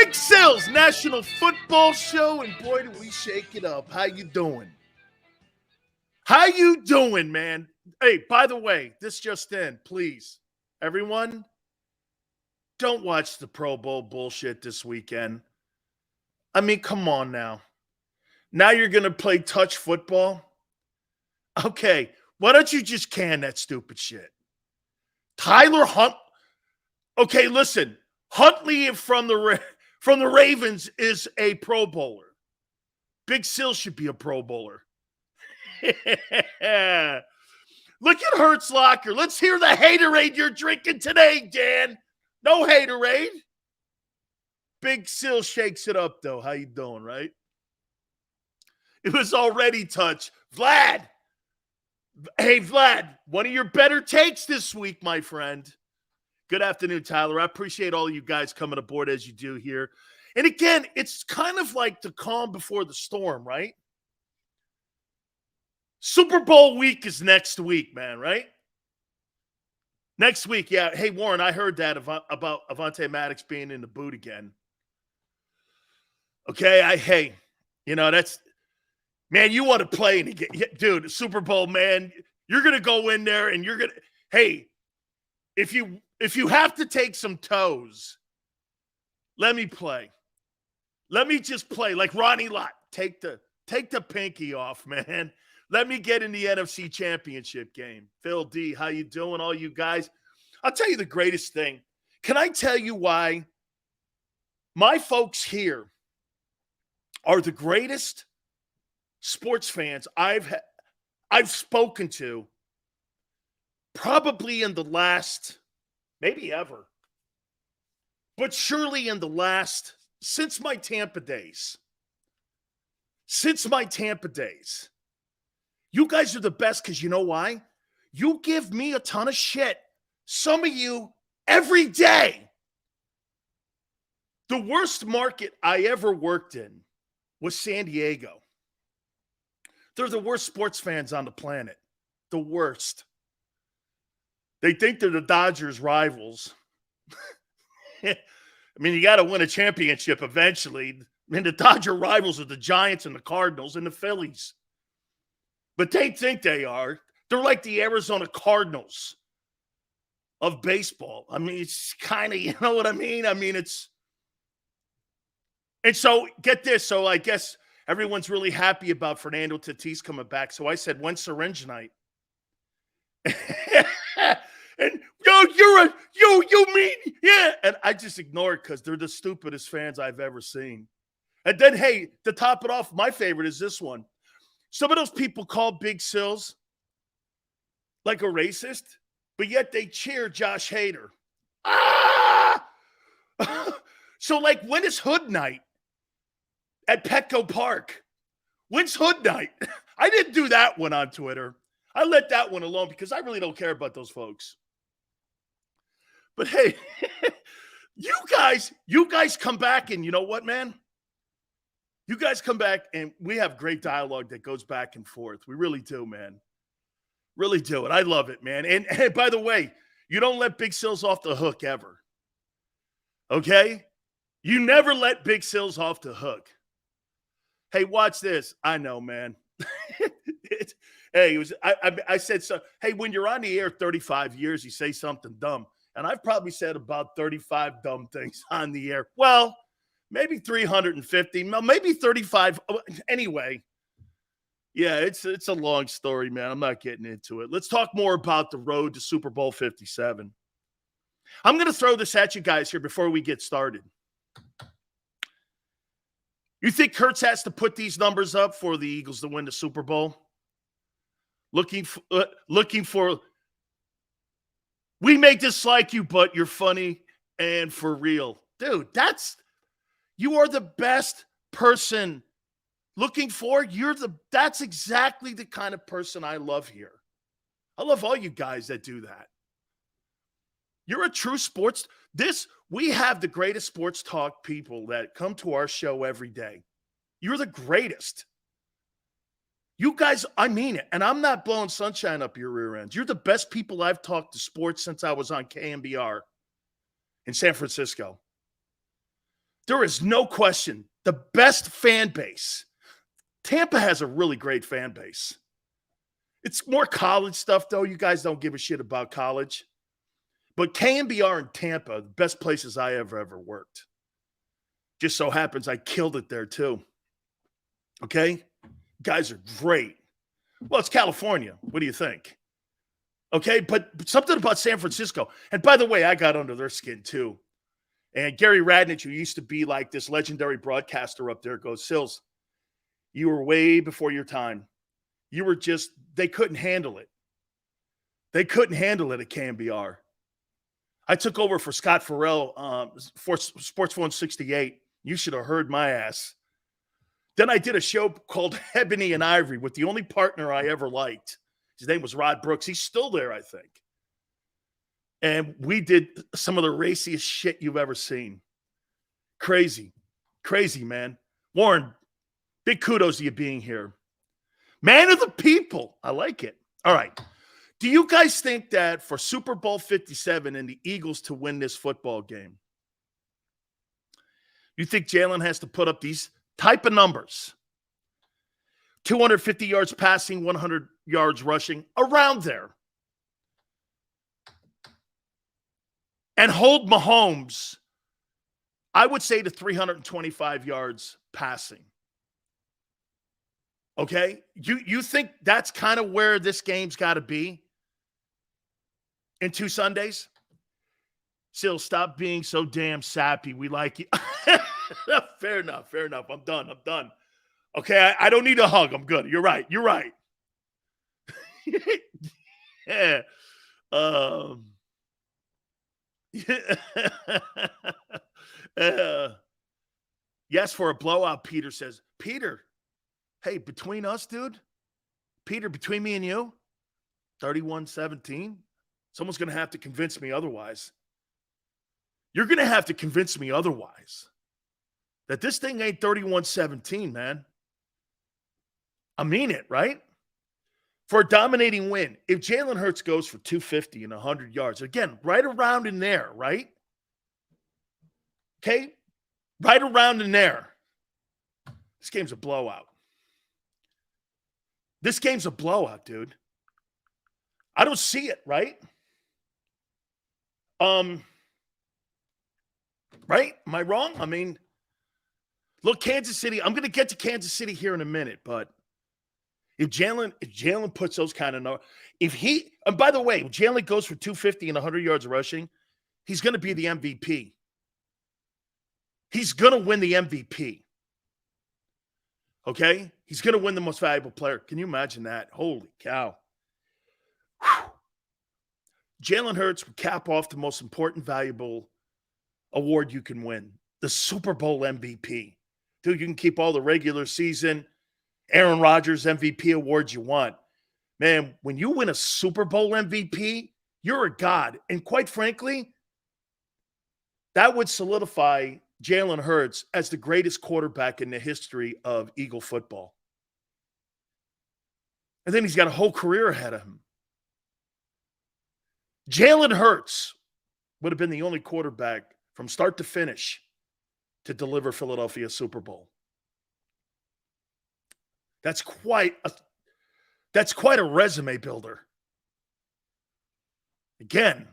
Big Sil's National Football Show, and boy, do we shake it up. How you doing? How you doing, man? Hey, by the way, this just in, please, everyone, don't watch the Pro Bowl bullshit this weekend. I mean, come on now. Now you're going to play touch football? Okay, why don't you just can that stupid shit? Tyler Hunt. Okay, listen. Huntley from the Ravens is a Pro Bowler. Big Sil should be a Pro Bowler. Look at Hurts' locker. Let's hear the haterade you're drinking today, Dan. No haterade. Big Sil shakes it up, though. How you doing, right? It was already touch. Vlad. Hey, Vlad, one of your better takes this week, my friend. Good afternoon, Tyler. I appreciate all you guys coming aboard as you do here. And again, it's kind of like the calm before the storm, right? Super Bowl week is next week, man, right? Next week, yeah. Hey, Warren, I heard that about Avonte Maddox being in the boot again. Okay, that's man, you want to play and get, dude, Super Bowl, man, you're going to go in there and you're going to, hey, if you have to take some toes, let me play. Let me just play like Ronnie Lott. Take the pinky off, man. Let me get in the NFC Championship game. Phil D, how you doing, all you guys? I'll tell you the greatest thing. Can I tell you why my folks here are the greatest sports fans I've spoken to probably in the last, maybe ever, but surely in the last, since my Tampa days. You guys are the best because you know why? You give me a ton of shit. Some of you every day. The worst market I ever worked in was San Diego. They're the worst sports fans on the planet. The worst. They think they're the Dodgers' rivals. I mean, you got to win a championship eventually. I mean, the Dodger rivals are the Giants and the Cardinals and the Phillies. But they think they are. They're like the Arizona Cardinals of baseball. I mean, it's kind of, you know what I mean? I mean, it's – and so, get this. So, I guess everyone's really happy about Fernando Tatis coming back. So, I said, when's syringe night? And you mean, yeah. And I just ignore it because they're the stupidest fans I've ever seen. And then, hey, to top it off, my favorite is this one. Some of those people call Big Sills like a racist, but yet they cheer Josh Hader. Ah! So, like, when is Hood Night at Petco Park? When's Hood Night? I didn't do that one on Twitter. I let that one alone because I really don't care about those folks. But hey, you guys come back and you know what, man? You guys come back and we have great dialogue that goes back and forth. We really do, man. Really do. And I love it, man. And hey, by the way, you don't let Big Sills off the hook ever. Okay? You never let Big Sills off the hook. Hey, watch this. I know, man. I said so. Hey, when you're on the air 35 years, you say something dumb. And I've probably said about 35 dumb things on the air. Well, maybe 350, maybe 35. Anyway, yeah, it's a long story, man. I'm not getting into it. Let's talk more about the road to Super Bowl 57. I'm going to throw this at you guys here before we get started. You think Hurts has to put these numbers up for the Eagles to win the Super Bowl? Looking for, we may dislike you, but you're funny and for real. Dude, you are the best person looking for. That's exactly the kind of person I love here. I love all you guys that do that. You're a true we have the greatest sports talk people that come to our show every day. You're the greatest. You guys, I mean it. And I'm not blowing sunshine up your rear ends. You're the best people I've talked to sports since I was on KMBR in San Francisco. There is no question. The best fan base. Tampa has a really great fan base. It's more college stuff, though. You guys don't give a shit about college. But KNBR in Tampa, the best places I ever worked. Just so happens I killed it there, too. Okay? Guys are great. Well, it's California. What do you think? Okay? But something about San Francisco. And by the way, I got under their skin, too. And Gary Radnich, who used to be like this legendary broadcaster up there, goes, Sills, you were way before your time. You were just, they couldn't handle it. They couldn't handle it at KNBR. I took over for Scott Farrell for Sports Phone 68. You should have heard my ass. Then I did a show called Ebony and Ivory with the only partner I ever liked. His name was Rod Brooks. He's still there, I think. And we did some of the raciest shit you've ever seen. Crazy. Crazy, man. Warren, big kudos to you being here. Man of the people. I like it. All right. Do you guys think that for Super Bowl 57 and the Eagles to win this football game, you think Jalen has to put up these type of numbers? 250 yards passing, 100 yards rushing, around there. And hold Mahomes, I would say, to 325 yards passing. Okay? You think that's kind of where this game's got to be in 2 Sundays? Still, stop being so damn sappy. We like you. Fair enough. Fair enough. I'm done. Okay, I don't need a hug. I'm good. You're right. Yeah. Yes, for a blowout, Peter says. Peter, hey, between us, dude, Peter, between me and you, 31-17, someone's going to have to convince me otherwise. You're going to have to convince me otherwise that this thing ain't 31-17, man. I mean it, right? For a dominating win, if Jalen Hurts goes for 250 and 100 yards, again, right around in there, right? Okay? Right around in there. This game's a blowout. This game's a blowout, dude. I don't see it, right? Right? Am I wrong? I mean, look, Kansas City, I'm going to get to Kansas City here in a minute, but if Jalen puts those kind of numbers, and by the way, if Jalen goes for 250 and 100 yards rushing, he's going to be the MVP. He's going to win the MVP. Okay? He's going to win the most valuable player. Can you imagine that? Holy cow. Whew. Jalen Hurts would cap off the most important, valuable award you can win, the Super Bowl MVP. Dude, you can keep all the regular season Aaron Rodgers MVP awards you want. Man, when you win a Super Bowl MVP, you're a god. And quite frankly, that would solidify Jalen Hurts as the greatest quarterback in the history of Eagle football. And then he's got a whole career ahead of him. Jalen Hurts would have been the only quarterback from start to finish to deliver Philadelphia a Super Bowl. That's quite a resume builder. Again,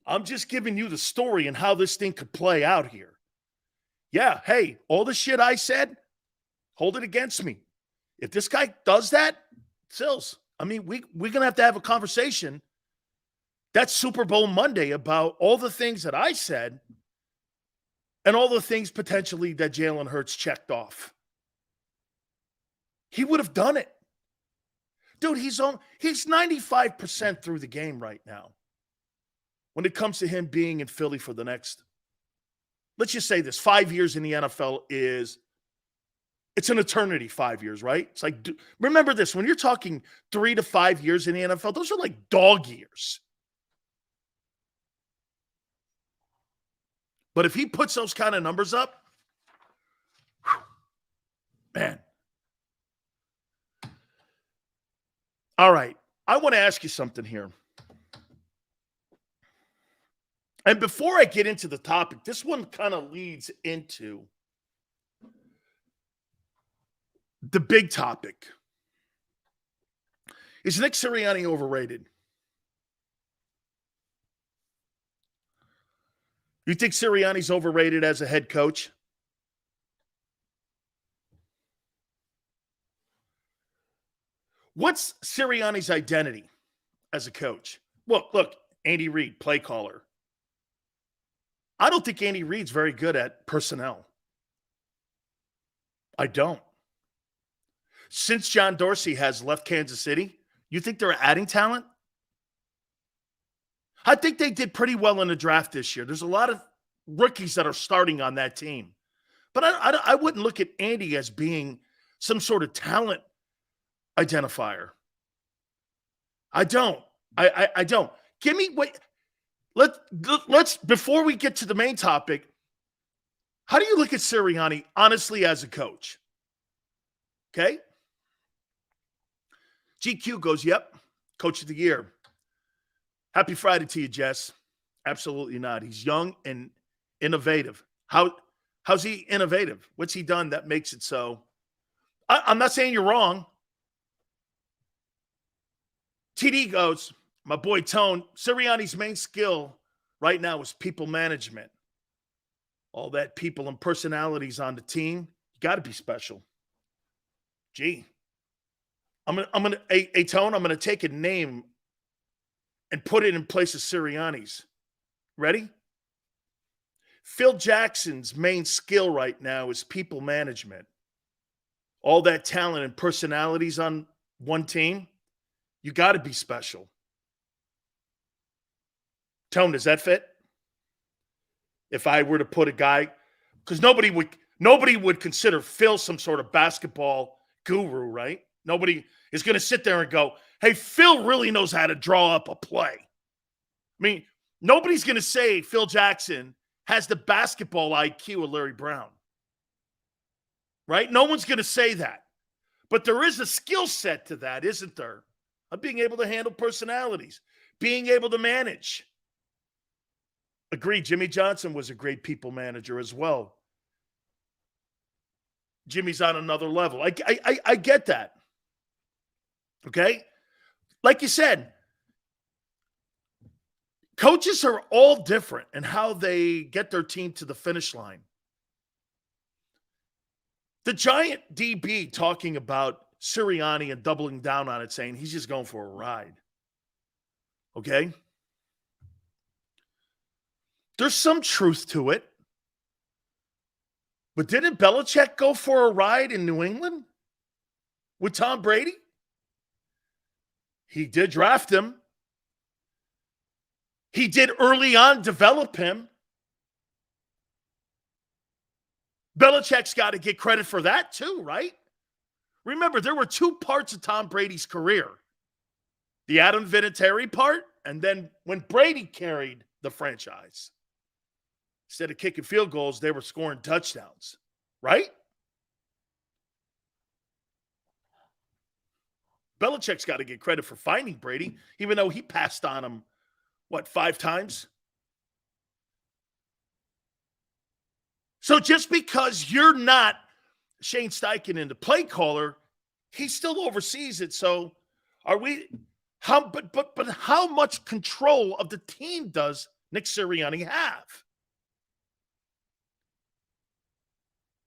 I'm just giving you the story and how this thing could play out here. Yeah, hey, all the shit I said, hold it against me. If this guy does that, Sills, I mean, we're going to have a conversation. That's Super Bowl Monday about all the things that I said and all the things potentially that Jalen Hurts checked off. He would have done it. Dude, he's 95% through the game right now. When it comes to him being in Philly for the next, let's just say this, 5 years in the NFL it's an eternity, 5 years, right? It's like, remember this, when you're talking 3 to 5 years in the NFL, those are like dog years. But if he puts those kind of numbers up, man. All right. I want to ask you something here. And before I get into the topic, this one kind of leads into the big topic. Is Nick Sirianni overrated? You think Sirianni's overrated as a head coach? What's Sirianni's identity as a coach? Well, look, Andy Reid, play caller. I don't think Andy Reid's very good at personnel. I don't. Since John Dorsey has left Kansas City, you think they're adding talent? I think they did pretty well in the draft this year. There's a lot of rookies that are starting on that team. But I wouldn't look at Andy as being some sort of talent identifier. I don't. I don't. Give me what. Let's before we get to the main topic. How do you look at Sirianni honestly as a coach? Okay. GQ goes, yep, coach of the year. Happy Friday to you, Jess. Absolutely not. He's young and innovative. How's he innovative? What's he done that makes it so? I'm not saying you're wrong. TD goes, my boy Tone, Sirianni's main skill right now is people management. All that people and personalities on the team, you got to be special. Gee, Tone, I'm gonna take a name and put it in place of Sirianni's. Ready? Phil Jackson's main skill right now is people management. All that talent and personalities on one team, you got to be special. Tone, does that fit? If I were to put a guy, because nobody would consider Phil some sort of basketball guru, right? Nobody is going to sit there and go, hey, Phil really knows how to draw up a play. I mean, nobody's going to say Phil Jackson has the basketball IQ of Larry Brown, right? No one's going to say that. But there is a skill set to that, isn't there? Of being able to handle personalities, being able to manage. Agreed, Jimmy Johnson was a great people manager as well. Jimmy's on another level. I get that. Okay? Like you said, coaches are all different in how they get their team to the finish line. The Giant DB talking about Sirianni and doubling down on it, saying he's just going for a ride. Okay? There's some truth to it. But didn't Belichick go for a ride in New England with Tom Brady? He did draft him. He did early on develop him. Belichick's got to get credit for that too, right? Remember, there were two parts of Tom Brady's career. The Adam Vinatieri part, and then when Brady carried the franchise. Instead of kicking field goals, they were scoring touchdowns, right? Belichick's got to get credit for finding Brady, even though he passed on him, 5 times? So just because you're not Shane Steichen in the play caller, he still oversees it. So are we but how much control of the team does Nick Sirianni have?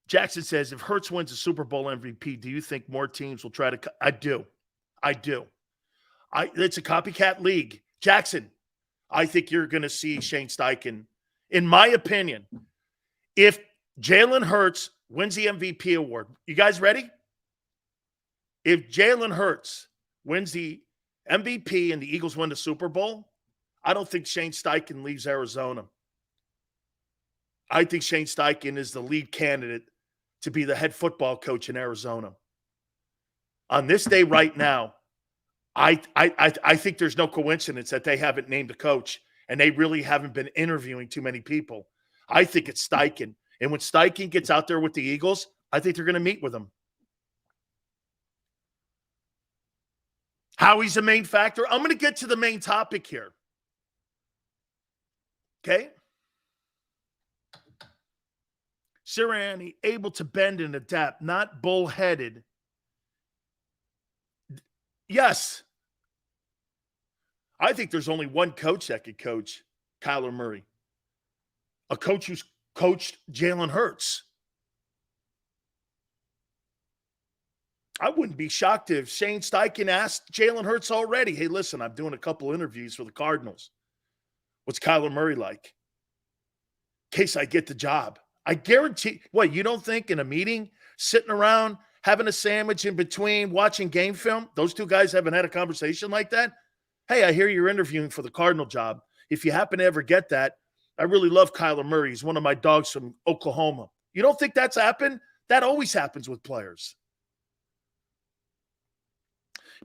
Jackson says, if Hurts wins the Super Bowl MVP, do you think more teams will try to I do. It's a copycat league. Jackson, I think you're going to see Shane Steichen. In my opinion, if Jalen Hurts wins the MVP award, you guys ready? If Jalen Hurts wins the MVP and the Eagles win the Super Bowl, I don't think Shane Steichen leaves Arizona. I think Shane Steichen is the lead candidate to be the head football coach in Arizona. On this day right now, I think there's no coincidence that they haven't named a coach and they really haven't been interviewing too many people. I think it's Steichen. And when Steichen gets out there with the Eagles, I think they're going to meet with him. Howie's the main factor. I'm going to get to the main topic here. Okay? Sirianni able to bend and adapt, not bullheaded. Yes. I think there's only one coach that could coach Kyler Murray. A coach who's coached Jalen Hurts. I wouldn't be shocked if Shane Steichen asked Jalen Hurts already, hey, listen, I'm doing a couple interviews for the Cardinals. What's Kyler Murray like? In case I get the job. I guarantee, what, you don't think in a meeting, sitting around, having a sandwich in between, watching game film, those two guys haven't had a conversation like that? Hey, I hear you're interviewing for the Cardinal job. If you happen to ever get that, I really love Kyler Murray. He's one of my dogs from Oklahoma. You don't think that's happened? That always happens with players.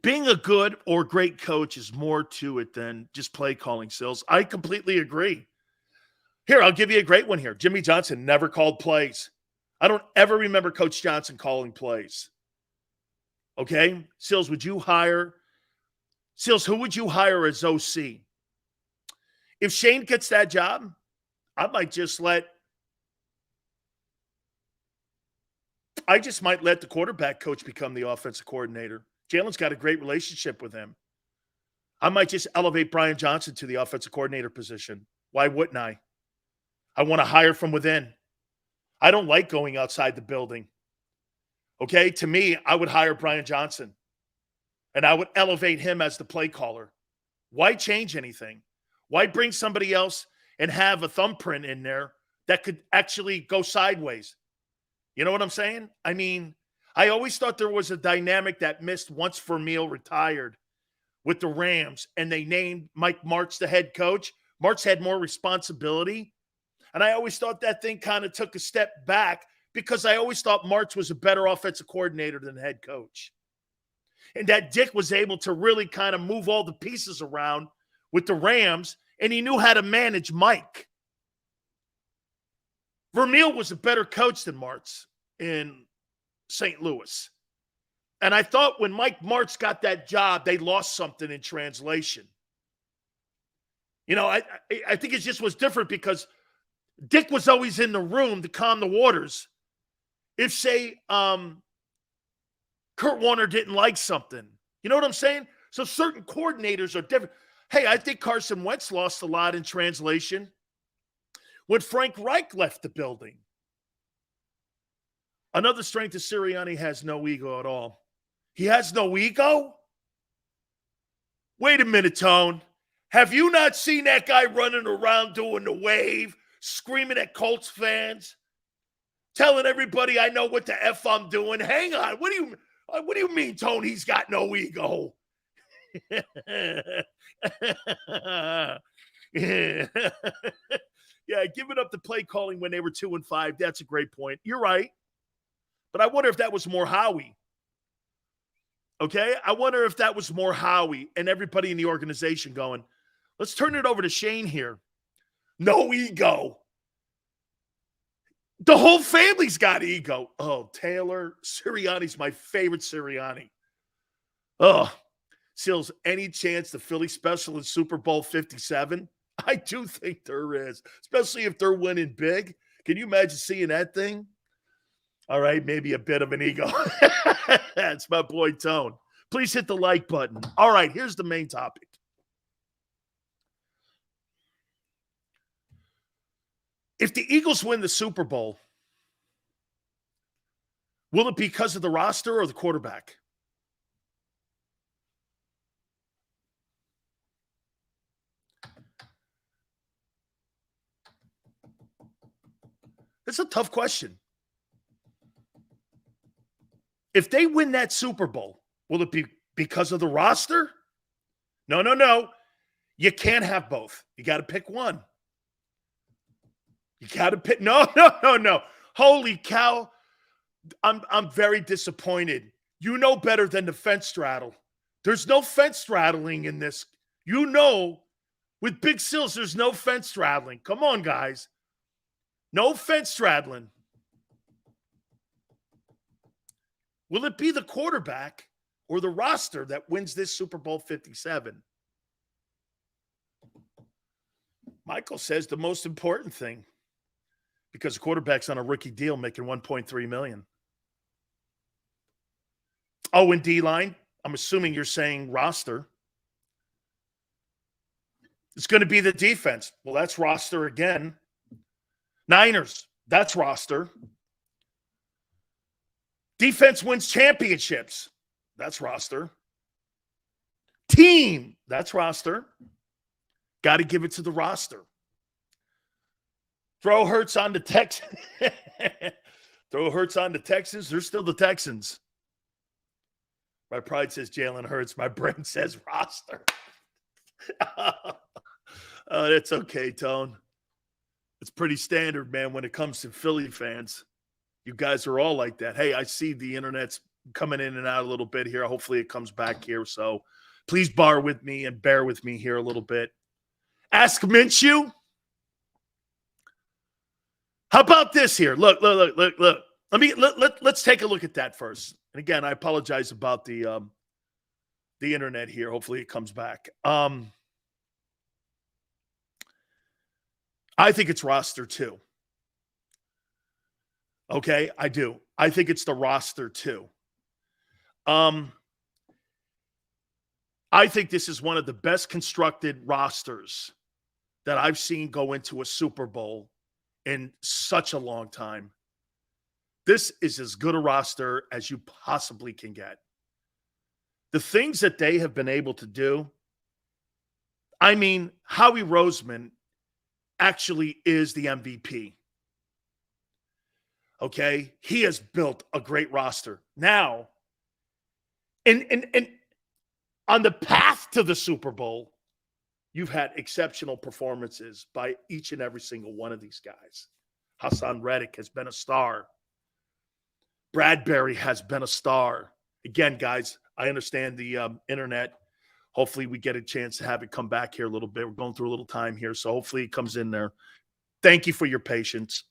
Being a good or great coach is more to it than just play calling skills. I completely agree. Here, I'll give you a great one here. Jimmy Johnson never called plays. I don't ever remember Coach Johnson calling plays. Okay? Sills, who would you hire as OC? If Shane gets that job, I just might let the quarterback coach become the offensive coordinator. Jalen's got a great relationship with him. I might just elevate Brian Johnson to the offensive coordinator position. Why wouldn't I? I want to hire from within. I don't like going outside the building. Okay? To me, I would hire Brian Johnson, and I would elevate him as the play caller. Why change anything? Why bring somebody else and have a thumbprint in there that could actually go sideways? You know what I'm saying? I mean, I always thought there was a dynamic that missed once Vermeil retired with the Rams and they named Mike Martz the head coach. Martz had more responsibility. And I always thought that thing kind of took a step back because I always thought Martz was a better offensive coordinator than head coach. And that Dick was able to really kind of move all the pieces around with the Rams, and he knew how to manage Mike. Vermeil was a better coach than Martz in St. Louis. And I thought when Mike Martz got that job, they lost something in translation. You know, I think it just was different because Dick was always in the room to calm the waters. If, say, Kurt Warner didn't like something. You know what I'm saying? So certain coordinators are different. Hey, I think Carson Wentz lost a lot in translation when Frank Reich left the building. Another strength of Sirianni has no ego at all. He has no ego? Wait a minute, Tone. Have you not seen that guy running around doing the wave, screaming at Colts fans, telling everybody I know what the F I'm doing? Hang on. What do you mean, Tone, he's got no ego? Yeah, giving up the play calling when they were 2-5. That's a great point. You're right. But I wonder if that was more Howie. Okay? I wonder if that was more Howie and everybody in the organization going, let's turn it over to Shane here. No ego. The whole family's got ego. Oh, Taylor, Sirianni's my favorite Sirianni. Oh, Sills, any chance the Philly special in Super Bowl 57? I do think there is, especially if they're winning big. Can you imagine seeing that thing? All right, maybe a bit of an ego. That's my boy Tone. Please hit the like button. All right, here's the main topic. If the Eagles win the Super Bowl, will it be because of the roster or the quarterback? That's a tough question. If they win that Super Bowl, will it be because of the roster? No. You can't have both. You got to pick one. You got to pick. No. Holy cow. I'm very disappointed. You know better than the fence straddle. There's no fence straddling in this. You know, with Big Sills, there's no fence straddling. Come on, guys. No fence straddling. Will it be the quarterback or the roster that wins this Super Bowl 57? Michael says the most important thing, because the quarterback's on a rookie deal making $1.3 million. Oh, and D-line, I'm assuming you're saying roster. It's going to be the defense. Well, that's roster again. Niners, that's roster. Defense wins championships. That's roster. Team, that's roster. Got to give it to the roster. Throw Hurts on the Texans. Throw Hurts on the Texans. They're still the Texans. My pride says Jalen Hurts. My brain says roster. Oh, that's okay, Tone. It's pretty standard, man, when it comes to Philly fans. You guys are all like that. Hey, I see the internet's coming in and out a little bit here. Hopefully it comes back here. So please bear with me here a little bit. Ask Minshew. How about this here? Look. Let's take a look at that first. And again, I apologize about the internet here. Hopefully it comes back. I think it's roster too. Okay, I do. I think it's the roster too. I think this is one of the best constructed rosters that I've seen go into a Super Bowl in such a long time. This is as good a roster as you possibly can get. The things that they have been able to do, I mean, Howie Roseman actually is the MVP. Okay? He has built a great roster. Now, and on the path to the Super Bowl, you've had exceptional performances by each and every single one of these guys. Hassan Reddick has been a star. Bradbury has been a star. Again, guys, I understand the internet. Hopefully we get a chance to have it come back here a little bit. We're going through a little time here, so hopefully it comes in there. Thank you for your patience.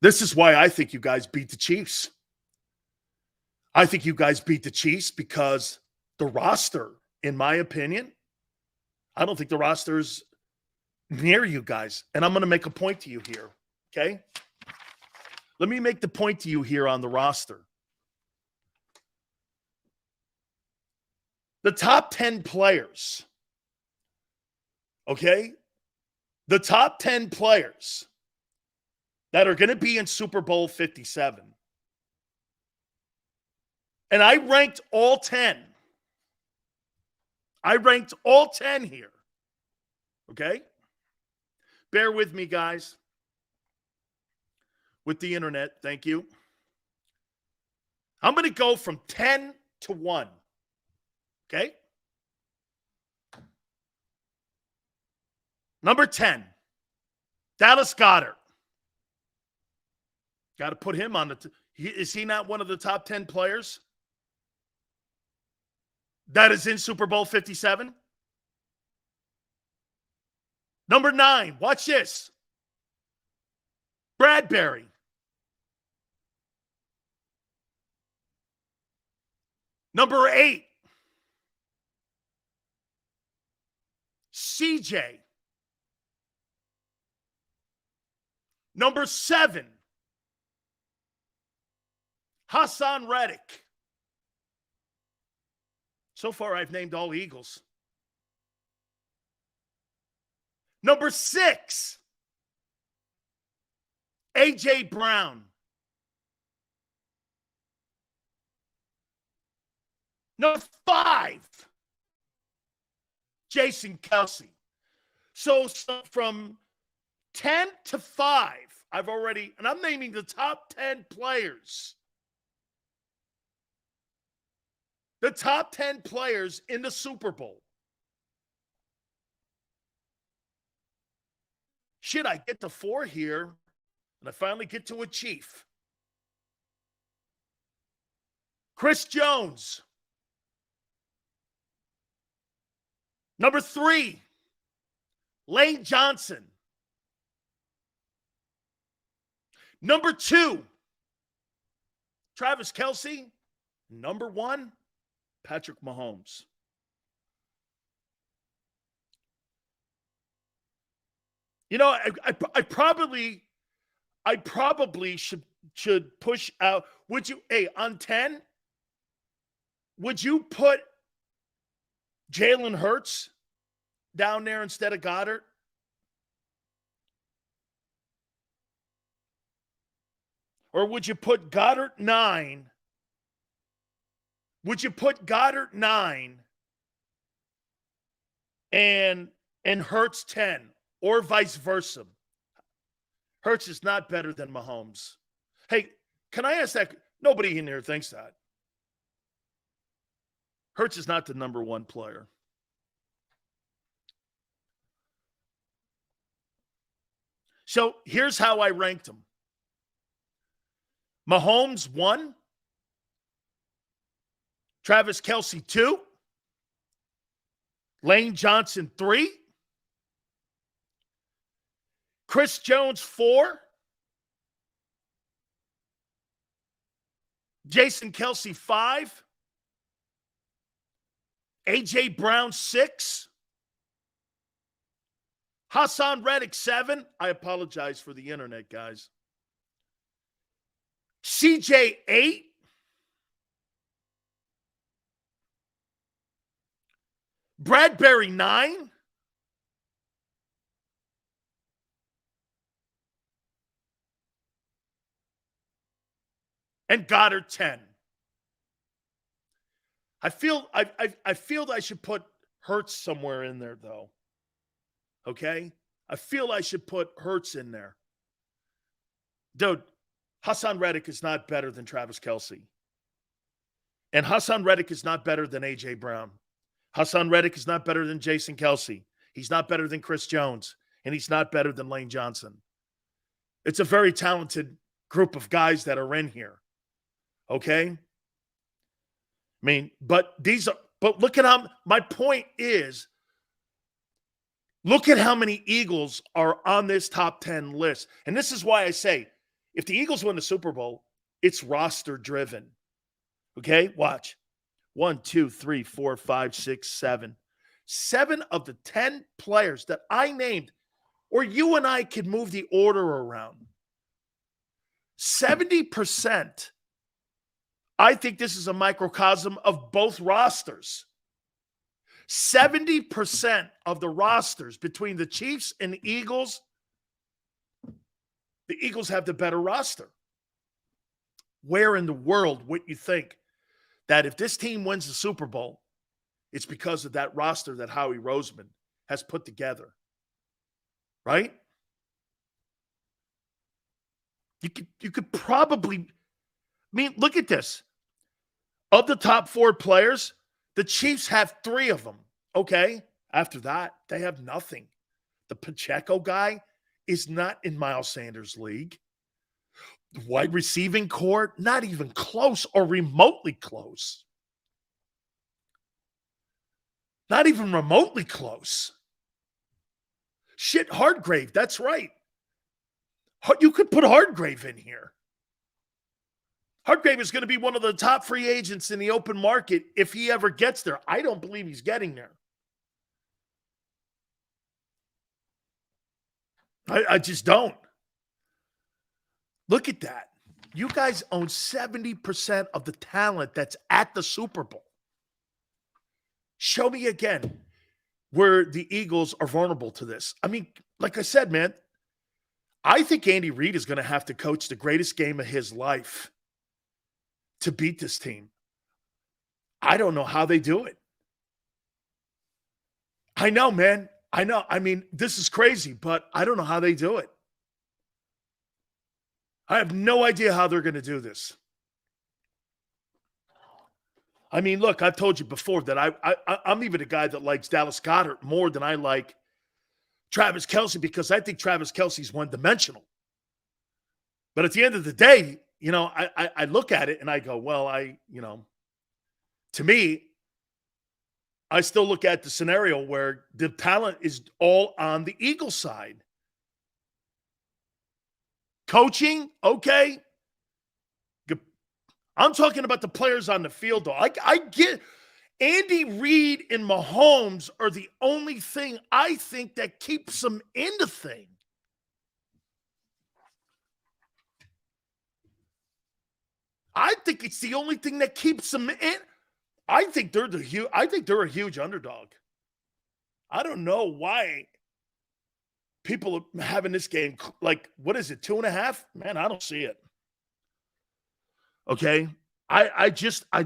This is why I think you guys beat the Chiefs. I think you guys beat the Chiefs because the roster, in my opinion, I don't think the roster is near you guys. And I'm going to make a point to you here, okay? Let me make the point to you here on the roster. The top 10 players, okay? The top 10 players that are going to be in Super Bowl 57. And I ranked all 10. I ranked all 10 here. Okay? Bear with me, guys. With the internet, thank you. I'm going to go from 10 to 1. Okay? Number 10, Dallas Goedert. Got to put him on the is he not one of the top 10 players that is in Super Bowl 57? Number 9, watch this. Bradbury. Number 8, CJ. Number 7, Hassan Reddick. So far, I've named all Eagles. Number 6, A.J. Brown. Number 5, Jason Kelsey. So from 10 to 5, I've already, and I'm naming the top 10 players. The top 10 players in the Super Bowl. Shit, I get to 4 here, and I finally get to a Chief. Chris Jones. Number 3, Lane Johnson. Number 2, Travis Kelce. Number 1, Patrick Mahomes. I probably should push out. Would you, on 10, would you put Jalen Hurts down there instead of Goddard? Or would you put Goddard 9? Would you put Goddard 9 and Hurts 10, or vice versa? Hurts is not better than Mahomes. Hey, can I ask that? Nobody in here thinks that. Hurts is not the number one player. So here's how I ranked them. Mahomes 1, Travis Kelce 2, Lane Johnson 3, Chris Jones 4, Jason Kelce 5, A.J. Brown 6, Hassan Reddick 7. I apologize for the internet, guys. CJ 8. Bradbury 9. And Goddard 10. I feel I should put Hurts somewhere in there, though. Okay? I feel I should put Hurts in there. Dude, Hassan Reddick is not better than Travis Kelce. And Hassan Reddick is not better than A.J. Brown. Hassan Reddick is not better than Jason Kelce. He's not better than Chris Jones. And he's not better than Lane Johnson. It's a very talented group of guys that are in here. Okay? I mean, but look at how, my point is, look at how many Eagles are on this top 10 list. And this is why I say, if the Eagles win the Super Bowl, it's roster driven. Okay? Watch. 1, 2, 3, 4, 5, 6, 7. 7 of the 10 players that I named, or you and I could move the order around. 70%. I think this is a microcosm of both rosters. 70% of the rosters between the Chiefs and the Eagles have the better roster. Where in the world would you think that if this team wins the Super Bowl, it's because of that roster that Howie Roseman has put together? Right? You could probably, I mean, look at this. Of the top 4 players, the Chiefs have 3 of them. Okay? After that, they have nothing. The Pacheco guy is not in Miles Sanders' league. The wide receiving core, not even close or remotely close. Not even remotely close. Shit, Hardgrave, that's right. You could put Hardgrave in here. Hardgrave is going to be one of the top free agents in the open market if he ever gets there. I don't believe he's getting there. I just don't. Look at that. You guys own 70% of the talent that's at the Super Bowl. Show me again where the Eagles are vulnerable to this. I mean, like I said, man, I think Andy Reid is going to have to coach the greatest game of his life to beat this team. I don't know how they do it. I know, man. I know. I mean, this is crazy, but I don't know how they do it. I have no idea how they're going to do this. I mean, look, I've told you before that I'm even a guy that likes Dallas Goedert more than I like Travis Kelce, because I think Travis Kelce's one-dimensional. But at the end of the day, you know, I look at it and I go, well, to me, I still look at the scenario where the talent is all on the Eagles side. Coaching, okay. I'm talking about the players on the field, though. I get Andy Reid and Mahomes are the only thing I think that keeps them in the thing. I think it's the only thing that keeps them in. I think they're a huge underdog. I don't know why people are having this game like, what is it, 2.5? Man, I don't see it. Okay. I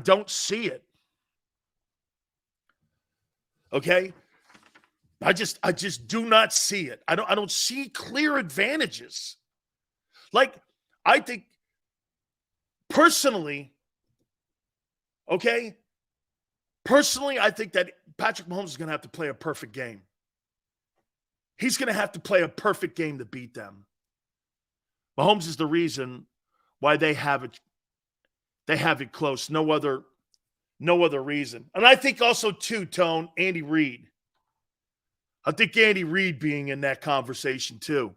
don't see it. Okay. I just do not see it. I don't see clear advantages. Like, I think personally, okay, I think that Patrick Mahomes is going to have to play a perfect game. He's going to have to play a perfect game to beat them. Mahomes is the reason why they have it close. No other reason. And I think also too, Tone, Andy Reid. I think Andy Reid being in that conversation too.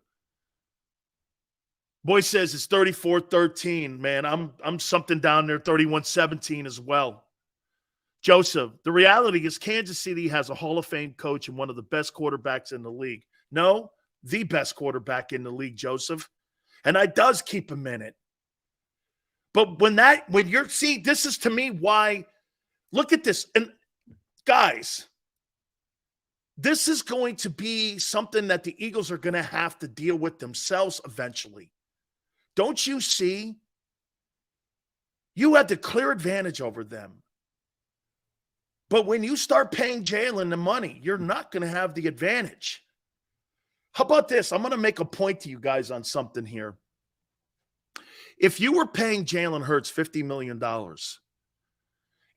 Boy says it's 34-13, man. I'm something down there, 31-17 as well. Joseph, the reality is Kansas City has a Hall of Fame coach and one of the best quarterbacks in the league. No, the best quarterback in the league, Joseph. And that does keep him in it. But when you're see, this is to me why, look at this. And guys, this is going to be something that the Eagles are going to have to deal with themselves eventually. Don't you see? You had the clear advantage over them. But when you start paying Jalen the money, you're not going to have the advantage. How about this? I'm going to make a point to you guys on something here. If you were paying Jalen Hurts $50 million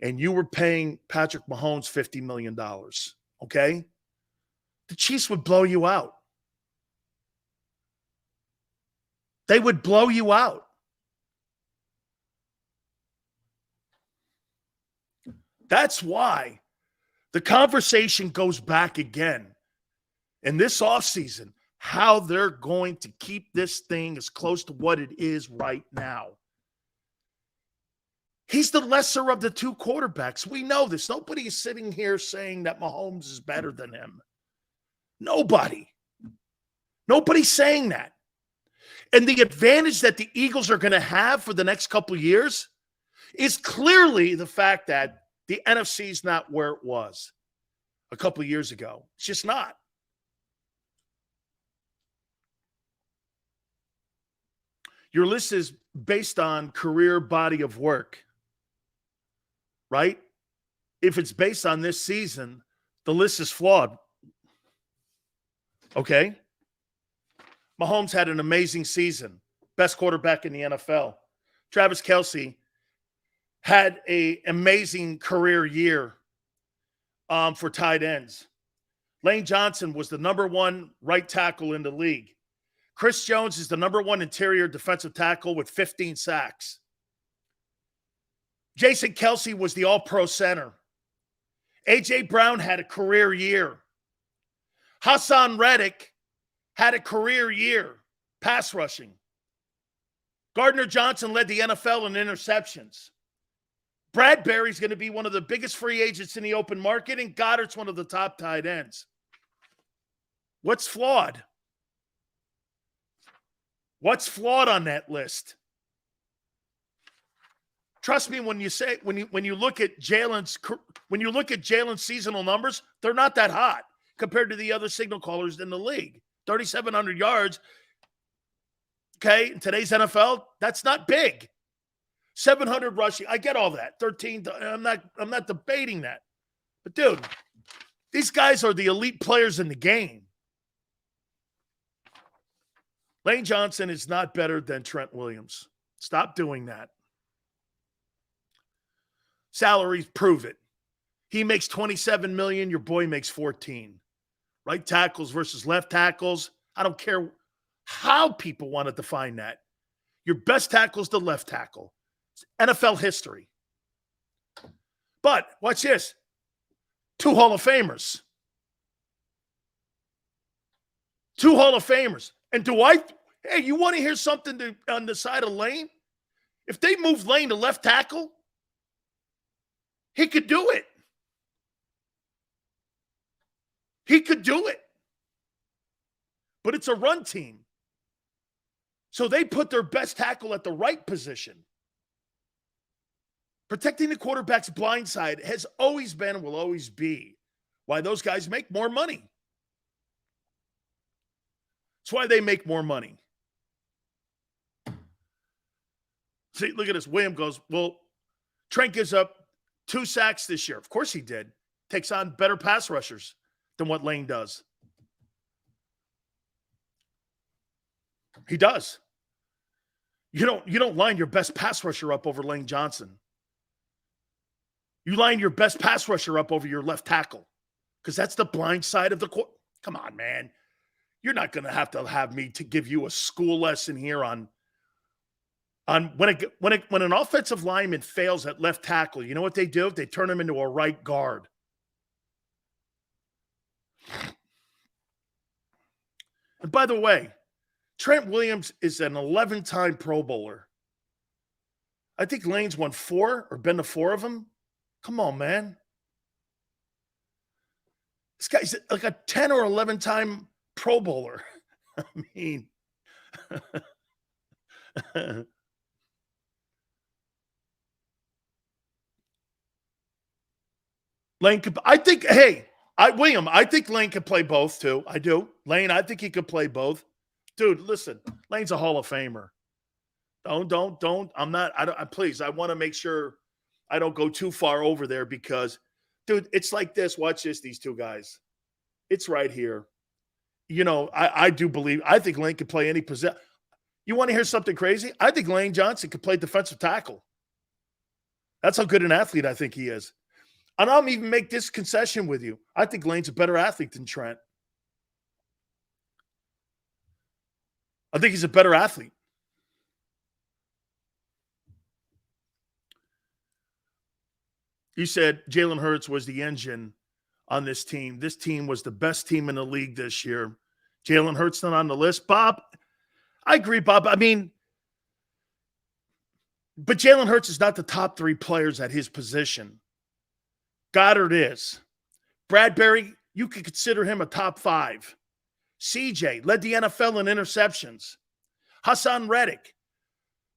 and you were paying Patrick Mahomes $50 million, okay, the Chiefs would blow you out. They would blow you out. That's why the conversation goes back again in this offseason, how they're going to keep this thing as close to what it is right now. He's the lesser of the two quarterbacks. We know this. Nobody is sitting here saying that Mahomes is better than him. Nobody. Nobody's saying that. And the advantage that the Eagles are going to have for the next couple of years is clearly the fact that the NFC is not where it was a couple of years ago. It's just not. Your list is based on career body of work, right? If it's based on this season, the list is flawed. Okay? Mahomes had an amazing season. Best quarterback in the NFL. Travis Kelce had an amazing career year for tight ends. Lane Johnson was the number one right tackle in the league. Chris Jones is the number one interior defensive tackle with 15 sacks. Jason Kelce was the all-pro center. A.J. Brown had a career year. Hassan Reddick had a career year pass rushing. Gardner Johnson led the NFL in interceptions. Bradbury's going to be one of the biggest free agents in the open market, and Goddard's one of the top tight ends. What's flawed? What's flawed on that list? Trust me when you say when you look at Jalen's seasonal numbers, they're not that hot compared to the other signal callers in the league. 3,700 yards. Okay, in today's NFL, that's not big. 700 rushing. I get all that. 13. I'm not debating that. But dude, these guys are the elite players in the game. Lane Johnson is not better than Trent Williams. Stop doing that. Salaries prove it. He makes $27 million. Your boy makes 14. Right tackles versus left tackles. I don't care how people want to define that. Your best tackle is the left tackle. It's NFL history. But watch this. 2 Hall of Famers. 2 Hall of Famers. And hey, you want to hear something on the side of Lane? If they move Lane to left tackle, he could do it. He could do it. But it's a run team. So they put their best tackle at the right position. Protecting the quarterback's blind side has always been and will always be why those guys make more money. It's why they make more money. See, look at this. William goes, well, Trent gives up 2 sacks this year. Of course he did. Takes on better pass rushers than what Lane does. He does. You don't line your best pass rusher up over Lane Johnson. You line your best pass rusher up over your left tackle because that's the blind side of the court. Come on, man. You're not going to have me to give you a school lesson here on when an offensive lineman fails at left tackle. You know what they do? They turn him into a right guard. And by the way, Trent Williams is an 11-time Pro Bowler. I think Lane's won 4 or been to 4 of them. Come on, man. This guy's like a 10 or 11-time Pro Bowler. I mean, Lane could, I think, William, I think Lane could play both too. I do. Lane, I think he could play both. Dude, listen, Lane's a Hall of Famer. Don't. I'm not, please, I want to make sure I don't go too far over there because, dude, it's like this. Watch this, these 2 guys. It's right here. You know, I do believe, I think Lane could play any position. You want to hear something crazy? I think Lane Johnson could play defensive tackle. That's how good an athlete I think he is. And I'll even make this concession with you. I think Lane's a better athlete than Trent. I think he's a better athlete. You said Jalen Hurts was the engine on this team. This team was the best team in the league this year. Jalen Hurts not on the list. Bob, I agree, Bob. I mean, but Jalen Hurts is not the top 3 players at his position. Goddard is. Bradbury, you could consider him a top 5. CJ led the NFL in interceptions. Hassan Reddick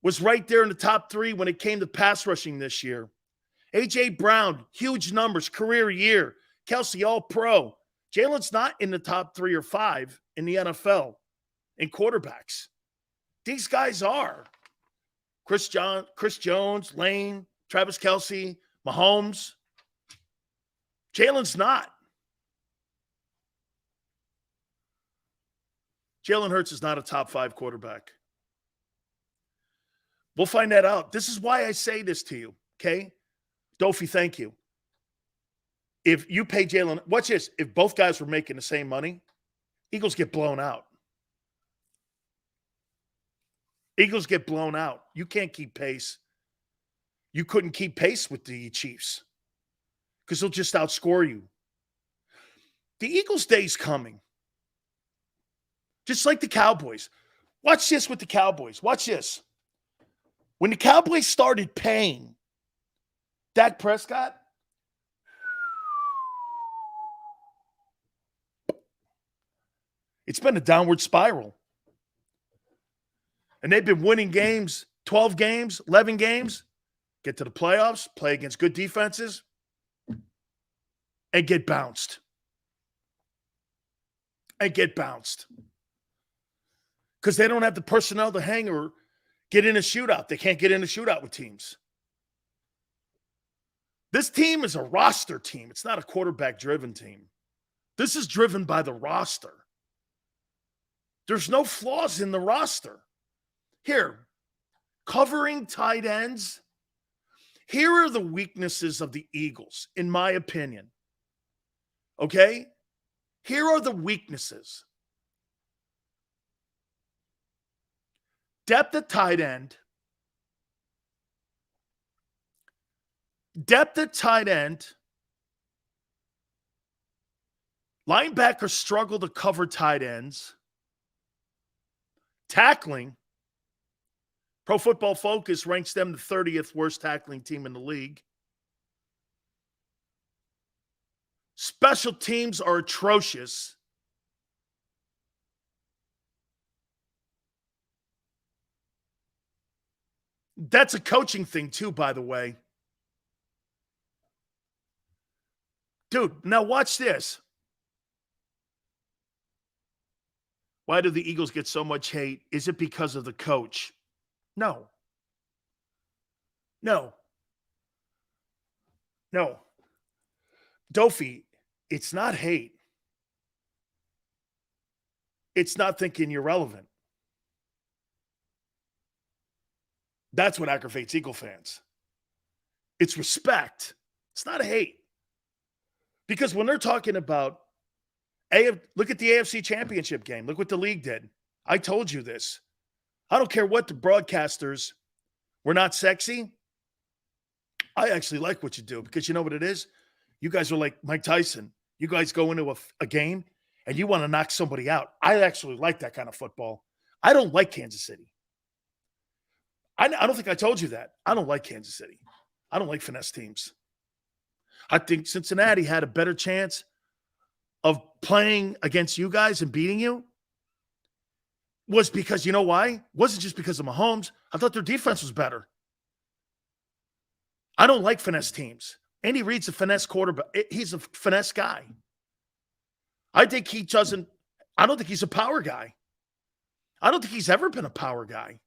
was right there in the top 3 when it came to pass rushing this year. A.J. Brown, huge numbers, career year. Kelsey, all-pro. Jalen's not in the top 3 or 5 in the NFL in quarterbacks. These guys are. Chris Jones, Lane, Travis Kelce, Mahomes. Jalen's not. Jalen Hurts is not a top 5 quarterback. We'll find that out. This is why I say this to you, okay? Dofi, thank you. If you pay Jalen, watch this. If both guys were making the same money, Eagles get blown out. Eagles get blown out. You can't keep pace. You couldn't keep pace with the Chiefs because they'll just outscore you. The Eagles' day's coming. Just like the Cowboys. Watch this with the Cowboys. Watch this. When the Cowboys started paying Dak Prescott, it's been a downward spiral. And they've been winning games, 12 games, 11 games, get to the playoffs, play against good defenses, and get bounced. Because they don't have the personnel to hang or get in a shootout. They can't get in a shootout with teams. This team is a roster team. It's not a quarterback-driven team. This is driven by the roster. There's no flaws in the roster. Here, covering tight ends. Here are the weaknesses of the Eagles, in my opinion. Okay? Here are the weaknesses. Depth at tight end. Linebackers struggle to cover tight ends. Tackling. Pro Football Focus ranks them the 30th worst tackling team in the league. Special teams are atrocious. That's a coaching thing too, by the way. Dude, now watch this. Why do the Eagles get so much hate? Is it because of the coach? No. No. No. Dofi, it's not hate. It's not thinking you're relevant. That's what aggravates Eagle fans. It's respect. It's not hate. Because when they're talking about, look at the AFC Championship game. Look what the league did. I told you this. I don't care what the broadcasters were not sexy. I actually like what you do because you know what it is? You guys are like Mike Tyson. You guys go into a game and you want to knock somebody out. I actually like that kind of football. I don't like Kansas City. I don't think I told you that. I don't like Kansas City. I don't like finesse teams. I think Cincinnati had a better chance of playing against you guys and beating you was because, you know why? It wasn't just because of Mahomes. I thought their defense was better. I don't like finesse teams. Andy Reid's a finesse quarterback. He's a finesse guy. I don't think he's a power guy. I don't think he's ever been a power guy.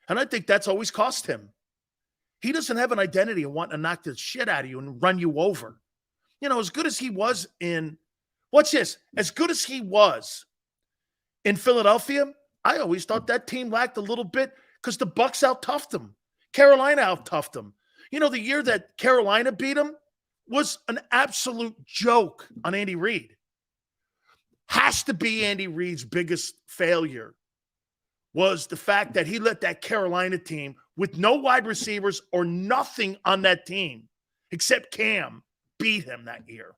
And I think that's always cost him. He doesn't have an identity of wanting to knock the shit out of you and run you over. You know, as good as he was in, watch this, as good as he was in Philadelphia, I always thought that team lacked a little bit because the Bucs out-toughed them. Carolina out-toughed them. You know, the year that Carolina beat him was an absolute joke on Andy Reid. Has to be Andy Reid's biggest failure was the fact that he let that Carolina team with no wide receivers or nothing on that team except Cam beat him that year.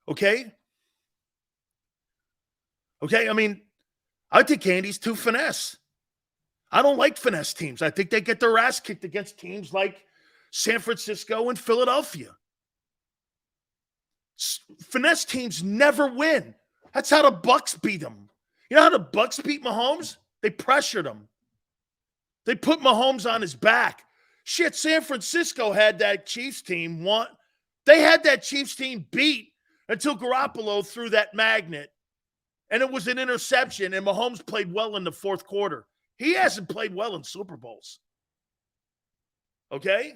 Okay? Okay, I mean, I think Andy's too finesse. I don't like finesse teams. I think they get their ass kicked against teams like San Francisco and Philadelphia. Finesse teams never win. That's how the Bucs beat them. You know how the Bucs beat Mahomes? They pressured him. They put Mahomes on his back. Shit, San Francisco had that Chiefs team They had that Chiefs team beat until Garoppolo threw that magnet. And it was an interception, and Mahomes played well in the fourth quarter. He hasn't played well in Super Bowls. Okay?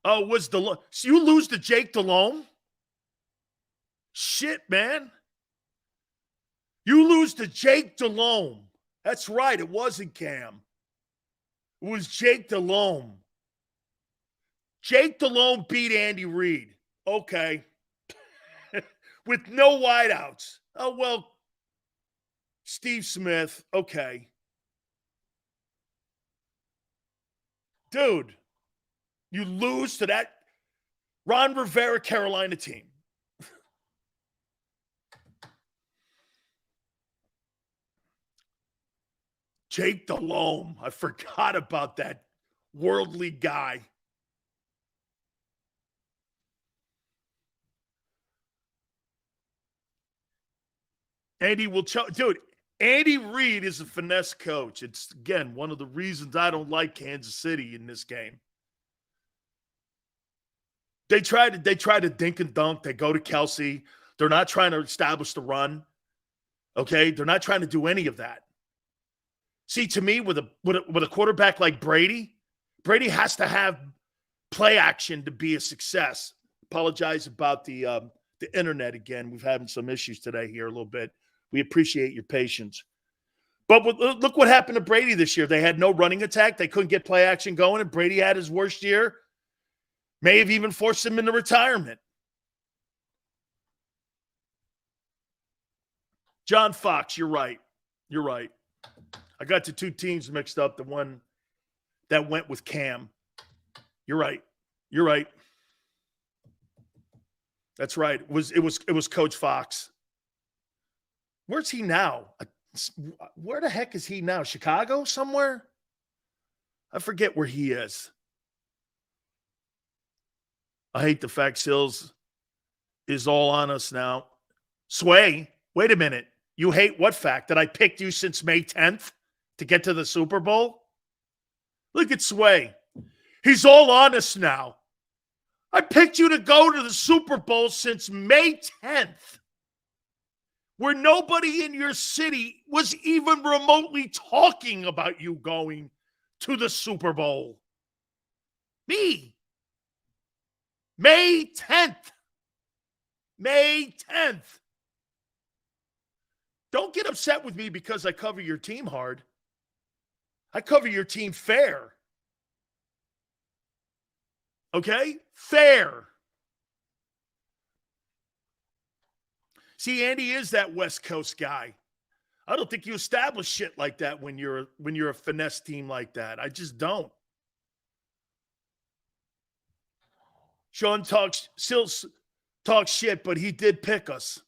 Oh, so you lose to Jake Delhomme? Shit, man. You lose to Jake Delhomme. That's right. It wasn't Cam. It was Jake Delhomme. Jake Delhomme beat Andy Reid. Okay. With no wideouts. Oh, well, Steve Smith. Okay. Dude, you lose to that Ron Rivera Carolina team. Jake Delhomme. I forgot about that worldly guy. Andy will dude, Andy Reid is a finesse coach. It's, again, one of the reasons I don't like Kansas City in this game. They try to dink and dunk. They go to Kelsey. They're not trying to establish the run. Okay? They're not trying to do any of that. See, to me, with a quarterback like Brady has to have play action to be a success. Apologize about the internet again. We've having some issues today here a little bit. We appreciate your patience. But look what happened to Brady this year. They had no running attack. They couldn't get play action going, and Brady had his worst year. May have even forced him into retirement. John Fox, you're right. You're right. I got the two teams mixed up, the one that went with Cam. You're right. You're right. That's right. It was Coach Fox. Where's he now? Where the heck is he now? Chicago somewhere? I forget where he is. I hate the fact Sills is all on us now. Sway, wait a minute. You hate what fact? That I picked you since May 10th to get to the Super Bowl? Look at Sway. He's all honest now. I picked you to go to the Super Bowl since May 10th, where nobody in your city was even remotely talking about you going to the Super Bowl. Me. May 10th. May 10th. Don't get upset with me because I cover your team hard. I cover your team fair. Okay? Fair. See, Andy is that West Coast guy. I don't think you establish shit like that when you're a finesse team like that. I just don't. Sean talks shit, but he did pick us.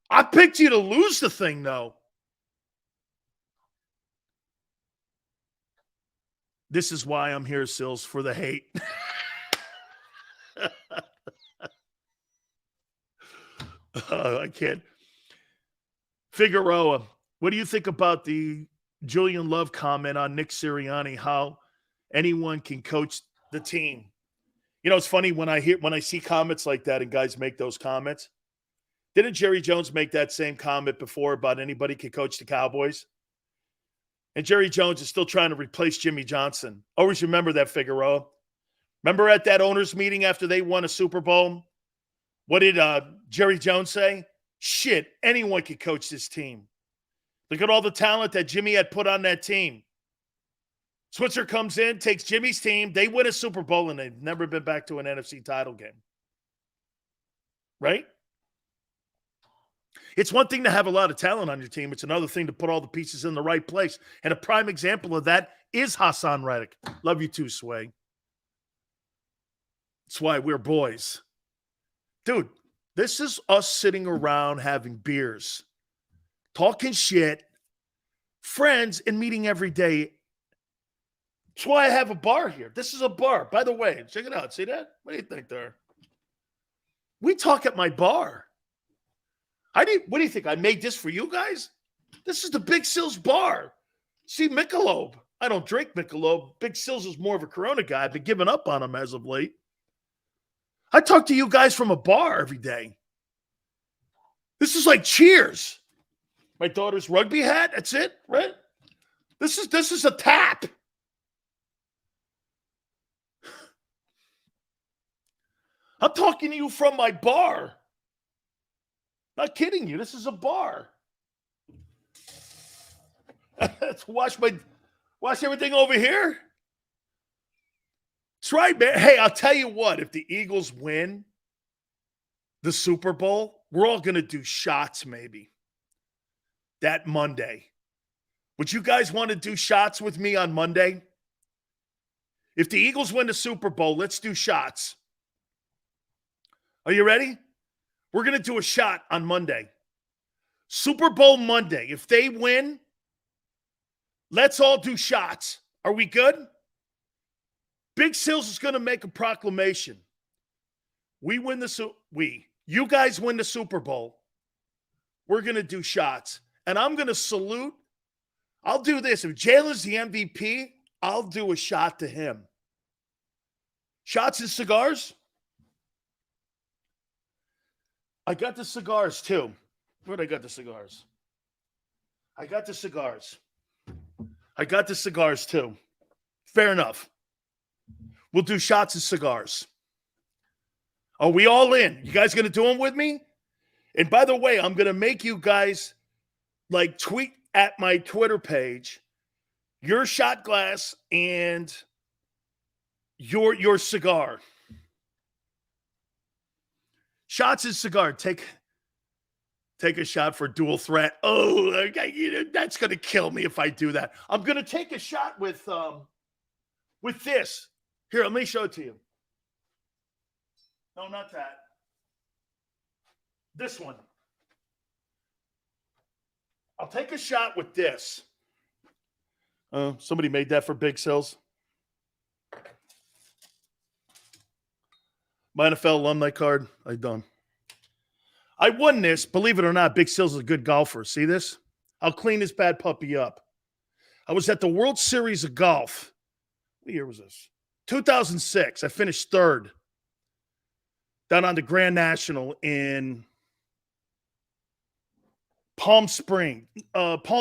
I picked you to lose the thing, though. This is why I'm here, Sills, for the hate. I can't. Figueroa, what do you think about the Julian Love comment on Nick Sirianni, how anyone can coach the team? You know, it's funny when I see comments like that and guys make those comments. Didn't Jerry Jones make that same comment before about anybody can coach the Cowboys? And Jerry Jones is still trying to replace Jimmy Johnson. Always remember that, Figueroa. Remember at that owners meeting after they won a Super Bowl? What did Jerry Jones say? Shit, anyone can coach this team. Look at all the talent that Jimmy had put on that team. Switzer comes in, takes Jimmy's team. They win a Super Bowl, and they've never been back to an NFC title game. Right? It's one thing to have a lot of talent on your team. It's another thing to put all the pieces in the right place. And a prime example of that is Hassan Reddick. Love you too, Sway. That's why we're boys. Dude, this is us sitting around having beers, talking shit, friends, and meeting every day. That's why I have a bar here. This is a bar. By the way, check it out. See that? What do you think there? We talk at my bar. What do you think? I made this for you guys? This is the Big Sills bar. See, Michelob. I don't drink Michelob. Big Sills is more of a Corona guy. I've been giving up on him as of late. I talk to you guys from a bar every day. This is like Cheers. My daughter's rugby hat. That's it, right? This is a tap. I'm talking to you from my bar. Not kidding you. This is a bar. Let's wash everything over here. That's right, man. Hey, I'll tell you what. If the Eagles win the Super Bowl, we're all going to do shots maybe that Monday. Would you guys want to do shots with me on Monday? If the Eagles win the Super Bowl, let's do shots. Are you ready? We're going to do a shot on Monday. Super Bowl Monday. If they win, let's all do shots. Are we good? Big Sills is going to make a proclamation. You guys win the Super Bowl. We're going to do shots. And I'm going to salute. I'll do this. If Jalen's the MVP, I'll do a shot to him. Shots and cigars? I got the cigars too. Where'd I got the cigars? I got the cigars too. Fair enough. We'll do shots and cigars. Are we all in? You guys going to do them with me? And by the way, I'm going to make you guys like tweet at my Twitter page your shot glass and your cigar. Shots and cigar. Take a shot for dual threat. Oh, that's going to kill me if I do that. I'm going to take a shot with this. Here, let me show it to you. No, not that. This one. I'll take a shot with this. Somebody made that for Big Sills. My NFL alumni card. I done. I won this. Believe it or not, Big Sills is a good golfer. See this? I'll clean this bad puppy up. I was at the World Series of Golf. What year was this? 2006, I finished third down on the Grand National in Palm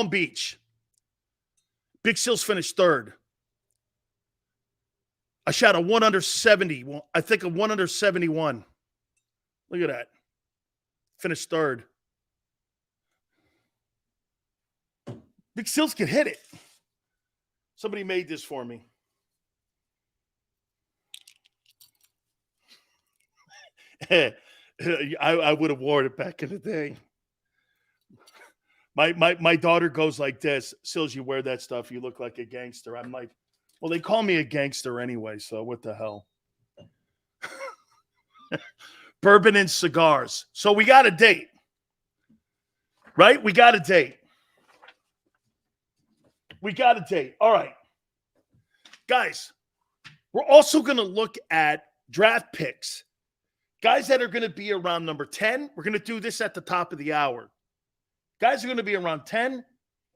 Beach. Big Sills finished third. I shot a 1 under 70. Well, I think a 1 under 71. Look at that. Finished third. Big Sills can hit it. Somebody made this for me. I would have worn it back in the day. My daughter goes like this. Sills, you wear that stuff, you look like a gangster. I'm like, well, they call me a gangster anyway, so what the hell? Bourbon and cigars. So we got a date. Right? We got a date. All right. Guys, we're also going to look at draft picks. Guys that are going to be around number 10. We're going to do this at the top of the hour. Guys are going to be around 10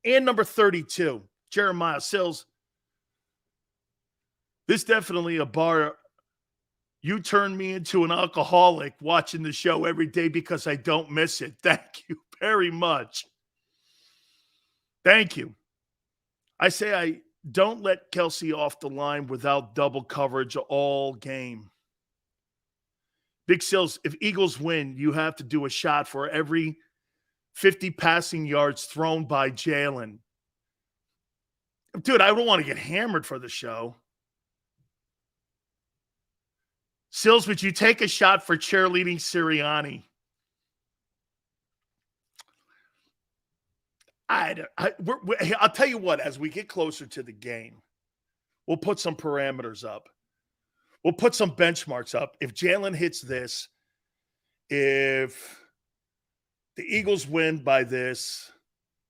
and number 32. Jeremiah Sills. This definitely a bar. You turned me into an alcoholic watching the show every day because I don't miss it. Thank you very much. Thank you. I say I don't let Kelsey off the line without double coverage all game. Big Sills, if Eagles win, you have to do a shot for every 50 passing yards thrown by Jalen. Dude, I don't want to get hammered for the show. Sills, would you take a shot for cheerleading Sirianni? I'll tell you what, as we get closer to the game, we'll put some parameters up. We'll put some benchmarks up. If Jalen hits this, if the Eagles win by this,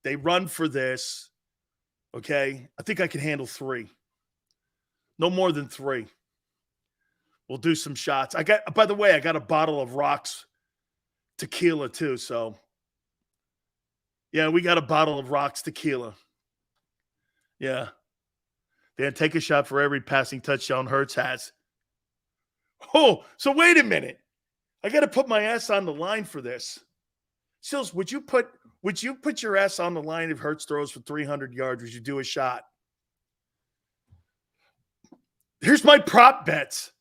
they run for this, okay, I think I can handle 3. No more than 3. We'll do some shots. By the way, I got a bottle of Rocks tequila too. So, yeah, we got a bottle of Rocks tequila. Yeah. Then take a shot for every passing touchdown Hurts has. Oh, so wait a minute. I got to put my ass on the line for this. Sills, would you put your ass on the line if Hurts throws for 300 yards? Would you do a shot? Here's my prop bets.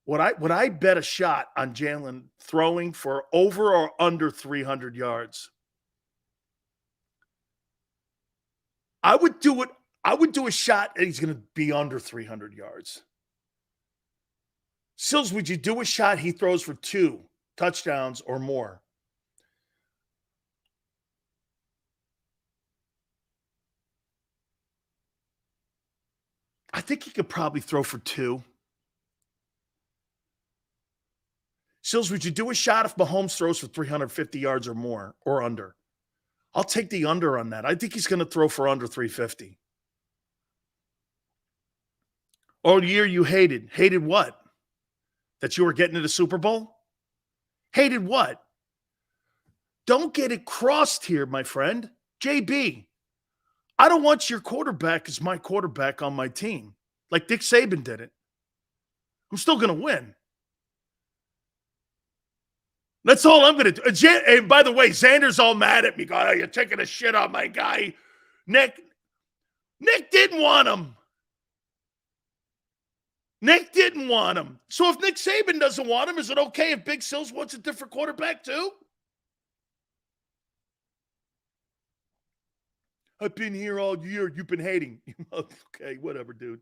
Would I bet a shot on Jalen throwing for over or under 300 yards? I would do it. I would do a shot and he's going to be under 300 yards. Sills, would you do a shot he throws for 2 touchdowns or more? I think he could probably throw for 2. Sills, would you do a shot if Mahomes throws for 350 yards or more or under? I'll take the under on that. I think he's going to throw for under 350. All year you hated. Hated what? That you were getting to the Super Bowl? Hated what? Don't get it crossed here, my friend. JB, I don't want your quarterback as my quarterback on my team. Like Dick Saban did it. I'm still going to win. That's all I'm going to do. And by the way, Xander's all mad at me. God, you're taking a shit on my guy. Nick didn't want him. Nick didn't want him. So if Nick Saban doesn't want him, is it okay if Big Sills wants a different quarterback too? I've been here all year. You've been hating. Okay, whatever, dude.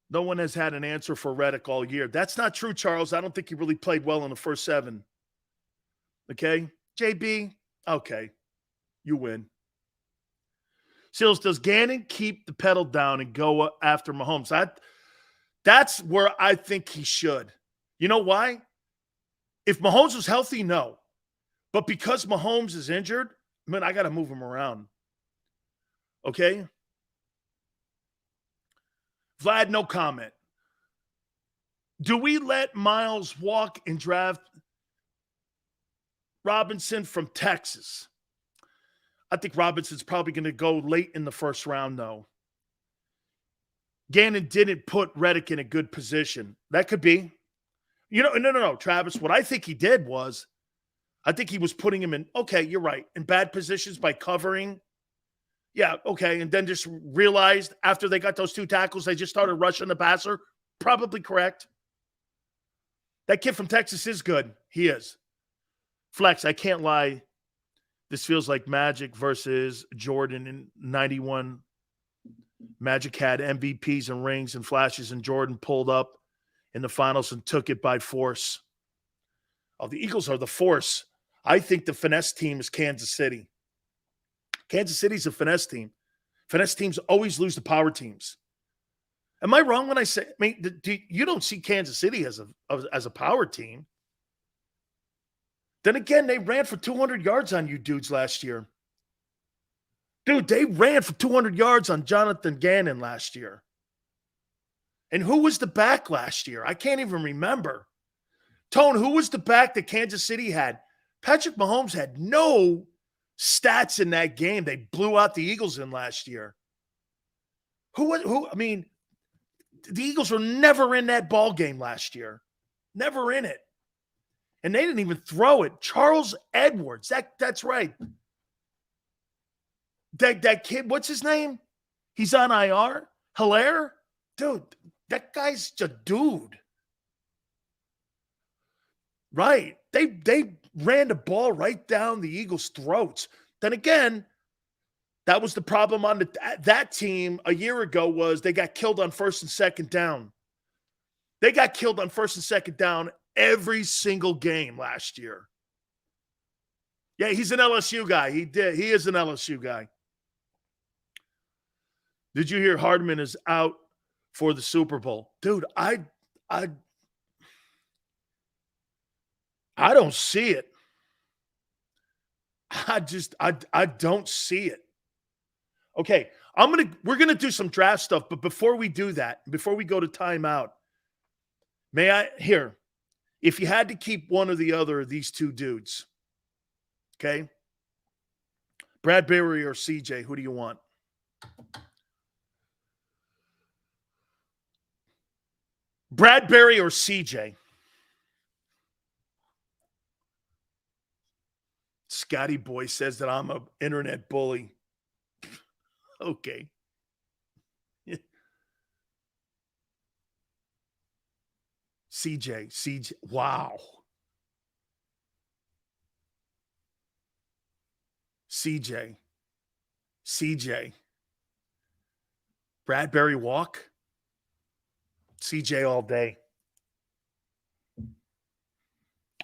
No one has had an answer for Reddick all year. That's not true, Charles. I don't think he really played well in the first 7. Okay? JB, okay. You win. Sills, does Gannon keep the pedal down and go after Mahomes? That's where I think he should. You know why? If Mahomes was healthy, no. But because Mahomes is injured, man, I got to move him around. Okay? Vlad, no comment. Do we let Miles walk and draft Robinson from Texas? I think Robinson's probably going to go late in the first round, though. Gannon didn't put Reddick in a good position. That could be. No, Travis. What I think he did was, I think he was putting him in, okay, you're right, in bad positions by covering. Yeah, okay. And then just realized after they got those 2 tackles, they just started rushing the passer. Probably correct. That kid from Texas is good. He is. Flex, I can't lie. This feels like Magic versus Jordan in 91. Magic had MVPs and rings and flashes, and Jordan pulled up in the finals and took it by force. Oh, the Eagles are the force. I think the finesse team is Kansas City. Kansas City's a finesse team. Finesse teams always lose to power teams. Am I wrong when I say, you don't see Kansas City as a power team. Then again, they ran for 200 yards on you dudes last year. Dude, they ran for 200 yards on Jonathan Gannon last year. And who was the back last year? I can't even remember. Tone, who was the back that Kansas City had? Patrick Mahomes had no stats in that game. They blew out the Eagles in last year. The Eagles were never in that ball game last year. Never in it. And they didn't even throw it. Charles Edwards, that's right. That kid, what's his name? He's on IR? Hilaire? Dude, that guy's a dude. Right. They ran the ball right down the Eagles' throats. Then again, that was the problem on that team a year ago, was they got killed on first and second down. They got killed on first and second down every single game last year. Yeah, he's an LSU guy. He is an LSU guy. Did you hear Hardman is out for the Super Bowl? Dude, I don't see it. I don't see it. Okay, we're gonna do some draft stuff, but before we do that, before we go to timeout, if you had to keep one or the other of these 2 dudes, okay? Bradbury or CJ, who do you want? Bradbury or CJ? Scotty Boy says that I'm an internet bully. Okay. CJ, wow. CJ. Bradbury walk. CJ all day.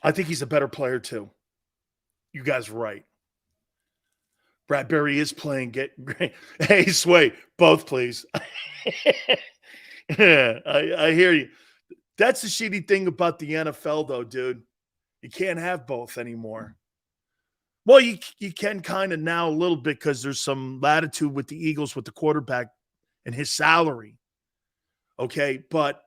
I think he's a better player too. You guys are right. Bradbury is playing great. Hey, Sway, both please. Yeah, I hear you. That's the shitty thing about the NFL, though, dude. You can't have both anymore. Well, you can kind of now a little bit because there's some latitude with the Eagles with the quarterback and his salary. Okay, but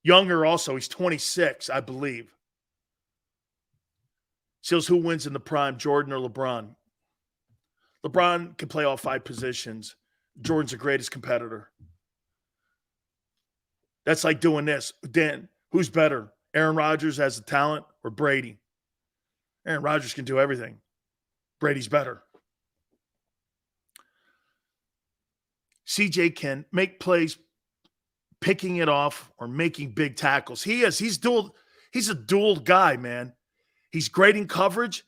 Younger also, he's 26, I believe. Seals, who wins in the prime, Jordan or LeBron? LeBron can play all 5 positions. Jordan's the greatest competitor. That's like doing this. Dan, who's better? Aaron Rodgers has the talent or Brady? Aaron Rodgers can do everything. Brady's better. CJ can make plays, picking it off or making big tackles. He's a dual guy, man. He's great in coverage.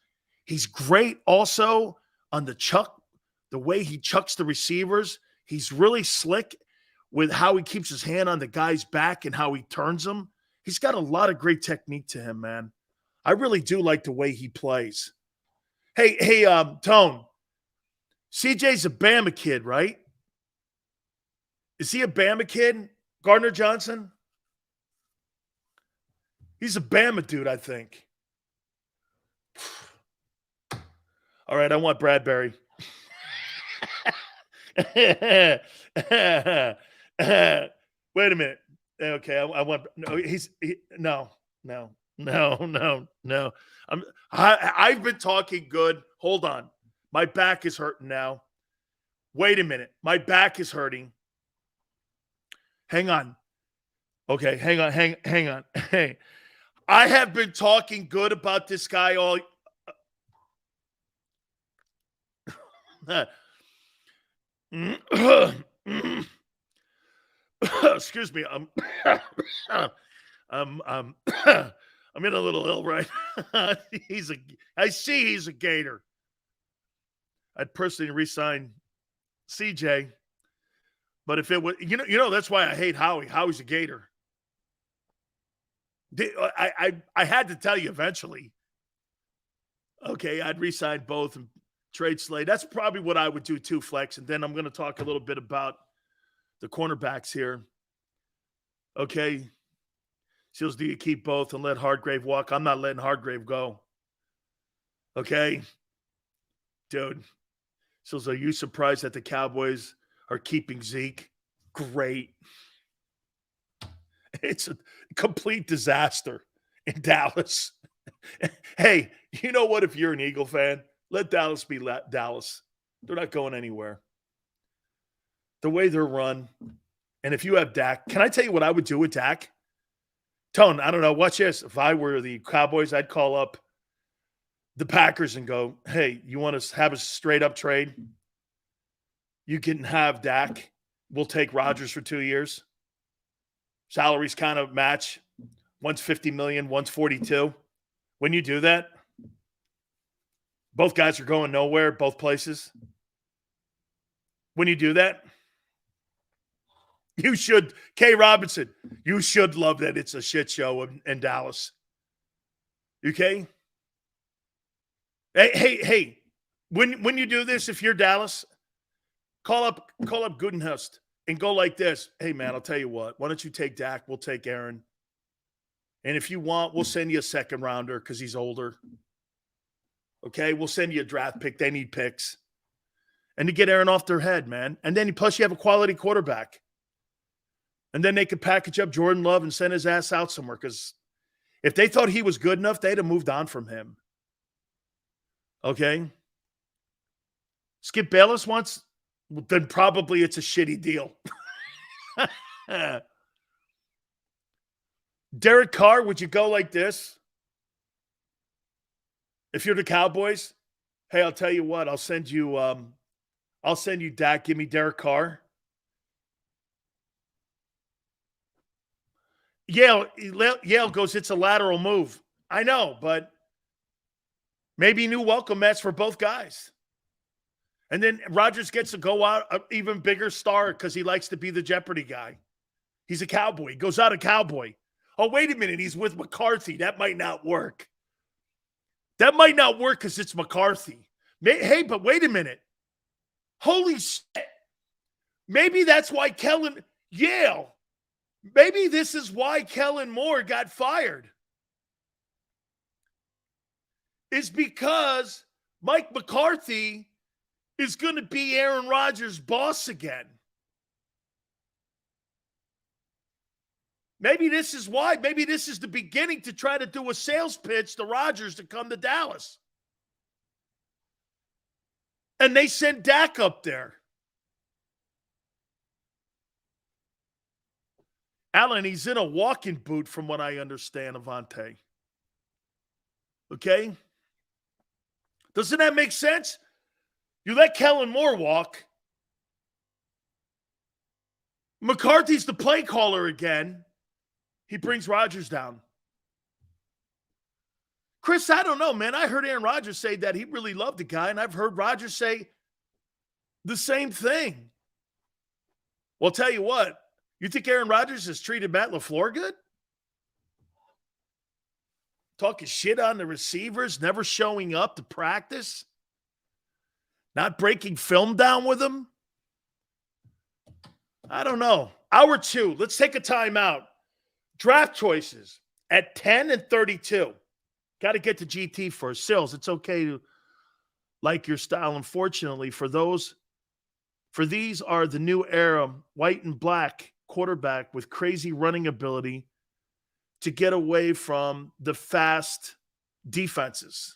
He's great also on the chuck, the way he chucks the receivers. He's really slick with how he keeps his hand on the guy's back and how he turns them. He's got a lot of great technique to him, man. I really do like the way he plays. Hey, Tone. CJ's a Bama kid, right? Is he a Bama kid? Gardner Johnson? He's a Bama dude, I think. All right, I want Bradbury. Wait a minute. Okay, I want no. I've been talking good. Hold on. My back is hurting now. Wait a minute. My back is hurting. Hang on. Okay, hang on. Hey, I have been talking good about this guy all. Excuse me. I'm I'm in a little ill right. I see he's a Gator. I'd personally resign CJ, but if it was, that's why I hate Howie. Howie's a Gator. I had to tell you eventually. Okay, I'd resign both and trade Slade. That's probably what I would do too, Flex. And then I'm going to talk a little bit about the cornerbacks here. Okay. Seals, do you keep both and let Hargrave walk? I'm not letting Hargrave go. Okay. Dude. Seals, are you surprised that the Cowboys are keeping Zeke? Great. It's a complete disaster in Dallas. Hey, you know what? If you're an Eagle fan, let Dallas be Dallas. They're not going anywhere. The way they're run, and if you have Dak, can I tell you what I would do with Dak? Tone, I don't know. Watch this. If I were the Cowboys, I'd call up the Packers and go, hey, you want to have a straight-up trade? You can have Dak. We'll take Rodgers for 2 years. Salaries kind of match. One's $50 million, one's $42. When you do that, both guys are going nowhere, both places. When you do that, you should, K. Robinson, you should love that it's a shit show in Dallas. Okay? Hey, when you do this, if you're Dallas, call up Gutenhust and go like this. Hey, man, I'll tell you what. Why don't you take Dak? We'll take Aaron. And if you want, we'll send you a second rounder because he's older. Okay? We'll send you a draft pick. They need picks. And to get Aaron off their head, man. And then plus you have a quality quarterback. And then they could package up Jordan Love and send his ass out somewhere because if they thought he was good enough, they'd have moved on from him. Okay? Skip Bayless wants, then probably it's a shitty deal. Derek Carr, would you go like this? If you're the Cowboys, hey, I'll tell you what, I'll send you Dak. Give me Derek Carr. Yale goes, it's a lateral move. I know, but maybe new welcome mats for both guys. And then Rodgers gets to go out an even bigger star because he likes to be the Jeopardy guy. He's a Cowboy. He goes out a Cowboy. Oh, wait a minute. He's with McCarthy. That might not work. That might not work because it's McCarthy. Hey, but wait a minute. Holy shit. Maybe that's why Yale. Maybe this is why Kellen Moore got fired. It's because Mike McCarthy is going to be Aaron Rodgers' boss again. Maybe this is why. Maybe this is the beginning to try to do a sales pitch to Rodgers to come to Dallas. And they send Dak up there. Allen, he's in a walking boot from what I understand, Avante. Okay? Doesn't that make sense? You let Kellen Moore walk. McCarthy's the play caller again. He brings Rodgers down. Chris, I don't know, man. I heard Aaron Rodgers say that he really loved the guy, and I've heard Rodgers say the same thing. Well, I'll tell you what. You think Aaron Rodgers has treated Matt LaFleur good? Talking shit on the receivers, never showing up to practice? Not breaking film down with him? I don't know. Hour 2. Let's take a timeout. Draft choices at 10 and 32. Got to get to GT first. Sills, it's okay to like your style. Unfortunately, for these are the new era, white and black quarterback with crazy running ability to get away from the fast defenses.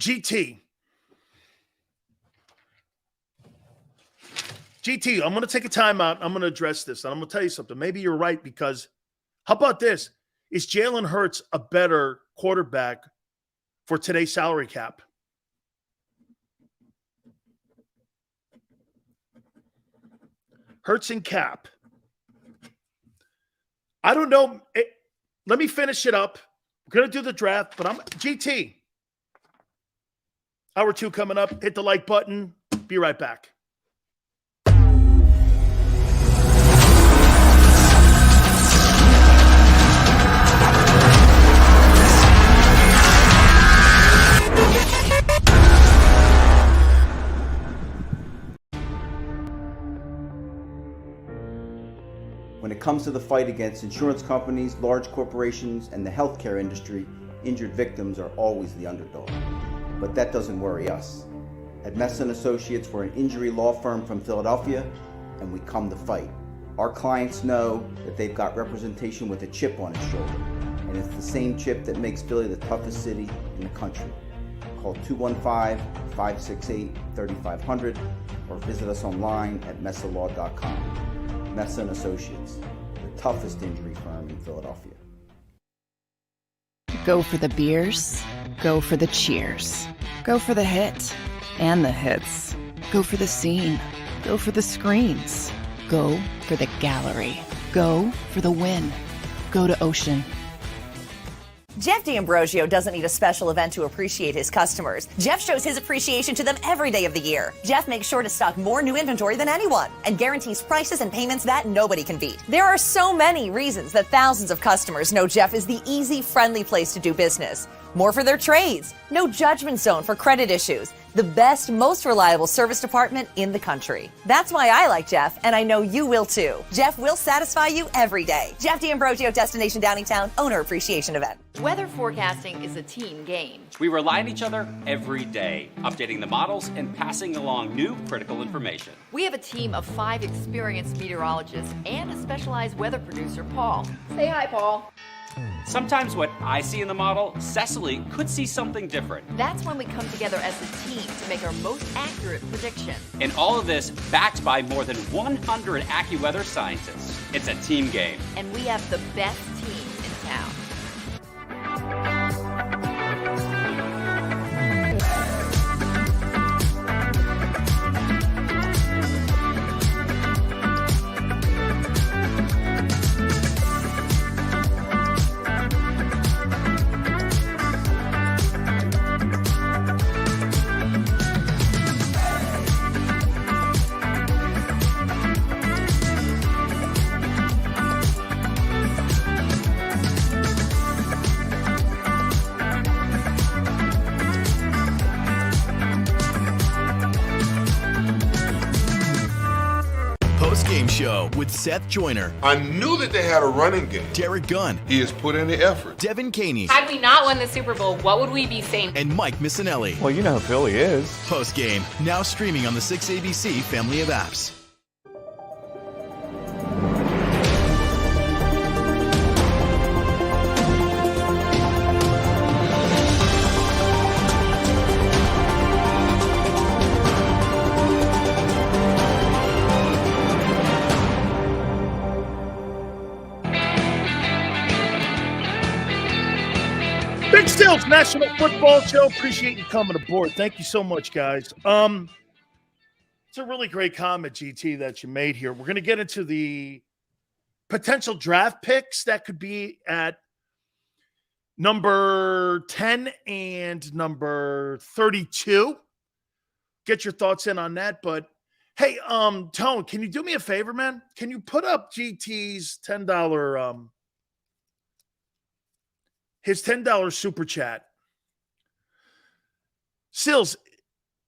GT. GT, I'm going to take a timeout. I'm going to address this, and I'm going to tell you something. Maybe you're right, because how about this? Is Jalen Hurts a better quarterback for today's salary cap? Hurts and cap. I don't know. Let me finish it up. We're going to do the draft, but GT. Hour 2 coming up. Hit the like button. Be right back. When it comes to the fight against insurance companies, large corporations, and the healthcare industry, injured victims are always the underdog. But that doesn't worry us. At Mess & Associates, we're an injury law firm from Philadelphia, and we come to fight. Our clients know that they've got representation with a chip on its shoulder, and it's the same chip that makes Philly the toughest city in the country. Call 215-568-3500 or visit us online at messalaw.com. Mess & Associates, the toughest injury firm in Philadelphia. Go for the beers, go for the cheers, go for the hit and the hits, go for the scene, go for the screens, go for the gallery, go for the win, go to Ocean. Jeff D'Ambrosio doesn't need a special event to appreciate his customers. Jeff shows his appreciation to them every day of the year. Jeff makes sure to stock more new inventory than anyone and guarantees prices and payments that nobody can beat. There are so many reasons that thousands of customers know Jeff is the easy, friendly place to do business. More for their trades. No judgment zone for credit issues. The best, most reliable service department in the country. That's why I like Jeff, and I know you will too. Jeff will satisfy you every day. Jeff D'Ambrosio, Destination Downingtown, Owner Appreciation Event. Weather forecasting is a team game. We rely on each other every day, updating the models and passing along new critical information. We have a team of 5 experienced meteorologists and a specialized weather producer, Paul. Say hi, Paul. Sometimes what I see in the model, Cecily could see something different. That's when we come together as a team to make our most accurate prediction. And all of this backed by more than 100 AccuWeather scientists. It's a team game. And we have the best team in town. Game Show with Seth Joyner. I knew that they had a running game. Derek Gunn. He has put in the effort. Devin Caney. Had we not won the Super Bowl, what would we be saying? And Mike Missinelli. Well, you know who Philly is. Post game, now streaming on the 6ABC family of apps. Big Stills National Football Show. Appreciate you coming aboard. Thank you so much, guys. It's a really great comment, GT, that you made here. We're going to get into the potential draft picks that could be at number 10 and number 32. Get your thoughts in on that. But hey, Tone, can you do me a favor, man? Can you put up GT's $10 his $10 super chat? Sills,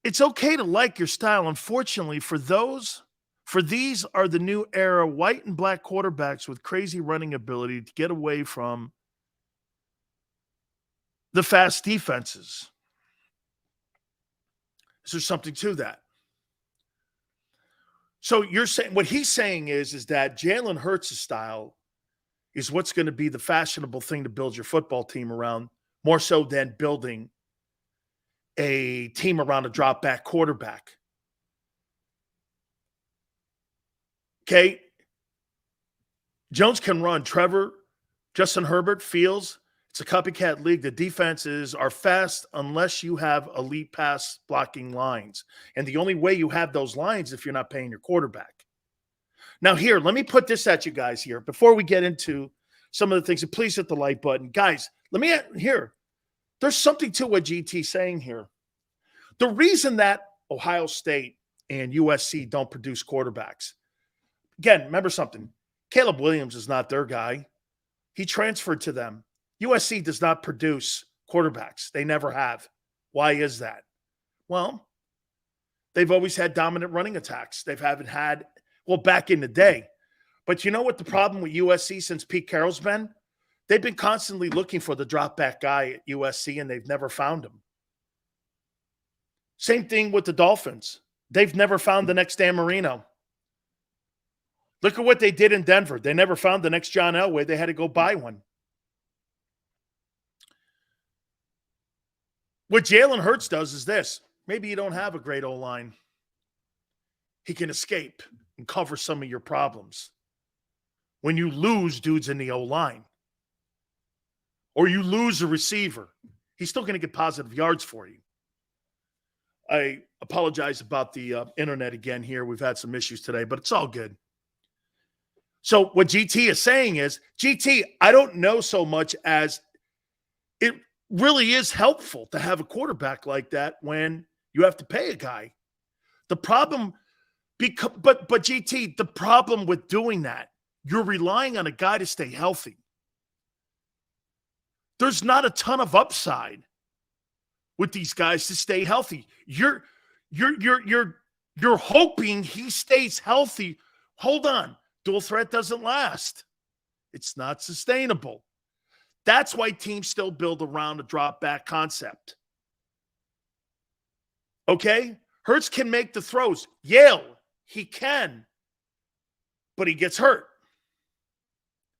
it's okay to like your style. Unfortunately, for these are the new era white and black quarterbacks with crazy running ability to get away from the fast defenses. Is there something to that? So you're saying, what he's saying is that Jalen Hurts' style is what's going to be the fashionable thing to build your football team around, more so than building a team around a drop-back quarterback. Okay? Jones can run. Trevor, Justin Herbert, Fields, it's a copycat league. The defenses are fast unless you have elite pass blocking lines. And the only way you have those lines if you're not paying your quarterback. Now here, let me put this at you guys here before we get into some of the things. And please hit the like button. Guys, there's something to what GT's saying here. The reason that Ohio State and USC don't produce quarterbacks, again, remember something. Caleb Williams is not their guy. He transferred to them. USC does not produce quarterbacks. They never have. Why is that? Well, they've always had dominant running attacks. They haven't had, well, back in the day. But you know what the problem with USC since Pete Carroll's been? They've been constantly looking for the drop back guy at USC, and they've never found him. Same thing with the Dolphins. They've never found the next Dan Marino. Look at what they did in Denver. They never found the next John Elway. They had to go buy one. What Jalen Hurts does is this. Maybe you don't have a great O-line. He can escape and cover some of your problems. When you lose dudes in the O-line or you lose a receiver, he's still going to get positive yards for you. I apologize about the internet again here. We've had some issues today, but it's all good. So what GT is saying is, GT, I don't know so much as it really is helpful to have a quarterback like that when you have to pay a guy. The problem, but GT, the problem with doing that, you're relying on a guy to stay healthy. There's not a ton of upside with these guys to stay healthy. You're hoping he stays healthy. Hold on. Dual threat doesn't last. It's not sustainable. That's why teams still build around a drop back concept. Okay? Hurts can make the throws. Yale, he can. But he gets hurt.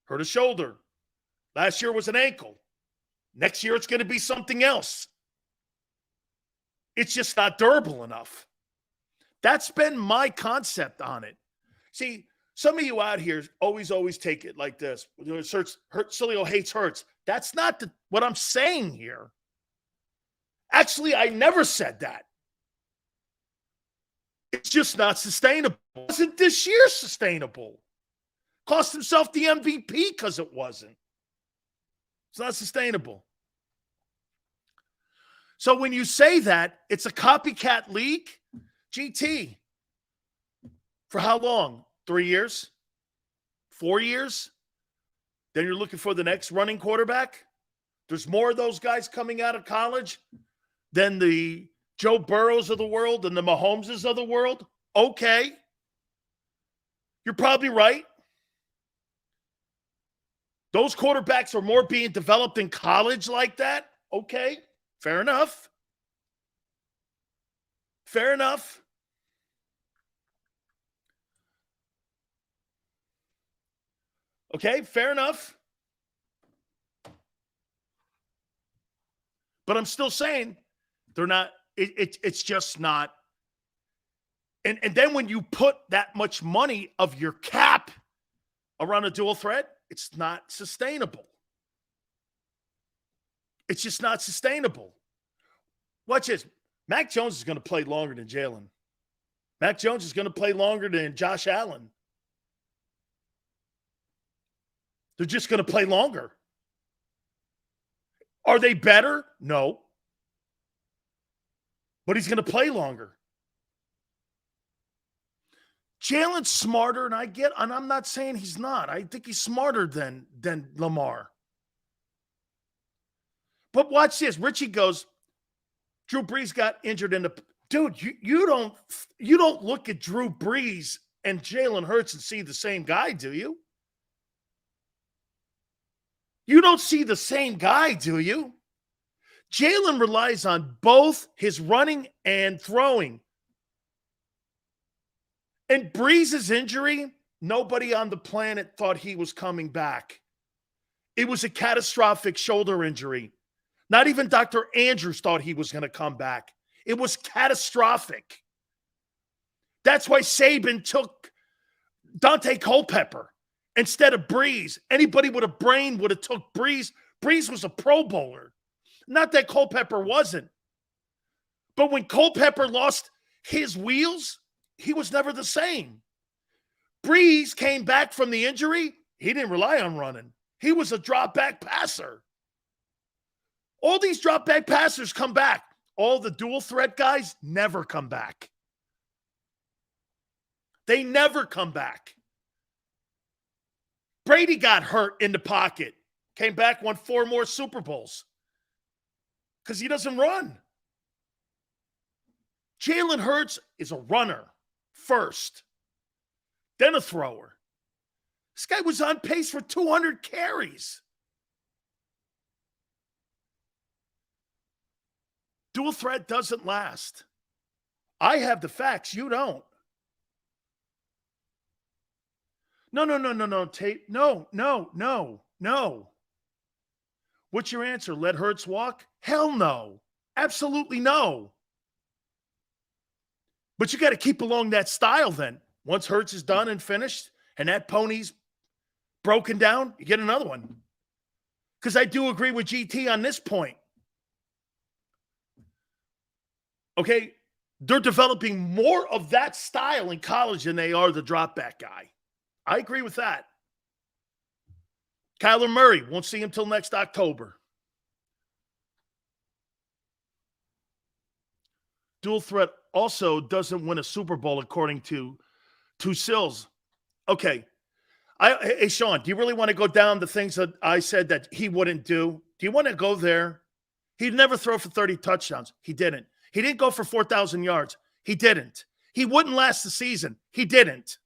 Hurt a shoulder. Last year was an ankle. Next year it's going to be something else. It's just not durable enough. That's been my concept on it. See, some of you out here always take it like this. Sileo hates Hurts. That's not what I'm saying here. Actually, I never said that. It's just not sustainable. It wasn't this year sustainable. Cost himself the MVP because it wasn't. It's not sustainable. So when you say that, it's a copycat league, GT. For how long? 3 years? 4 years? Then you're looking for the next running quarterback? There's more of those guys coming out of college than the Joe Burrows of the world and the Mahomeses of the world? Okay. You're probably right. Those quarterbacks are more being developed in college like that? Okay. Fair enough. Fair enough. Okay, fair enough. But I'm still saying they're not, it's just not. And then when you put that much money of your cap around a dual threat, it's not sustainable. It's just not sustainable. Watch this. Mac Jones is going to play longer than Jalen. Mac Jones is going to play longer than Josh Allen. They're just going to play longer. Are they better? No. But he's going to play longer. Jalen's smarter, and I'm not saying he's not. I think he's smarter than Lamar. But watch this. Richie goes, Drew Brees got injured in the dude. You don't look at Drew Brees and Jalen Hurts and see the same guy, do you? You don't see the same guy, do you? Jalen relies on both his running and throwing. And Brees' injury, nobody on the planet thought he was coming back. It was a catastrophic shoulder injury. Not even Dr. Andrews thought he was going to come back. It was catastrophic. That's why Saban took Dante Culpepper instead of Breeze. Anybody with a brain would have took Breeze. Breeze was a Pro Bowler. Not that Culpepper wasn't. But when Culpepper lost his wheels, he was never the same. Breeze came back from the injury. He didn't rely on running. He was a drop-back passer. All these drop-back passers come back. All the dual threat guys never come back. They never come back. Brady got hurt in the pocket. Came back, won 4 more Super Bowls. Because he doesn't run. Jalen Hurts is a runner first, then a thrower. This guy was on pace for 200 carries. Dual threat doesn't last. I have the facts. You don't. No, Tate. No. What's your answer? Let Hurts walk? Hell no. Absolutely no. But you got to keep along that style then. Once Hurts is done and finished and that pony's broken down, you get another one. Because I do agree with GT on this point. Okay, they're developing more of that style in college than they are the drop back guy. I agree with that. Kyler Murray, won't see him till next October. Dual threat also doesn't win a Super Bowl, according to Sills. Okay. Hey, Sean, do you really want to go down the things that I said that he wouldn't do? Do you want to go there? He'd never throw for 30 touchdowns. He didn't. He didn't go for 4,000 yards. He didn't. He wouldn't last the season. He didn't.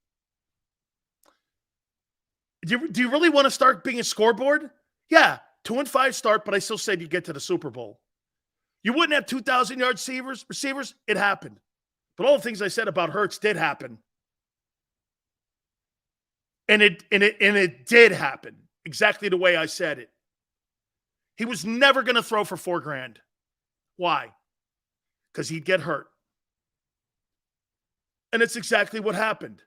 Do you really want to start being a scoreboard? Yeah, 2-5 start, but I still said you get to the Super Bowl. You wouldn't have 2,000-yard receivers. It happened. But all the things I said about Hurts did happen. And it did happen exactly the way I said it. He was never going to throw for $4,000. Why? Because he'd get hurt. And it's exactly what happened.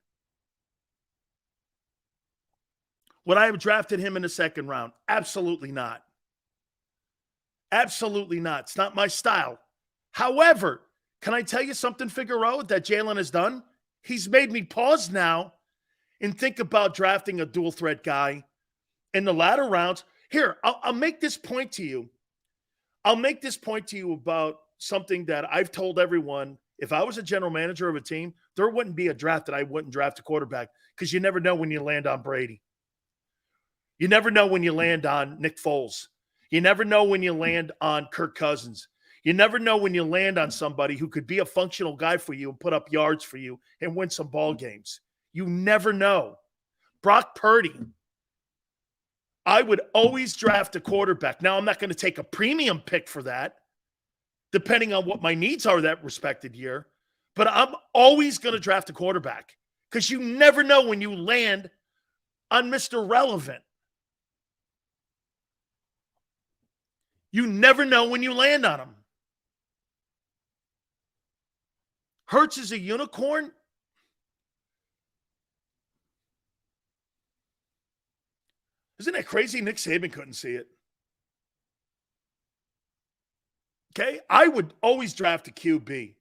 Would I have drafted him in the second round? Absolutely not. Absolutely not. It's not my style. However, can I tell you something, Figueroa, that Jalen has done? He's made me pause now and think about drafting a dual threat guy in the latter rounds. Here, I'll make this point to you. I'll make this point to you about something that I've told everyone. If I was a general manager of a team, there wouldn't be a draft that I wouldn't draft a quarterback, because you never know when you land on Brady. You never know when you land on Nick Foles. You never know when you land on Kirk Cousins. You never know when you land on somebody who could be a functional guy for you and put up yards for you and win some ball games. You never know. Brock Purdy, I would always draft a quarterback. Now, I'm not going to take a premium pick for that, depending on what my needs are that respected year. But I'm always going to draft a quarterback, because you never know when you land on Mr. Relevant. You never know when you land on him. Hurts is a unicorn. Isn't that crazy? Nick Saban couldn't see it. Okay? I would always draft a QB.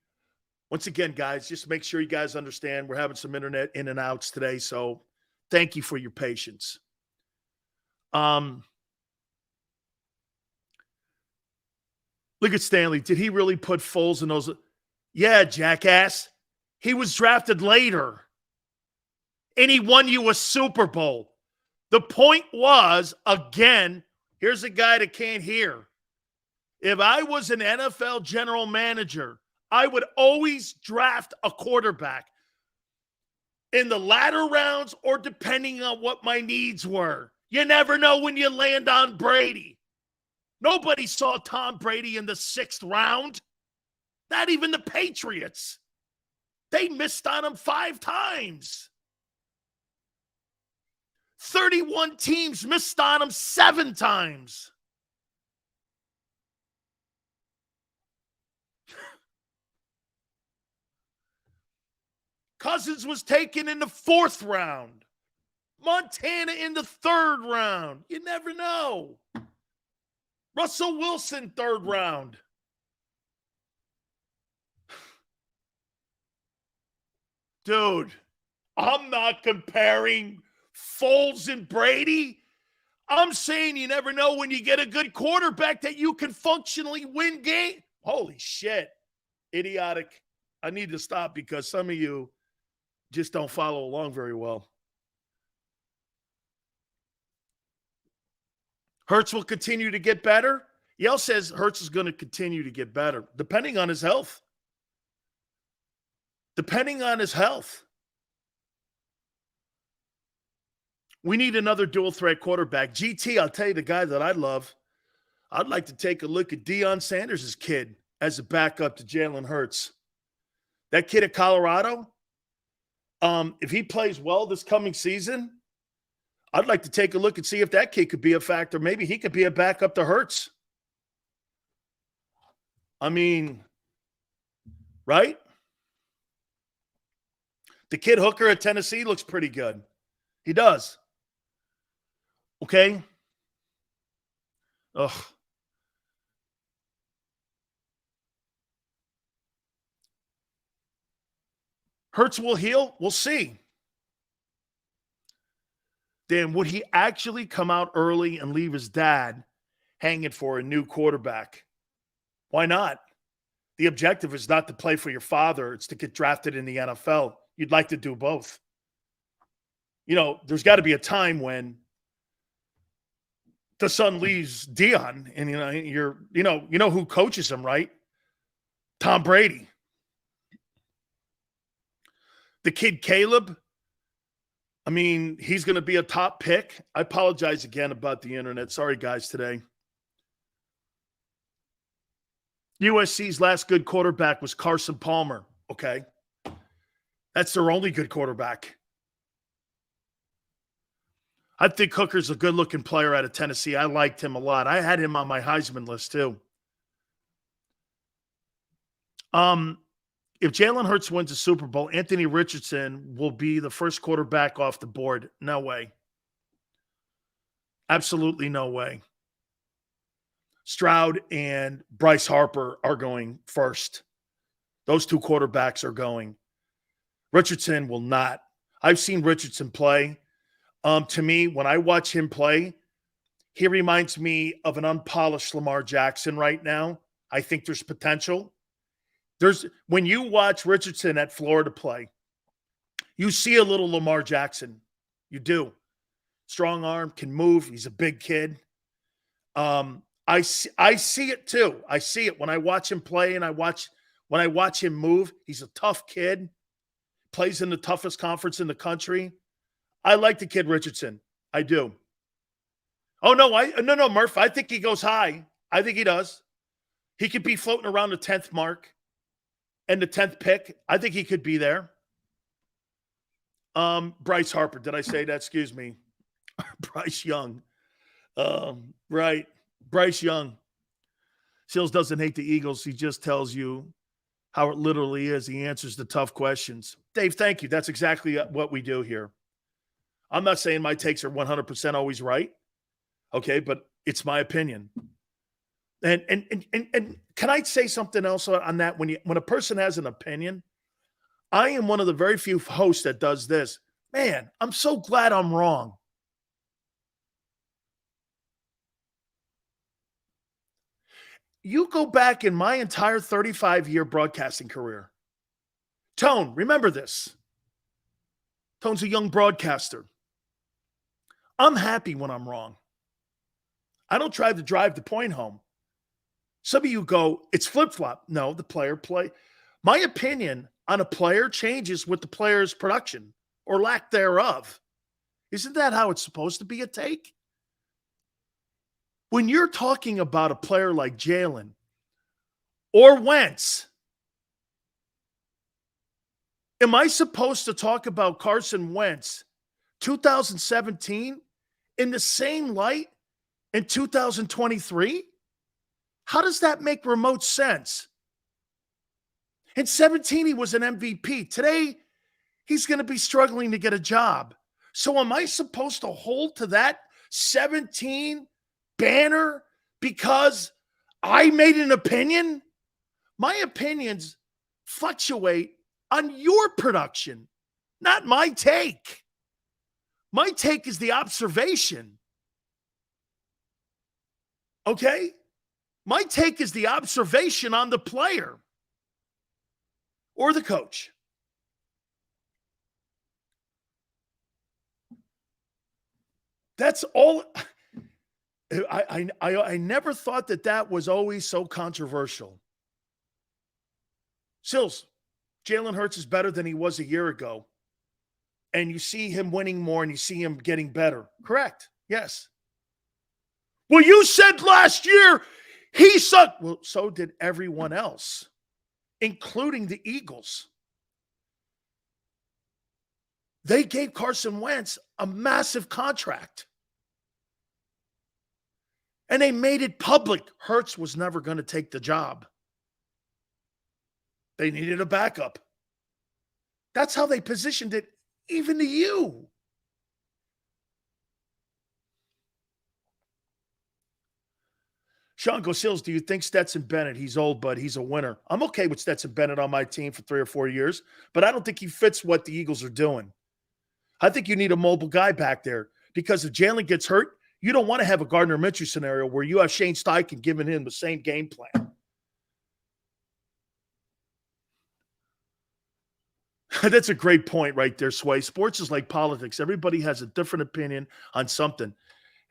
Once again, guys, just make sure you guys understand we're having some internet in and outs today, so thank you for your patience. Look at Stanley. Did he really put Foles in those? Yeah, jackass. He was drafted later. And he won you a Super Bowl. The point was, again, here's a guy that can't hear. If I was an NFL general manager, I would always draft a quarterback in the latter rounds or depending on what my needs were. You never know when you land on Brady. Nobody saw Tom Brady in the 6th round. Not even the Patriots. They missed on him 5 times. 31 teams missed on him 7 times. Cousins was taken in the 4th round. Montana in the 3rd round. You never know. Russell Wilson, 3rd round. Dude, I'm not comparing Foles and Brady. I'm saying you never know when you get a good quarterback that you can functionally win game. Holy shit. Idiotic. I need to stop because some of you just don't follow along very well. Hurts will continue to get better. Yale says Hurts is going to continue to get better, depending on his health. Depending on his health. We need another dual-threat quarterback. GT, I'll tell you the guy that I love. I'd like to take a look at Deion Sanders' kid as a backup to Jalen Hurts. That kid at Colorado, if he plays well this coming season, I'd like to take a look and see if that kid could be a factor. Maybe he could be a backup to Hurts. I mean, right? The kid Hooker at Tennessee looks pretty good. He does. Okay? Ugh. Hurts will heal? We'll see. Dan, would he actually come out early and leave his dad hanging for a new quarterback? Why not? The objective is not to play for your father. It's to get drafted in the NFL. You'd like to do both. You know, there's got to be a time when the son leaves Deion, and you know who coaches him, right? Tom Brady. The kid Caleb, I mean, he's going to be a top pick. I apologize again about the internet. Sorry, guys, today. USC's last good quarterback was Carson Palmer, okay? That's their only good quarterback. I think Hooker's a good-looking player out of Tennessee. I liked him a lot. I had him on my Heisman list, too. If Jalen Hurts wins the Super Bowl, Anthony Richardson will be the first quarterback off the board. No way. Absolutely no way. Stroud and Bryce Harper are going first. Those two quarterbacks are going. Richardson will not. I've seen Richardson play. To me, when I watch him play, he reminds me of an unpolished Lamar Jackson right now. I think there's potential. When you watch Richardson at Florida play, you see a little Lamar Jackson. You do. Strong arm, can move. He's a big kid. I see it too. I see it when I watch him play and when I watch him move. He's a tough kid. Plays in the toughest conference in the country. I like the kid Richardson. I do. Oh, no, Murph. I think he goes high. I think he does. He could be floating around the 10th mark and the 10th pick. I think he could be there. Bryce Harper. Did I say that? Excuse me. Bryce Young. Right. Bryce Young. Seals doesn't hate the Eagles. He just tells you how it literally is. He answers the tough questions. Dave, thank you. That's exactly what we do here. I'm not saying my takes are 100% always right. Okay, but it's my opinion. And can I say something else on that? When a person has an opinion, I am one of the very few hosts that does this. Man, I'm so glad I'm wrong. You go back in my entire 35-year broadcasting career. Tone, remember this. Tone's a young broadcaster. I'm happy when I'm wrong. I don't try to drive the point home. Some of you go, it's flip-flop. No, the player play. My opinion on a player changes with the player's production or lack thereof. Isn't that how it's supposed to be a take? When you're talking about a player like Jalen or Wentz, am I supposed to talk about Carson Wentz 2017 in the same light in 2023? How does that make remote sense? In 17, he was an MVP. Today, he's going to be struggling to get a job. So am I supposed to hold to that 17 banner because I made an opinion? My opinions fluctuate on your production, not my take. My take is the observation. Okay? My take is the observation on the player or the coach. That's all. I never thought that was always so controversial. Sills, Jalen Hurts is better than he was a year ago. And you see him winning more and you see him getting better. Correct. Yes. Well, you said last year he sucked. Well, so did everyone else, including the Eagles. They gave Carson Wentz a massive contract. And they made it public. Hurts was never going to take the job. They needed a backup. That's how they positioned it, even to you. Sean Gosills, do you think Stetson Bennett, he's old, but he's a winner? I'm okay with Stetson Bennett on my team for 3 or 4 years, but I don't think he fits what the Eagles are doing. I think you need a mobile guy back there because if Jalen gets hurt, you don't want to have a Gardner Minshew scenario where you have Shane Steichen giving him the same game plan. That's a great point right there, Sway. Sports is like politics. Everybody has a different opinion on something.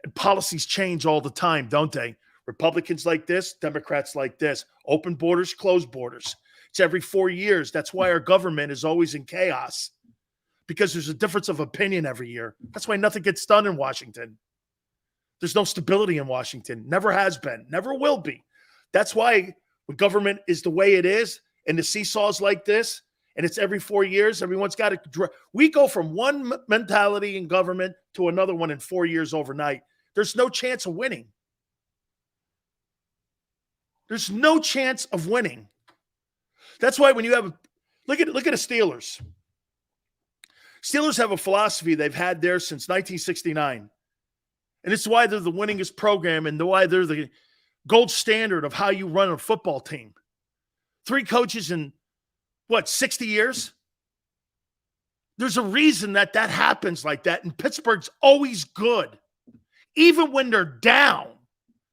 And policies change all the time, don't they? Republicans like this, Democrats like this. Open borders, closed borders. It's every 4 years. That's why our government is always in chaos, because there's a difference of opinion every year. That's why nothing gets done in Washington. There's no stability in Washington. Never has been. Never will be. That's why when government is the way it is and the seesaws like this, and it's every 4 years, everyone's got to – we go from one mentality in government to another one in 4 years overnight. There's no chance of winning. There's no chance of winning. That's why when you have – look at the Steelers. Steelers have a philosophy they've had there since 1969. And it's why they're the winningest program and why they're the gold standard of how you run a football team. 3 coaches in, 60 years? There's a reason that happens like that, and Pittsburgh's always good. Even when they're down,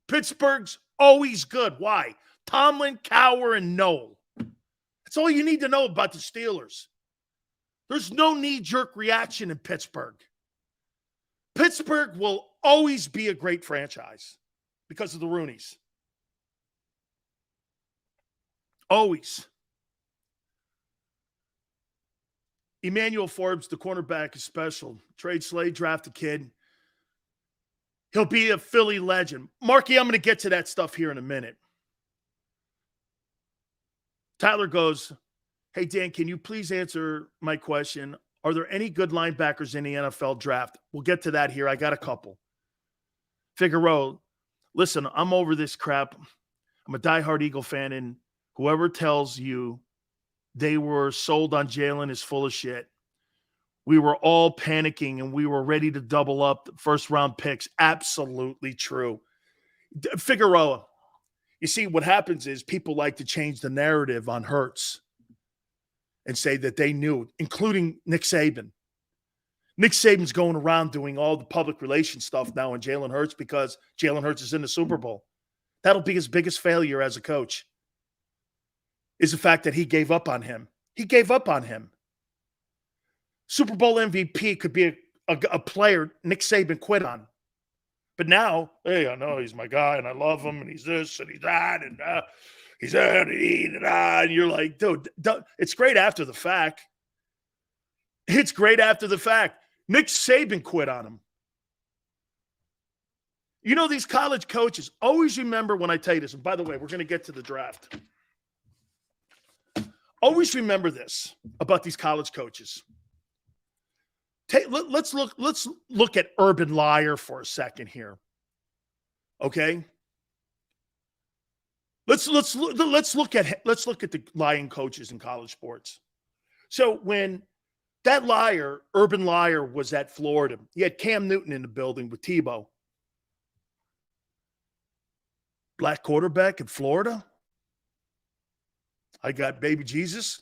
Pittsburgh's always good. Why? Tomlin, Cowher, and Noel. That's all you need to know about the Steelers. There's no knee-jerk reaction in Pittsburgh. Pittsburgh will always be a great franchise because of the Rooneys. Always. Emmanuel Forbes, the cornerback, is special. Trade Slade, draft a kid. He'll be a Philly legend. Marky, I'm going to get to that stuff here in a minute. Tyler goes, hey, Dan, can you please answer my question? Are there any good linebackers in the NFL draft? We'll get to that here. I got a couple. Figueroa, listen, I'm over this crap. I'm a diehard Eagle fan, and whoever tells you they were sold on Jalen is full of shit. We were all panicking, and we were ready to double up the first-round picks. Absolutely true. Figueroa, you see, what happens is people like to change the narrative on Hurts and say that they knew, including Nick Saban. Nick Saban's going around doing all the public relations stuff now on Jalen Hurts because Jalen Hurts is in the Super Bowl. That'll be his biggest failure as a coach, is the fact that he gave up on him. He gave up on him. Super Bowl MVP could be a player Nick Saban quit on. But now, hey, I know he's my guy, and I love him, and he's this, and he's that, and he's that, and you're like, dude, it's great after the fact. It's great after the fact. Nick Saban quit on him. You know, these college coaches, always remember when I tell you this, and by the way, we're going to get to the draft. Always remember this about these college coaches. Let's look at Urban Meyer for a second here. Okay? Let's look at the lying coaches in college sports. So when That liar, Urban Liar, was at Florida. He had Cam Newton in the building with Tebow. Black quarterback in Florida. I got baby Jesus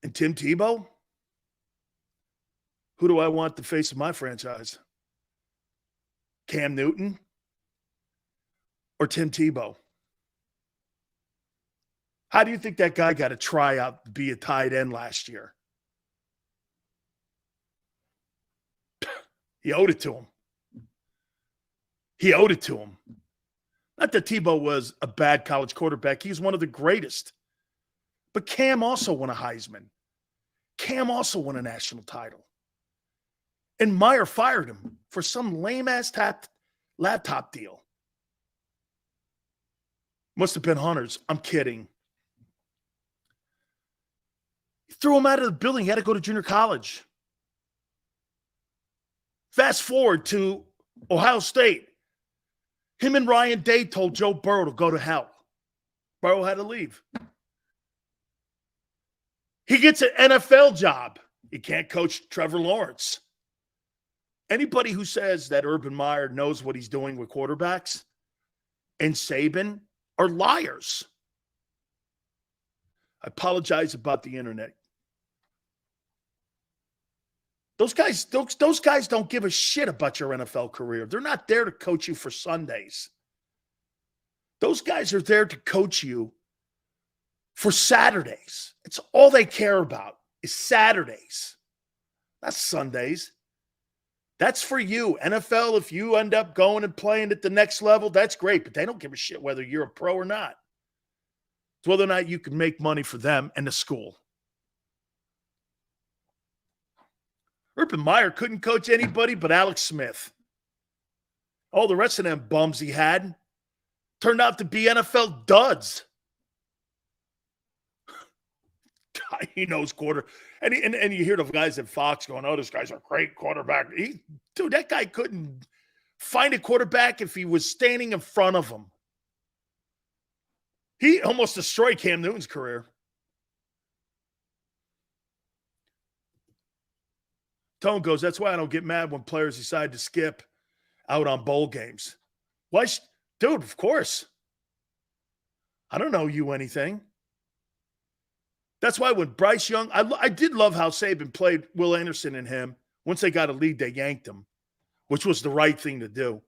and Tim Tebow. Who do I want the face of my franchise? Cam Newton or Tim Tebow? How do you think that guy got a tryout to be a tight end last year? He owed it to him. He owed it to him. Not that Tebow was a bad college quarterback. He's one of the greatest. But Cam also won a Heisman. Cam also won a national title. And Meyer fired him for some lame-ass laptop deal. Must have been Hunter's. I'm kidding. He threw him out of the building. He had to go to junior college. Fast forward to Ohio State. Him and Ryan Day told Joe Burrow to go to hell. Burrow had to leave. He gets an NFL job. He can't coach Trevor Lawrence. Anybody who says that Urban Meyer knows what he's doing with quarterbacks and Saban are liars. I apologize about the internet. Those guys don't give a shit about your NFL career. They're not there to coach you for Sundays. Those guys are there to coach you for Saturdays. It's all they care about is Saturdays, not Sundays. That's for you. NFL, if you end up going and playing at the next level, that's great, but they don't give a shit whether you're a pro or not. It's whether or not you can make money for them and the school. Urban Meyer couldn't coach anybody but Alex Smith. All the rest of them bums he had turned out to be NFL duds. God, he knows quarter. And you hear the guys at Fox going, oh, this guy's a great quarterback. Dude, that guy couldn't find a quarterback if he was standing in front of him. He almost destroyed Cam Newton's career. Tone goes, that's why I don't get mad when players decide to skip out on bowl games. Why, dude, of course. I don't know you anything. That's why when Bryce Young, I did love how Saban played Will Anderson and him. Once they got a lead, they yanked him, which was the right thing to do.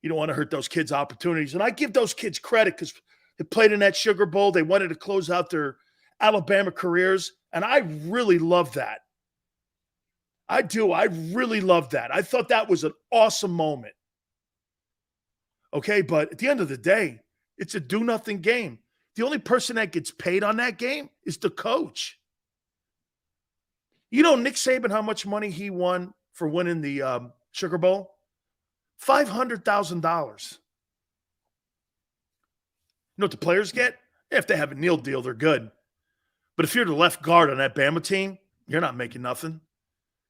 You don't want to hurt those kids' opportunities. And I give those kids credit because they played in that Sugar Bowl. They wanted to close out their Alabama careers. And I really love that. I do. I really love that. I thought that was an awesome moment. Okay, but at the end of the day, it's a do-nothing game. The only person that gets paid on that game is the coach. You know Nick Saban, how much money he won for winning the Sugar Bowl? $500,000. You know what the players get? If they have a Neal deal, they're good. But if you're the left guard on that Bama team, you're not making nothing.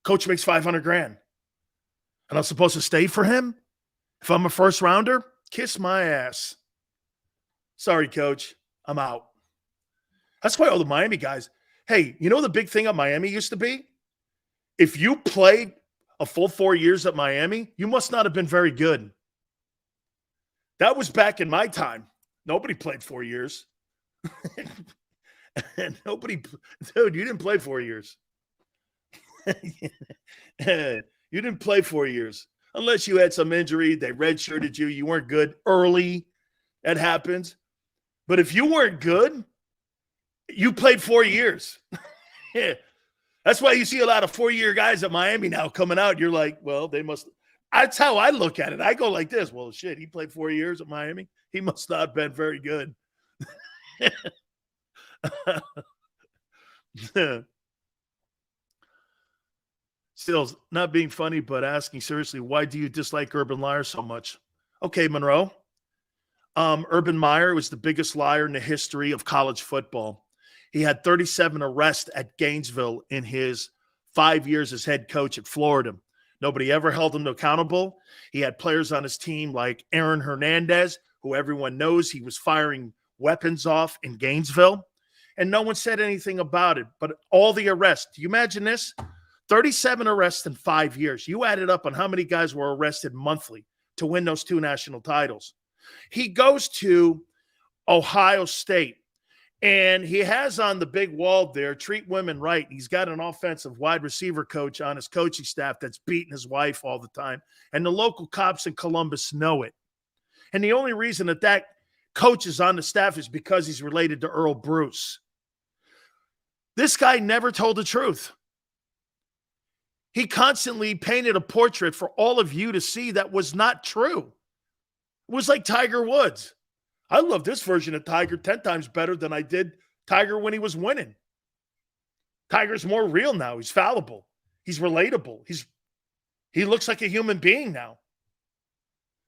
Coach makes $500,000. And I'm supposed to stay for him? If I'm a first rounder, kiss my ass. Sorry, coach. I'm out. That's why all the Miami guys, hey, you know the big thing at Miami used to be? If you played a full 4 years at Miami, you must not have been very good. That was back in my time. Nobody played 4 years. And dude, you didn't play 4 years. You didn't play 4 years. Unless you had some injury, they redshirted you, you weren't good early. That happens. But if you weren't good, you played 4 years. Yeah. That's why you see a lot of 4-year guys at Miami now coming out. You're like, well, they must. That's how I look at it. I go like this. Well, shit, he played 4 years at Miami. He must not have been very good. Still, not being funny, but asking seriously, why do you dislike Urban Meyer so much? Okay, Monroe. Urban Meyer was the biggest liar in the history of college football. He had 37 arrests at Gainesville in his 5 years as head coach at Florida. Nobody ever held him accountable. He had players on his team like Aaron Hernandez, who everyone knows he was firing weapons off in Gainesville. and no one said anything about it. But all the arrests, do you imagine this? 37 arrests in 5 years. You added up on how many guys were arrested monthly to win those 2 national titles. He goes to Ohio State, and he has on the big wall there, treat women right. He's got an offensive wide receiver coach on his coaching staff that's beating his wife all the time. And the local cops in Columbus know it. And the only reason that coach is on the staff is because he's related to Earl Bruce. This guy never told the truth. He constantly painted a portrait for all of you to see that was not true. It was like Tiger Woods. I love this version of Tiger 10 times better than I did Tiger when he was winning. Tiger's more real now. He's fallible. He's relatable. He looks like a human being now.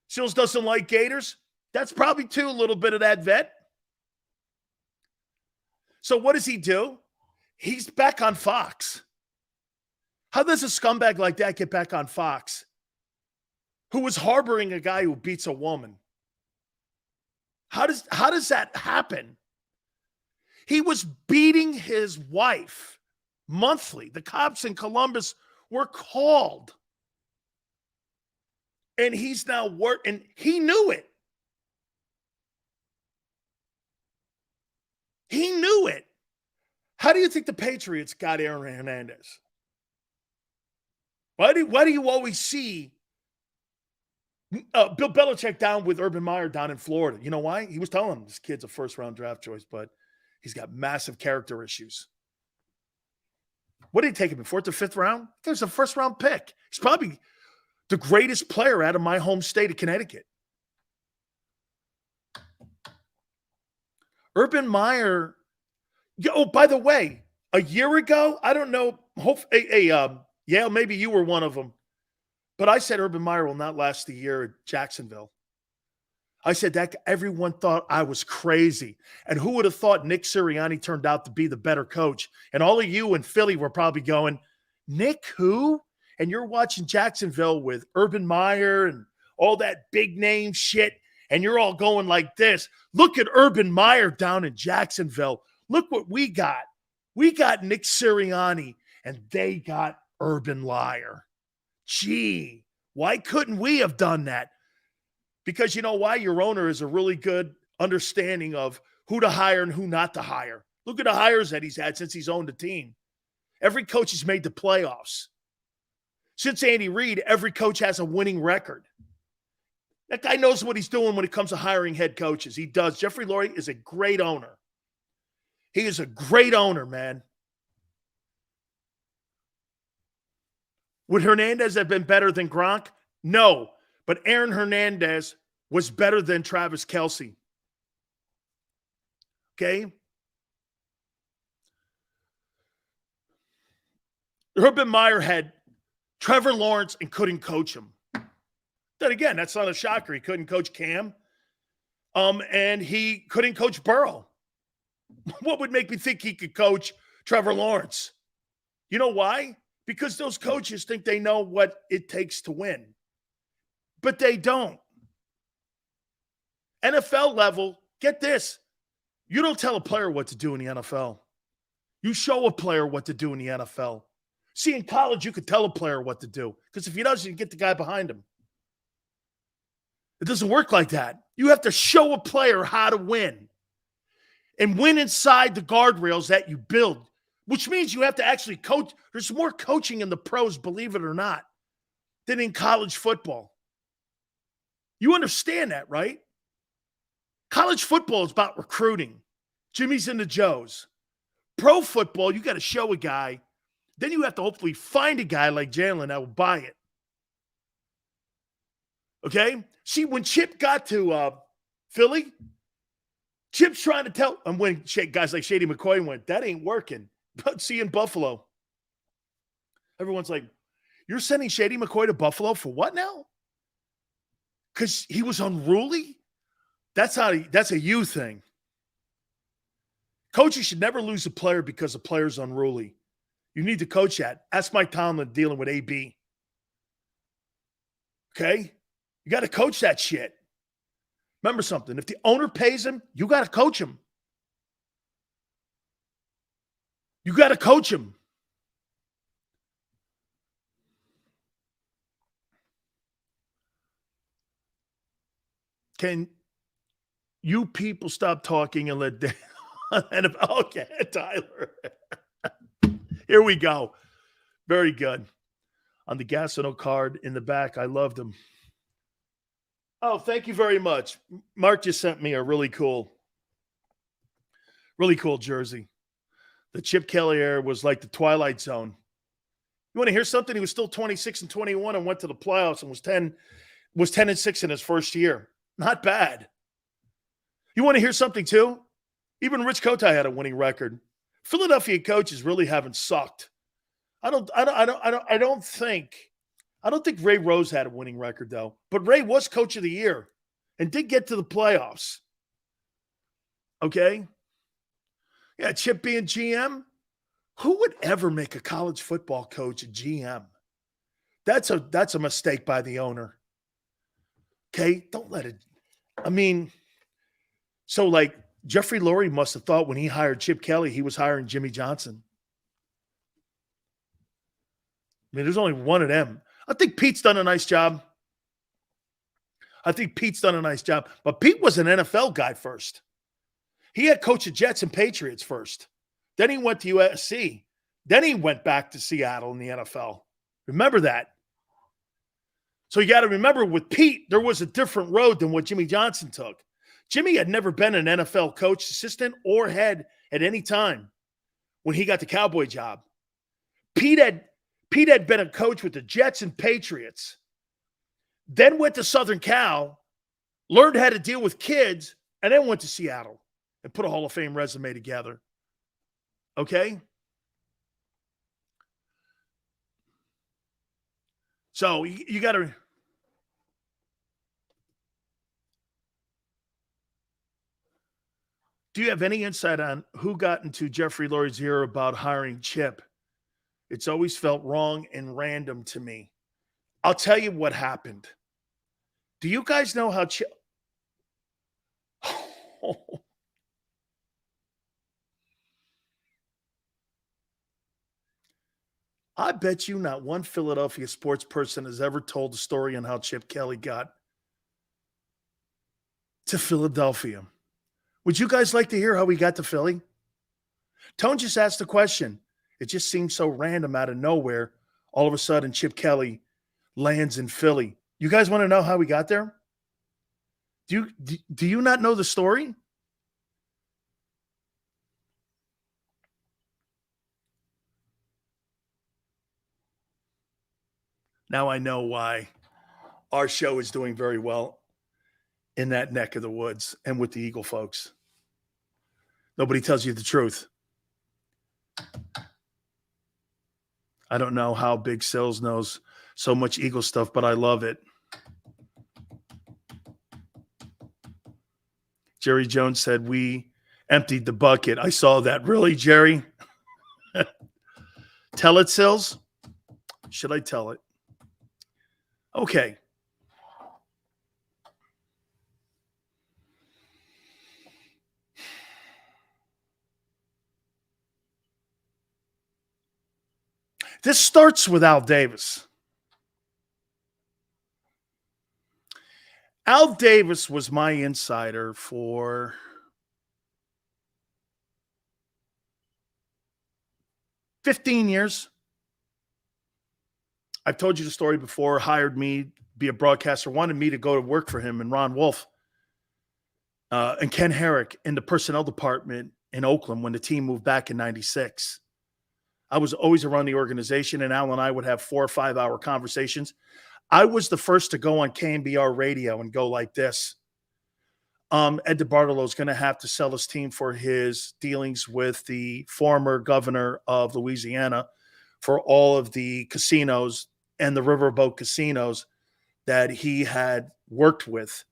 Sills doesn't like Gators. That's probably too a little bit of that vet. So what does he do? He's back on Fox. How does a scumbag like that get back on Fox? Who was harboring a guy who beats a woman? How does that happen? He was beating his wife monthly. The cops in Columbus were called. And he's now and he knew it. He knew it. How do you think the Patriots got Aaron Hernandez? Why do you always see Bill Belichick down with Urban Meyer down in Florida? You know why? He was telling him this kid's a first-round draft choice, but he's got massive character issues. What did he take him in, 4th or 5th round? He was a first-round pick. He's probably the greatest player out of my home state of Connecticut. Urban Meyer. Oh, by the way, a year ago, I don't know. Yeah, maybe you were one of them. But I said Urban Meyer will not last a year at Jacksonville. I said that everyone thought I was crazy. And who would have thought Nick Sirianni turned out to be the better coach? And all of you in Philly were probably going, Nick who? And you're watching Jacksonville with Urban Meyer and all that big name shit. And you're all going like this. Look at Urban Meyer down in Jacksonville. Look what we got. We got Nick Sirianni, and they got Urban Meyer. Gee, why couldn't we have done that? Because you know why? Your owner is a really good understanding of who to hire and who not to hire. Look at the hires that he's had since he's owned the team. Every coach has made the playoffs. Since Andy Reid, every coach has a winning record. That guy knows what he's doing when it comes to hiring head coaches. He does. Jeffrey Lurie is a great owner. He is a great owner, man. Would Hernandez have been better than Gronk? No, but Aaron Hernandez was better than Travis Kelce. Okay? Urban Meyer had Trevor Lawrence and couldn't coach him. Then again, that's not a shocker. He couldn't coach Cam, and he couldn't coach Burrow. What would make me think he could coach Trevor Lawrence? You know why? Because those coaches think they know what it takes to win. But they don't. NFL level, get this. You don't tell a player what to do in the NFL. You show a player what to do in the NFL. See, in college, you could tell a player what to do. Because if he doesn't, you get the guy behind him. It doesn't work like that. You have to show a player how to win. And win inside the guardrails that you build, which means you have to actually coach. There's more coaching in the pros, believe it or not, than in college football. You understand that, right? College football is about recruiting. Jimmy's and the Joes. Pro football, you got to show a guy. Then you have to hopefully find a guy like Jalen that will buy it. Okay? See, when Chip got to Philly, Chip's trying to tell, and when guys like Shady McCoy went, that ain't working. But see, in Buffalo, everyone's like, you're sending Shady McCoy to Buffalo for what now? Because he was unruly? That's a you thing. Coaches should never lose a player because a player's unruly. You need to coach that. That's Mike Tomlin dealing with AB. Okay? You got to coach that shit. Remember something. If the owner pays him, you got to coach him. You got to coach him. Can you people stop talking and let Dan okay, Tyler. Here we go. Very good. On the Gassino card in the back, I loved him. Oh, thank you very much. Mark just sent me a really cool jersey. The Chip Kelly era was like the Twilight Zone. You want to hear something? He was still 26-21 and went to the playoffs and was 10-6 in his first year. Not bad. You want to hear something too? Even Rich Kotite had a winning record. Philadelphia coaches really haven't sucked. I don't think Ray Rose had a winning record though. But Ray was coach of the year and did get to the playoffs. Okay? Yeah, Chip being GM. Who would ever make a college football coach a GM? That's a mistake by the owner. Okay? Don't let it. I mean, so like Jeffrey Lurie must have thought when he hired Chip Kelly, he was hiring Jimmy Johnson. I mean, there's only one of them. I think Pete's done a nice job. But Pete was an NFL guy first. He had coached the Jets and Patriots first. Then he went to USC. Then he went back to Seattle in the NFL. Remember that. So you got to remember with Pete, there was a different road than what Jimmy Johnson took. Jimmy had never been an NFL coach, assistant, or head at any time when he got the Cowboy job. Pete had been a coach with the Jets and Patriots, then went to Southern Cal, learned how to deal with kids, and then went to Seattle and put a Hall of Fame resume together. Okay? So you got to... Do you have any insight on who got into Jeffrey Lurie's ear about hiring Chip? It's always felt wrong and random to me. I'll tell you what happened. Do you guys know how Chip... I bet you not one Philadelphia sports person has ever told the story on how Chip Kelly got to Philadelphia. Would you guys like to hear how he got to Philly? Tone just asked the question. It just seemed so random out of nowhere. All of a sudden, Chip Kelly lands in Philly. You guys want to know how he got there? Do you not know the story? Now I know why our show is doing very well in that neck of the woods and with the Eagle folks. Nobody tells you the truth. I don't know how Big Sills knows so much Eagle stuff, but I love it. Jerry Jones said, we emptied the bucket. I saw that. Really, Jerry? Tell it, Sills? Should I tell it? Okay. This starts with Al Davis. Al Davis was my insider for 15 years. I've told you the story before. Hired me to be a broadcaster, wanted me to go to work for him and Ron Wolf and Ken Herrick in the personnel department in Oakland when the team moved back in 96. I was always around the organization, and Al and I would have 4 or 5 hour conversations. I was the first to go on KNBR radio and go like this. Ed DeBartolo is going to have to sell his team for his dealings with the former governor of Louisiana for all of the casinos and the riverboat casinos that he had worked with.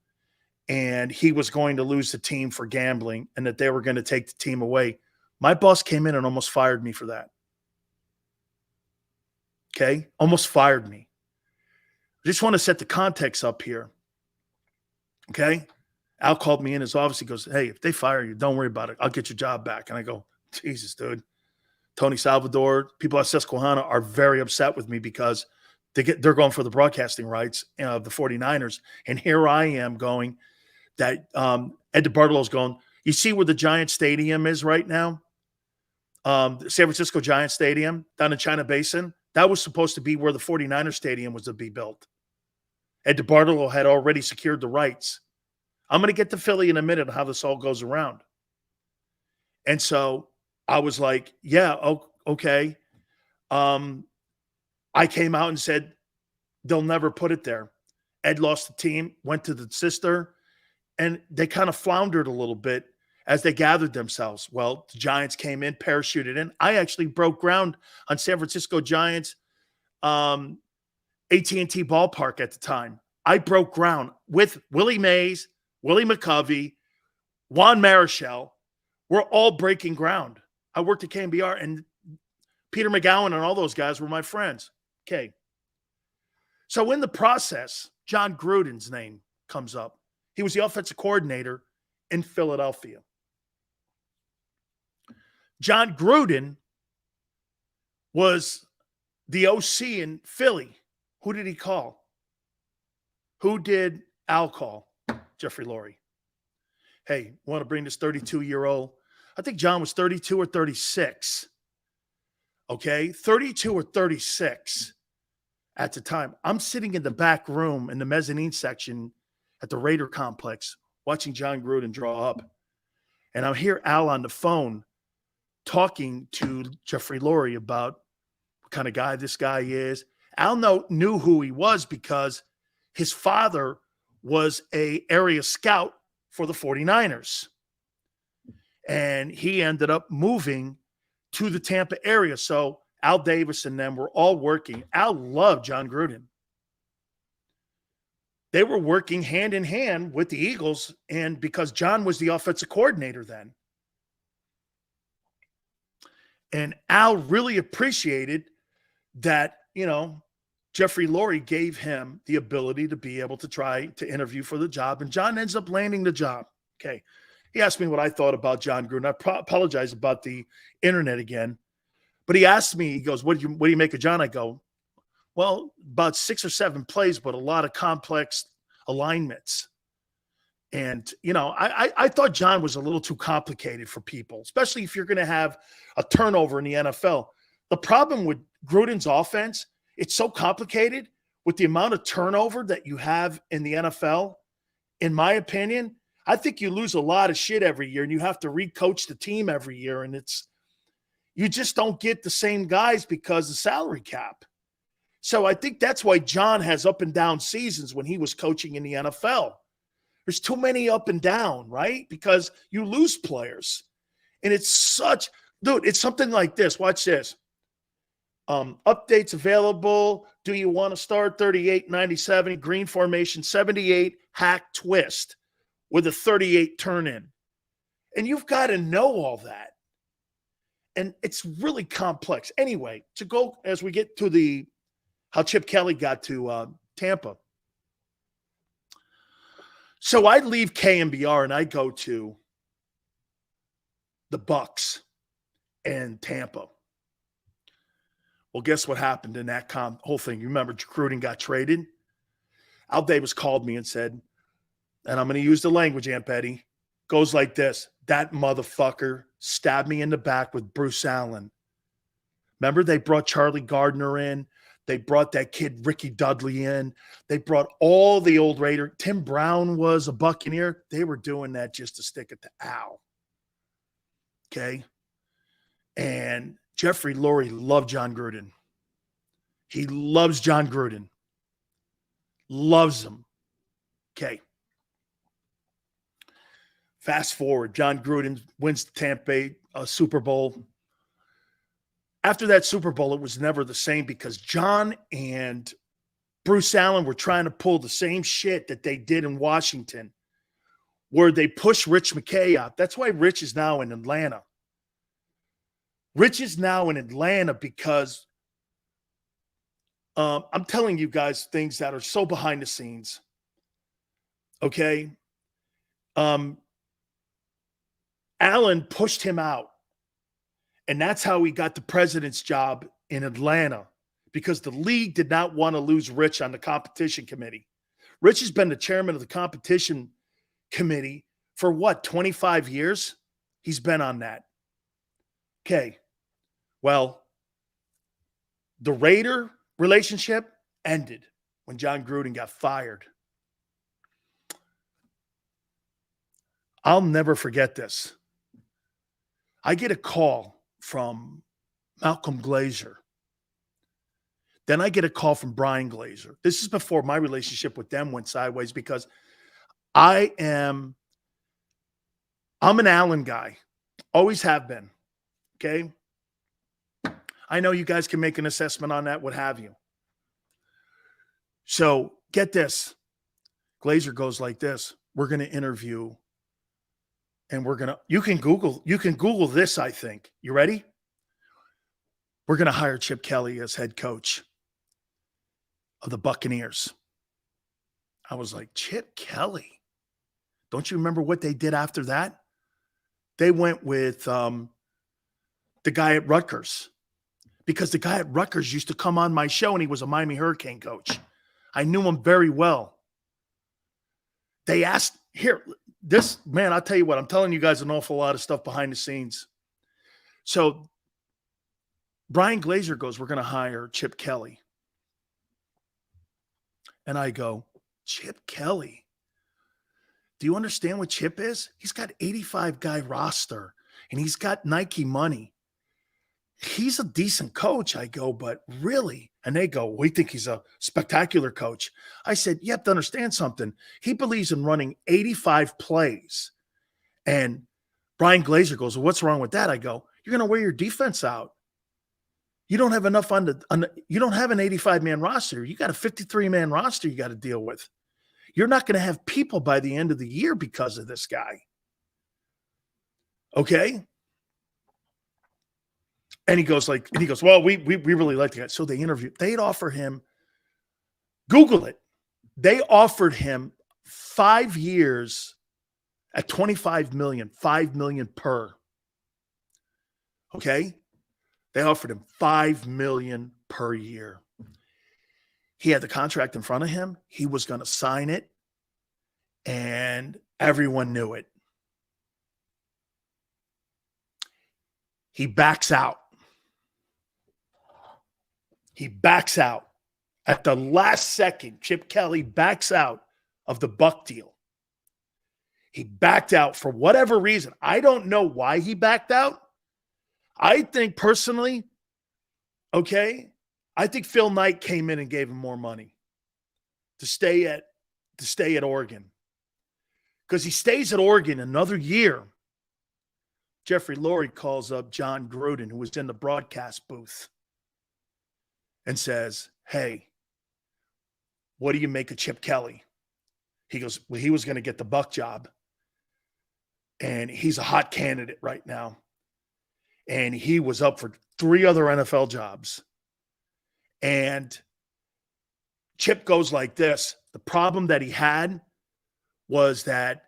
And he was going to lose the team for gambling and that they were going to take the team away. My boss came in and almost fired me for that. Okay? Almost fired me. I just want to set the context up here. Okay? Al called me in his office. He goes, hey, if they fire you, don't worry about it. I'll get your job back. And I go, Jesus, dude. Tony Salvador, people at Susquehanna are very upset with me because they're going for the broadcasting rights of the 49ers. And here I am going that Ed DeBartolo's going, you see where the Giant Stadium is right now? The San Francisco Giant Stadium down in China Basin? That was supposed to be where the 49ers Stadium was to be built. Ed DeBartolo had already secured the rights. I'm going to get to Philly in a minute on how this all goes around. And so I was like, yeah, okay. I came out and said, they'll never put it there. Ed lost the team, went to the sister, and they kind of floundered a little bit as they gathered themselves. Well, the Giants came in, parachuted in. I actually broke ground on San Francisco Giants AT&T ballpark at the time. I broke ground with Willie Mays, Willie McCovey, Juan Marichal. We're all breaking ground. I worked at KMBR, and Peter McGowan and all those guys were my friends. Okay. So in the process, John Gruden's name comes up. He was the offensive coordinator in Philadelphia. John Gruden was the OC in Philly. Who did he call? Who did Al call? Jeffrey Lurie. Hey, want to bring this 32-year-old? I think John was 32 or 36. Okay, 32 or 36 at the time. I'm sitting in the back room in the mezzanine section at the Raider complex watching John Gruden draw up. And I hear Al on the phone talking to Jeffrey Lurie about what kind of guy this guy is. Al knew who he was because his father was an area scout for the 49ers. And he ended up moving to the Tampa area. So Al Davis and them were all working. Al loved John Gruden. They were working hand in hand with the Eagles, and because John was the offensive coordinator then. And Al really appreciated that, Jeffrey Lurie gave him the ability to be able to try to interview for the job, and John ends up landing the job. Okay. He asked me what I thought about John Gruden. I apologize about the internet again. But he asked me, he goes, what do you make of John? I go, well, about 6 or 7 plays, but a lot of complex alignments. And, I thought John was a little too complicated for people, especially if you're going to have a turnover in the NFL. The problem with Gruden's offense, it's so complicated with the amount of turnover that you have in the NFL. In my opinion, I think you lose a lot of shit every year, and you have to recoach the team every year. And you just don't get the same guys because of salary cap. So I think that's why John has up and down seasons when he was coaching in the NFL. There's too many up and down, right? Because you lose players. And it's something like this. Watch this. Updates available. Do you want to start 38, 97, green formation, 78, hack twist with a 38 turn in? And you've got to know all that. And it's really complex. Anyway, to go as we get to how Chip Kelly got to Tampa. So I leave KMBR and I go to the Bucs and Tampa. Well, guess what happened in that whole thing? You remember Gruden got traded? Al Davis called me and said, and I'm going to use the language, Aunt Betty, goes like this: that motherfucker stabbed me in the back with Bruce Allen. Remember, they brought Charlie Gardner in. They brought that kid Ricky Dudley in. They brought all the old Raider. Tim Brown was a Buccaneer. They were doing that just to stick it to Al. Okay? And Jeffrey Lurie loved John Gruden. He loves John Gruden. Loves him. Okay. Fast forward, John Gruden wins the Tampa Bay Super Bowl. After that Super Bowl, it was never the same because John and Bruce Allen were trying to pull the same shit that they did in Washington, where they pushed Rich McKay out. That's why Rich is now in Atlanta. Rich is now in Atlanta because I'm telling you guys things that are so behind the scenes. Okay? Allen pushed him out. And that's how he got the president's job in Atlanta, because the league did not want to lose Rich on the competition committee. Rich has been the chairman of the competition committee for what, 25 years? He's been on that. Okay. Well, the Raider relationship ended when John Gruden got fired. I'll never forget this. I get a call from Malcolm Glazer. Then I get a call from Brian Glazer. This is before my relationship with them went sideways, because I'm an Allen guy. Always have been. Okay? I know you guys can make an assessment on that, what have you. So get this. Glazer goes like this. We're going to interview, and you can Google this, I think. You ready? We're going to hire Chip Kelly as head coach of the Buccaneers. I was like, Chip Kelly? Don't you remember what they did after that? They went with the guy at Rutgers, because the guy at Rutgers used to come on my show, and he was a Miami Hurricane coach. I knew him very well. They asked, I'll tell you what, I'm telling you guys an awful lot of stuff behind the scenes. So Brian Glazer goes, we're going to hire Chip Kelly. And I go, Chip Kelly? Do you understand what Chip is? He's got 85-guy roster, and he's got Nike money. He's a decent coach. I go, but really? And they go, we think he's a spectacular coach. I said, you have to understand something. He believes in running 85 plays. And Brian Glazer goes, well, what's wrong with that? I go, you're going to wear your defense out. You don't have enough you don't have an 85-man roster. You got a 53-man roster you got to deal with. You're not going to have people by the end of the year because of this guy. Okay? And he goes, well, we really like the guy. So they interviewed. They'd offer him, Google it. They offered him 5 years at $25 million, $5 million per. Okay? They offered him $5 million per year. He had the contract in front of him. He was going to sign it, and everyone knew it. He backs out. He backs out. At the last second, Chip Kelly backs out of the Buck deal. He backed out for whatever reason. I don't know why he backed out. I think personally, okay, I think Phil Knight came in and gave him more money to stay at Oregon. Because he stays at Oregon another year. Jeffrey Lurie calls up John Gruden, who was in the broadcast booth, and says, hey, what do you make of Chip Kelly? He goes, well, he was going to get the Buck job, and he's a hot candidate right now. And he was up for 3 other NFL jobs. And Chip goes like this. The problem that he had was that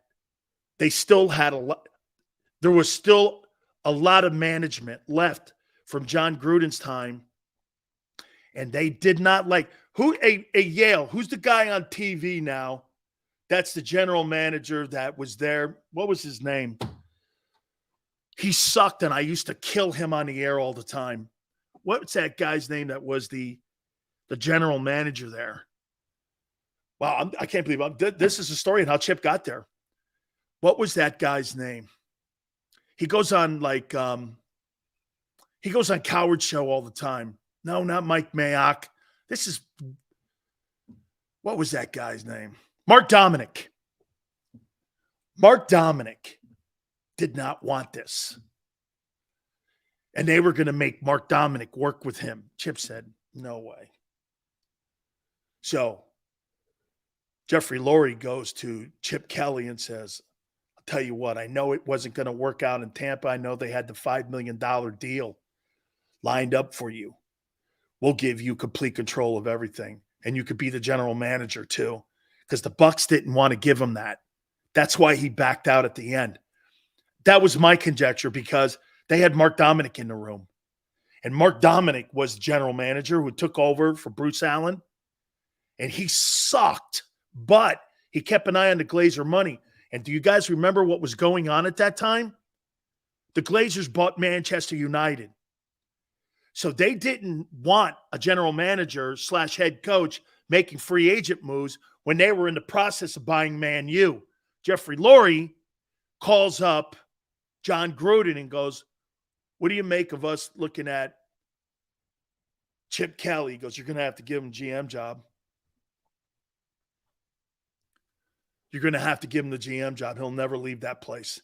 they still had there was still a lot of management left from John Gruden's time. And they did not like Yale. Who's the guy on TV now? That's the general manager that was there. What was his name? He sucked, and I used to kill him on the air all the time. What's that guy's name that was the general manager there? Wow, I can't believe this is a story on how Chip got there. What was that guy's name? He goes on he goes on Coward Show all the time. No, not Mike Mayock. What was that guy's name? Mark Dominic. Mark Dominic did not want this. And they were going to make Mark Dominic work with him. Chip said, no way. So Jeffrey Lurie goes to Chip Kelly and says, I'll tell you what, I know it wasn't going to work out in Tampa. I know they had the $5 million deal lined up for you. We'll give you complete control of everything. And you could be the general manager too. Because the Bucs didn't want to give him that. That's why he backed out at the end. That was my conjecture, because they had Mark Dominic in the room. And Mark Dominic was the general manager who took over for Bruce Allen. And he sucked, but he kept an eye on the Glazer money. And do you guys remember what was going on at that time? The Glazers bought Manchester United. So they didn't want a general manager / head coach making free agent moves when they were in the process of buying Man U. Jeffrey Lurie calls up John Gruden and goes, what do you make of us looking at Chip Kelly? He goes, you're going to have to give him a GM job. You're going to have to give him the GM job. He'll never leave that place.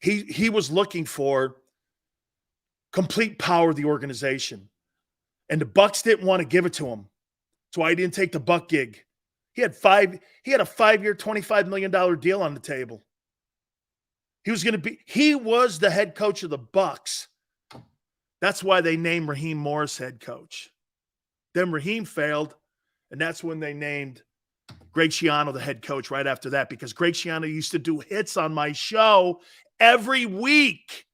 He was looking for complete power of the organization. And the Bucs didn't want to give it to him. That's why he didn't take the Buck gig. He had a 5-year, $25 million deal on the table. He was the head coach of the Bucs. That's why they named Raheem Morris head coach. Then Raheem failed, and that's when they named Greg Schiano the head coach right after that, because Greg Schiano used to do hits on my show every week,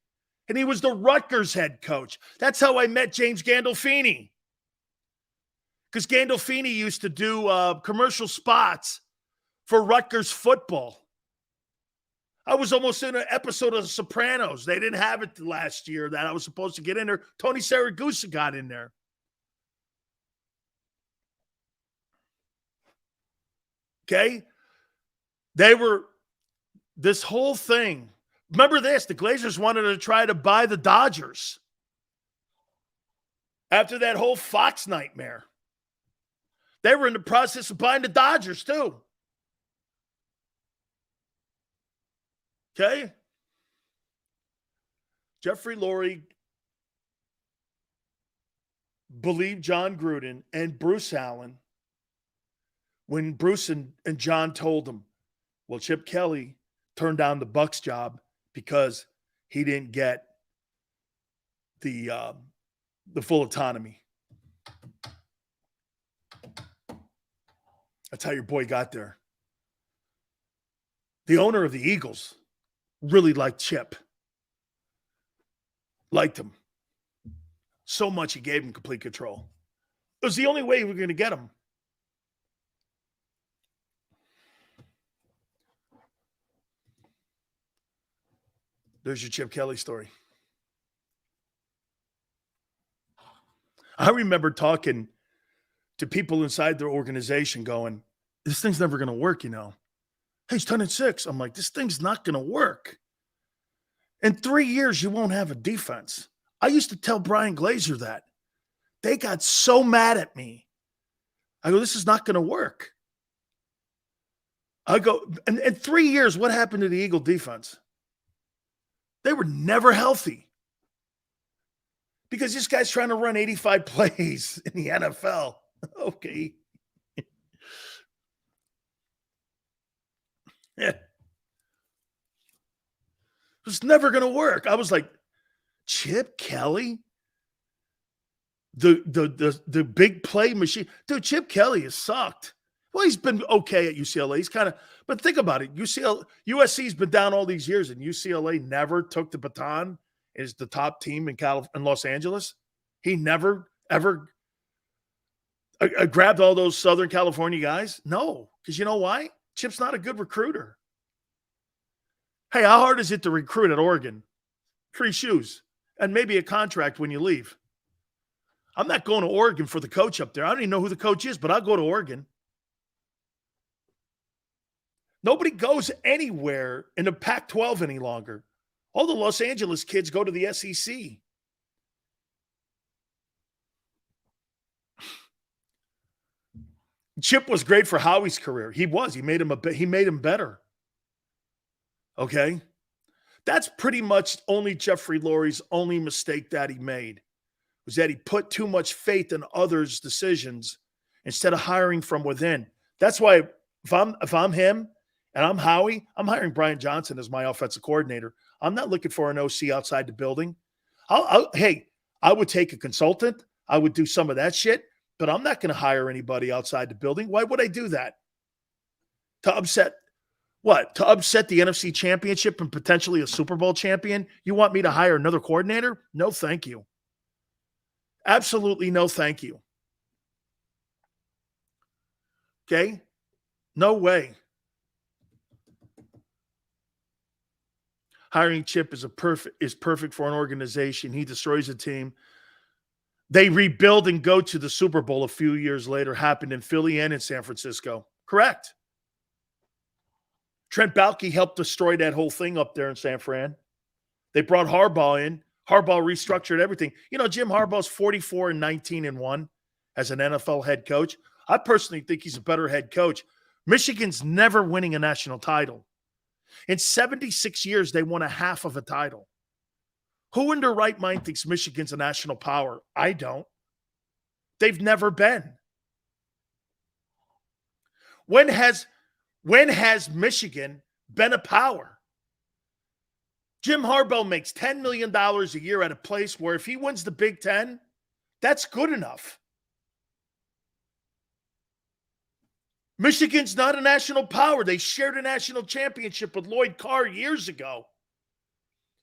and he was the Rutgers head coach. That's how I met James Gandolfini, because Gandolfini used to do commercial spots for Rutgers football. I was almost in an episode of The Sopranos. They didn't have it last year that I was supposed to get in there. Tony Saragusa got in there. Okay? This whole thing. Remember this, the Glazers wanted to try to buy the Dodgers after that whole Fox nightmare. They were in the process of buying the Dodgers too. Okay? Jeffrey Lurie believed John Gruden and Bruce Allen when Bruce and John told him, well, Chip Kelly turned down the Bucs job because he didn't get the full autonomy. That's how your boy got there. The owner of the Eagles really liked Chip. Liked him. So much he gave him complete control. It was the only way we were going to get him. There's your Chip Kelly story. I remember talking to people inside their organization going, this thing's never going to work, you know. Hey, it's 10-6. I'm like, this thing's not going to work. In 3 years, you won't have a defense. I used to tell Brian Glazer that. They got so mad at me. I go, this is not going to work. I go, and in 3 years, what happened to the Eagle defense? They were never healthy. Because this guy's trying to run 85 plays in the NFL. Okay. Yeah. It's never going to work. I was like, Chip Kelly? The big play machine. Dude, Chip Kelly has sucked. Well, he's been okay at UCLA. He's kind of, but think about it. USC's been down all these years, and UCLA never took the baton as the top team in Los Angeles. He never, ever grabbed all those Southern California guys. No, because you know why? Chip's not a good recruiter. Hey, how hard is it to recruit at Oregon? Free shoes and maybe a contract when you leave. I'm not going to Oregon for the coach up there. I don't even know who the coach is, but I'll go to Oregon. Nobody goes anywhere in the Pac-12 any longer. All the Los Angeles kids go to the SEC. Chip was great for Howie's career. He was. He made him better. Okay? That's pretty much only Jeffrey Lurie's only mistake that he made, was that he put too much faith in others' decisions instead of hiring from within. That's why if I'm him and I'm Howie, I'm hiring Brian Johnson as my offensive coordinator. I'm not looking for an OC outside the building. I would take a consultant. I would do some of that shit, but I'm not going to hire anybody outside the building. Why would I do that? To upset What, to upset the NFC Championship and potentially a Super Bowl champion? You want me to hire another coordinator? No, thank you. Absolutely no, thank you. Okay? No way. Hiring Chip is perfect for an organization. He destroys a team. They rebuild and go to the Super Bowl a few years later. Happened in Philly and in San Francisco. Correct. Trent Baalke helped destroy that whole thing up there in San Fran. They brought Harbaugh in. Harbaugh restructured everything. You know, Jim Harbaugh's 44-19-1 as an NFL head coach. I personally think he's a better head coach. Michigan's never winning a national title. In 76 years, they won a half of a title. Who in their right mind thinks Michigan's a national power? I don't. They've never been. When has Michigan been a power? Jim Harbaugh makes $10 million a year at a place where if he wins the Big Ten, that's good enough. Michigan's not a national power. They shared a national championship with Lloyd Carr years ago.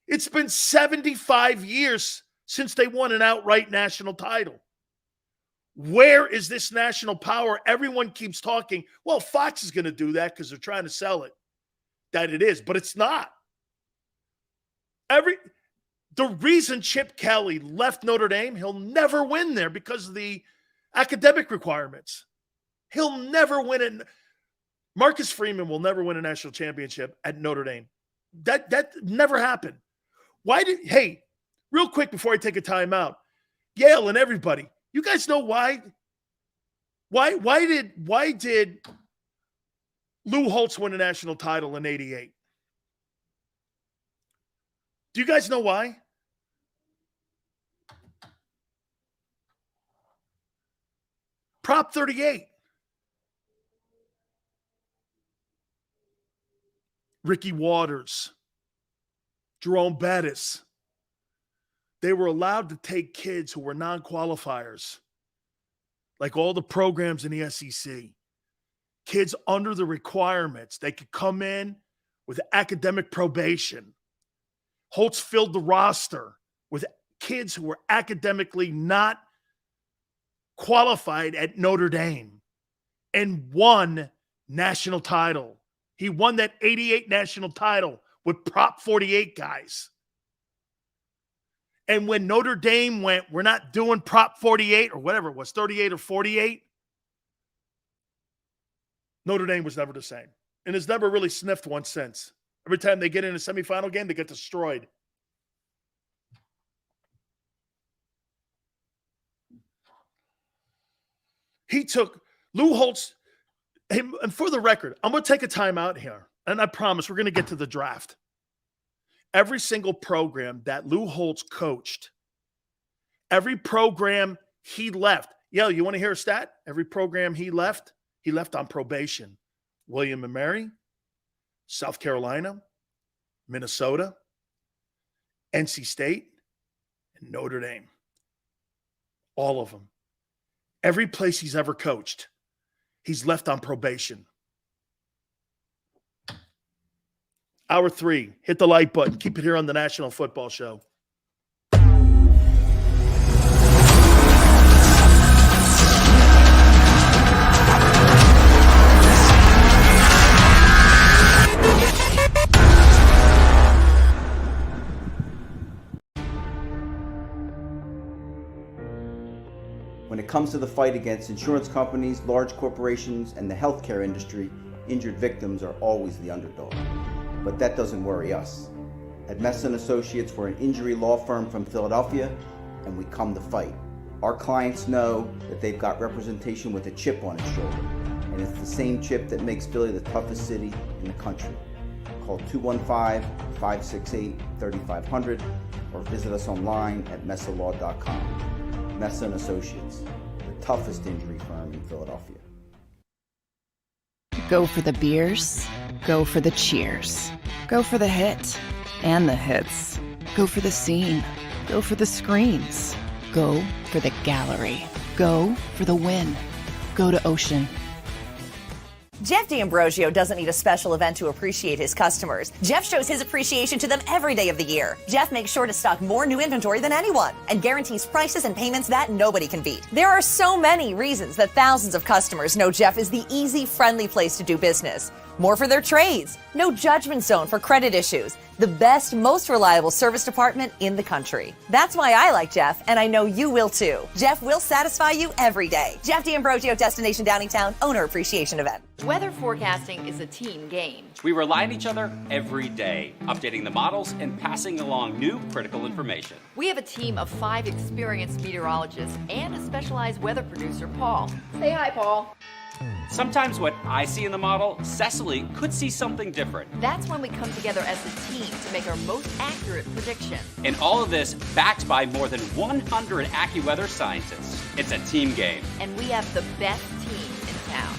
It's been 75 years since they won an outright national title. Where is this national power? Everyone keeps talking, well, Fox is going to do that because they're trying to sell it. That it is, but it's not. The reason Chip Kelly left Notre Dame, he'll never win there because of the academic requirements. He'll never win it. Marcus Freeman will never win a national championship at Notre Dame. That never happened. Hey, real quick before I take a timeout, Yale and everybody, you guys know why? Why did Lou Holtz win a national title in 88? Do you guys know why? Prop 38. Ricky Waters, Jerome Bettis. They were allowed to take kids who were non-qualifiers, like all the programs in the SEC. Kids under the requirements. They could come in with academic probation. Holtz filled the roster with kids who were academically not qualified at Notre Dame and won national title. He won that 88 national title with Prop 48 guys. And when Notre Dame went, we're not doing Prop 48 or whatever it was, 38 or 48, Notre Dame was never the same. And has never really sniffed one since. Every time they get in a semifinal game, they get destroyed. He took Lou Holtz. And for the record, I'm going to take a timeout here. And I promise we're going to get to the draft. Every single program that Lou Holtz coached, every program he left. Yo, you want to hear a stat? Every program he left on probation. William and Mary, South Carolina, Minnesota, NC State, and Notre Dame. All of them. Every place he's ever coached, he's left on probation. Hour 3, hit the like button. Keep it here on the National Football Show. When it comes to the fight against insurance companies, large corporations, and the healthcare industry, injured victims are always the underdog. But that doesn't worry us. At Mess & Associates, we're an injury law firm from Philadelphia, and we come to fight. Our clients know that they've got representation with a chip on its shoulder, and it's the same chip that makes Philly the toughest city in the country. Call 215-568-3500 or visit us online at messalaw.com. Mess & Associates, the toughest injury firm in Philadelphia. Go for the beers, go for the cheers, go for the hit and the hits, go for the scene, go for the screens, go for the gallery, go for the win, go to Ocean. Jeff D'Ambrosio doesn't need a special event to appreciate his customers. Jeff shows his appreciation to them every day of the year. Jeff makes sure to stock more new inventory than anyone and guarantees prices and payments that nobody can beat. There are so many reasons that thousands of customers know Jeff is the easy, friendly place to do business. More for their trades. No judgment zone for credit issues. The best, most reliable service department in the country. That's why I like Jeff, and I know you will too. Jeff will satisfy you every day. Jeff D'Ambrosio, Destination Downingtown, Owner Appreciation Event. Weather forecasting is a team game. We rely on each other every day, updating the models and passing along new critical information. We have a team of 5 experienced meteorologists and a specialized weather producer, Paul. Say hi, Paul. Sometimes what I see in the model, Cecily could see something different. That's when we come together as a team to make our most accurate prediction. And all of this backed by more than 100 AccuWeather scientists. It's a team game. And we have the best team in town.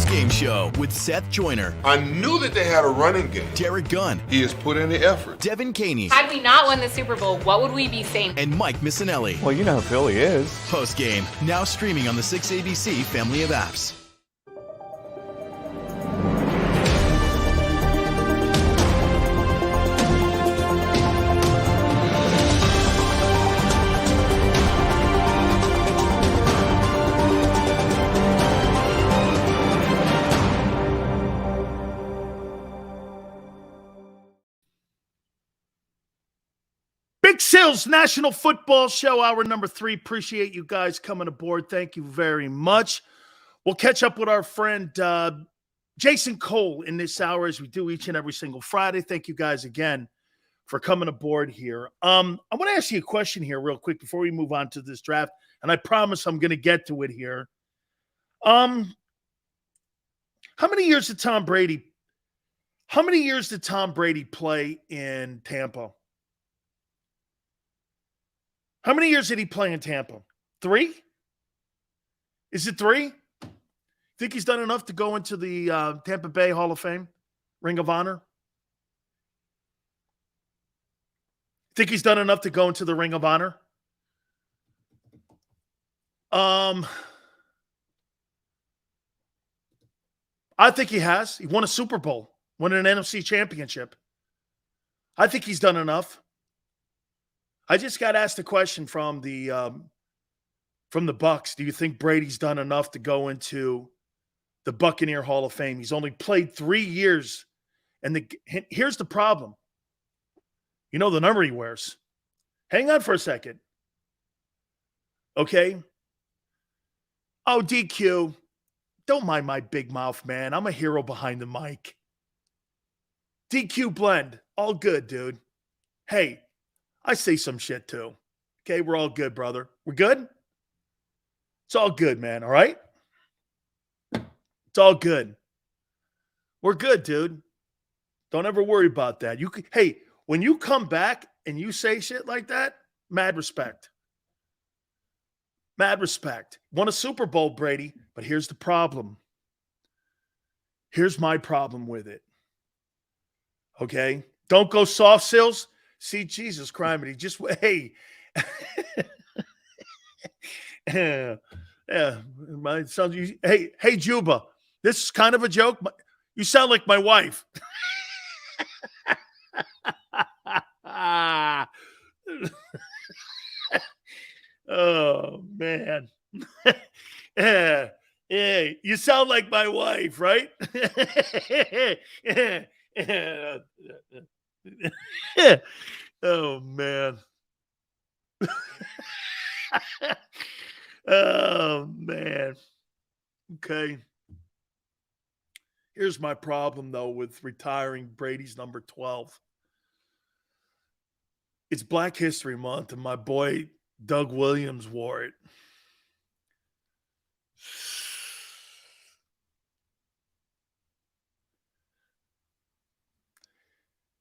Game show with Seth Joyner. I knew that they had a running game. Derek Gunn. He has put in the effort. Devin Caney. Had we not won the Super Bowl, what would we be saying? And Mike Missinelli. Well, you know who Philly is. Post game, now streaming on the 6ABC family of apps. Sills National Football Show, hour number 3. Appreciate you guys coming aboard. Thank you very much. We'll catch up with our friend Jason Cole in this hour as we do each and every single Friday. Thank you guys again for coming aboard here. I want to ask you a question here real quick before we move on to this draft, and I promise I'm going to get to it here. How many years did Tom Brady play in Tampa? How many years did he play in Tampa? 3? Is it 3? Think he's done enough to go into the Tampa Bay Hall of Fame, Ring of Honor? Think he's done enough to go into the Ring of Honor? I think he has. He won a Super Bowl, won an NFC championship. I think he's done enough. I just got asked a question from the Bucs. Do you think Brady's done enough to go into the Buccaneer Hall of Fame? He's only played 3 years, and here's the problem. You know the number he wears. Hang on for a second. Okay. Oh, DQ, don't mind my big mouth, man. I'm a hero behind the mic. DQ blend, all good, dude. Hey. I say some shit too. Okay, we're all good, brother. We're good? It's all good, man, all right? It's all good. We're good, dude. Don't ever worry about that. Hey, when you come back and you say shit like that, mad respect. Mad respect. Won a Super Bowl, Brady, but here's the problem. Here's my problem with it. Okay? Don't go soft, Sills. See, Jesus Christ, he just, hey. Yeah, my son, hey, Juba, this is kind of a joke. You sound like my wife. Oh, man. Yeah, you sound like my wife, right? Oh, man. Oh, man. Okay. Here's my problem, though, with retiring Brady's number 12. It's Black History Month, and my boy Doug Williams wore it.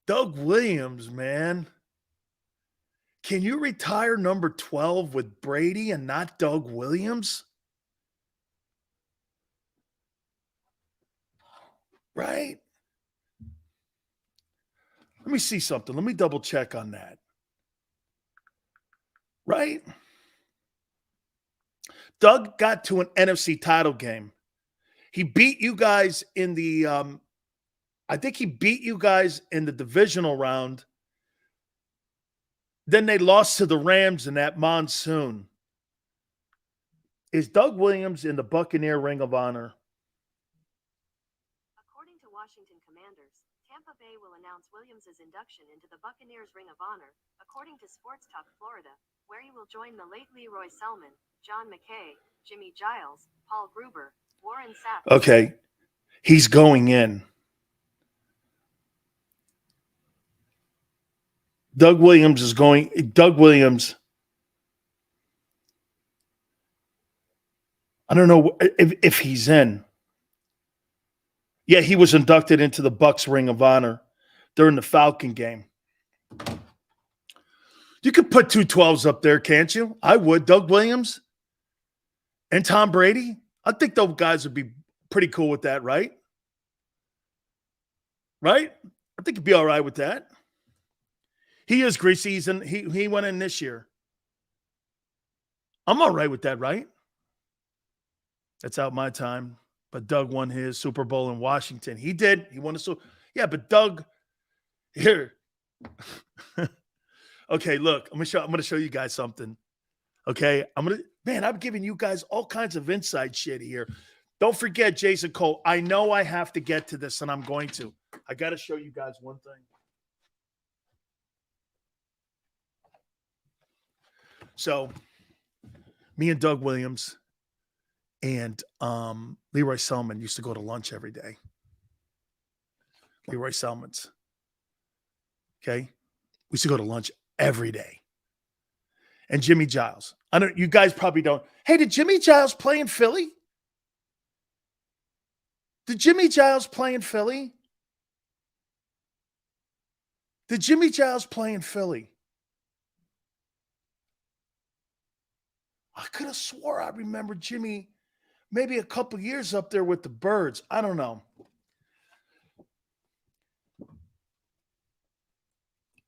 Doug Williams, man. Can you retire number 12 with Brady and not Doug Williams? Right? Let me see something. Let me double check on that. Right? Doug got to an NFC title game. He beat you guys in the I think he beat you guys in the divisional round. Then they lost to the Rams in that monsoon. Is Doug Williams in the Buccaneer Ring of Honor? According to Washington Commanders, Tampa Bay will announce Williams' induction into the Buccaneers Ring of Honor, according to Sports Talk Florida, where he will join the late Leroy Selman, John McKay, Jimmy Giles, Paul Gruber, Warren Sapp. Okay. He's going in. Doug Williams is going. Doug Williams. I don't know if he's in. Yeah, he was inducted into the Bucs Ring of Honor during the Falcon game. You could put 2 12s up there, can't you? I would. Doug Williams and Tom Brady. I think those guys would be pretty cool with that, right? Right? I think he'd be all right with that. He is greasy. He went in this year. I'm all right with that, right? That's out my time. But Doug won his Super Bowl in Washington. He did. He won a Super. Yeah, but Doug, here. Okay, look, I'm gonna show you guys something. Okay, I'm giving you guys all kinds of inside shit here. Don't forget, Jason Cole. I know I have to get to this, and I'm going to. I got to show you guys one thing. So, me and Doug Williams and Leroy Selman used to go to lunch every day. Leroy Selman's. Okay? We used to go to lunch every day. And Jimmy Giles. You guys probably don't. Hey, did Jimmy Giles play in Philly? Did Jimmy Giles play in Philly? Did Jimmy Giles play in Philly? I could have swore I remember Jimmy maybe a couple years up there with the Birds. I don't know.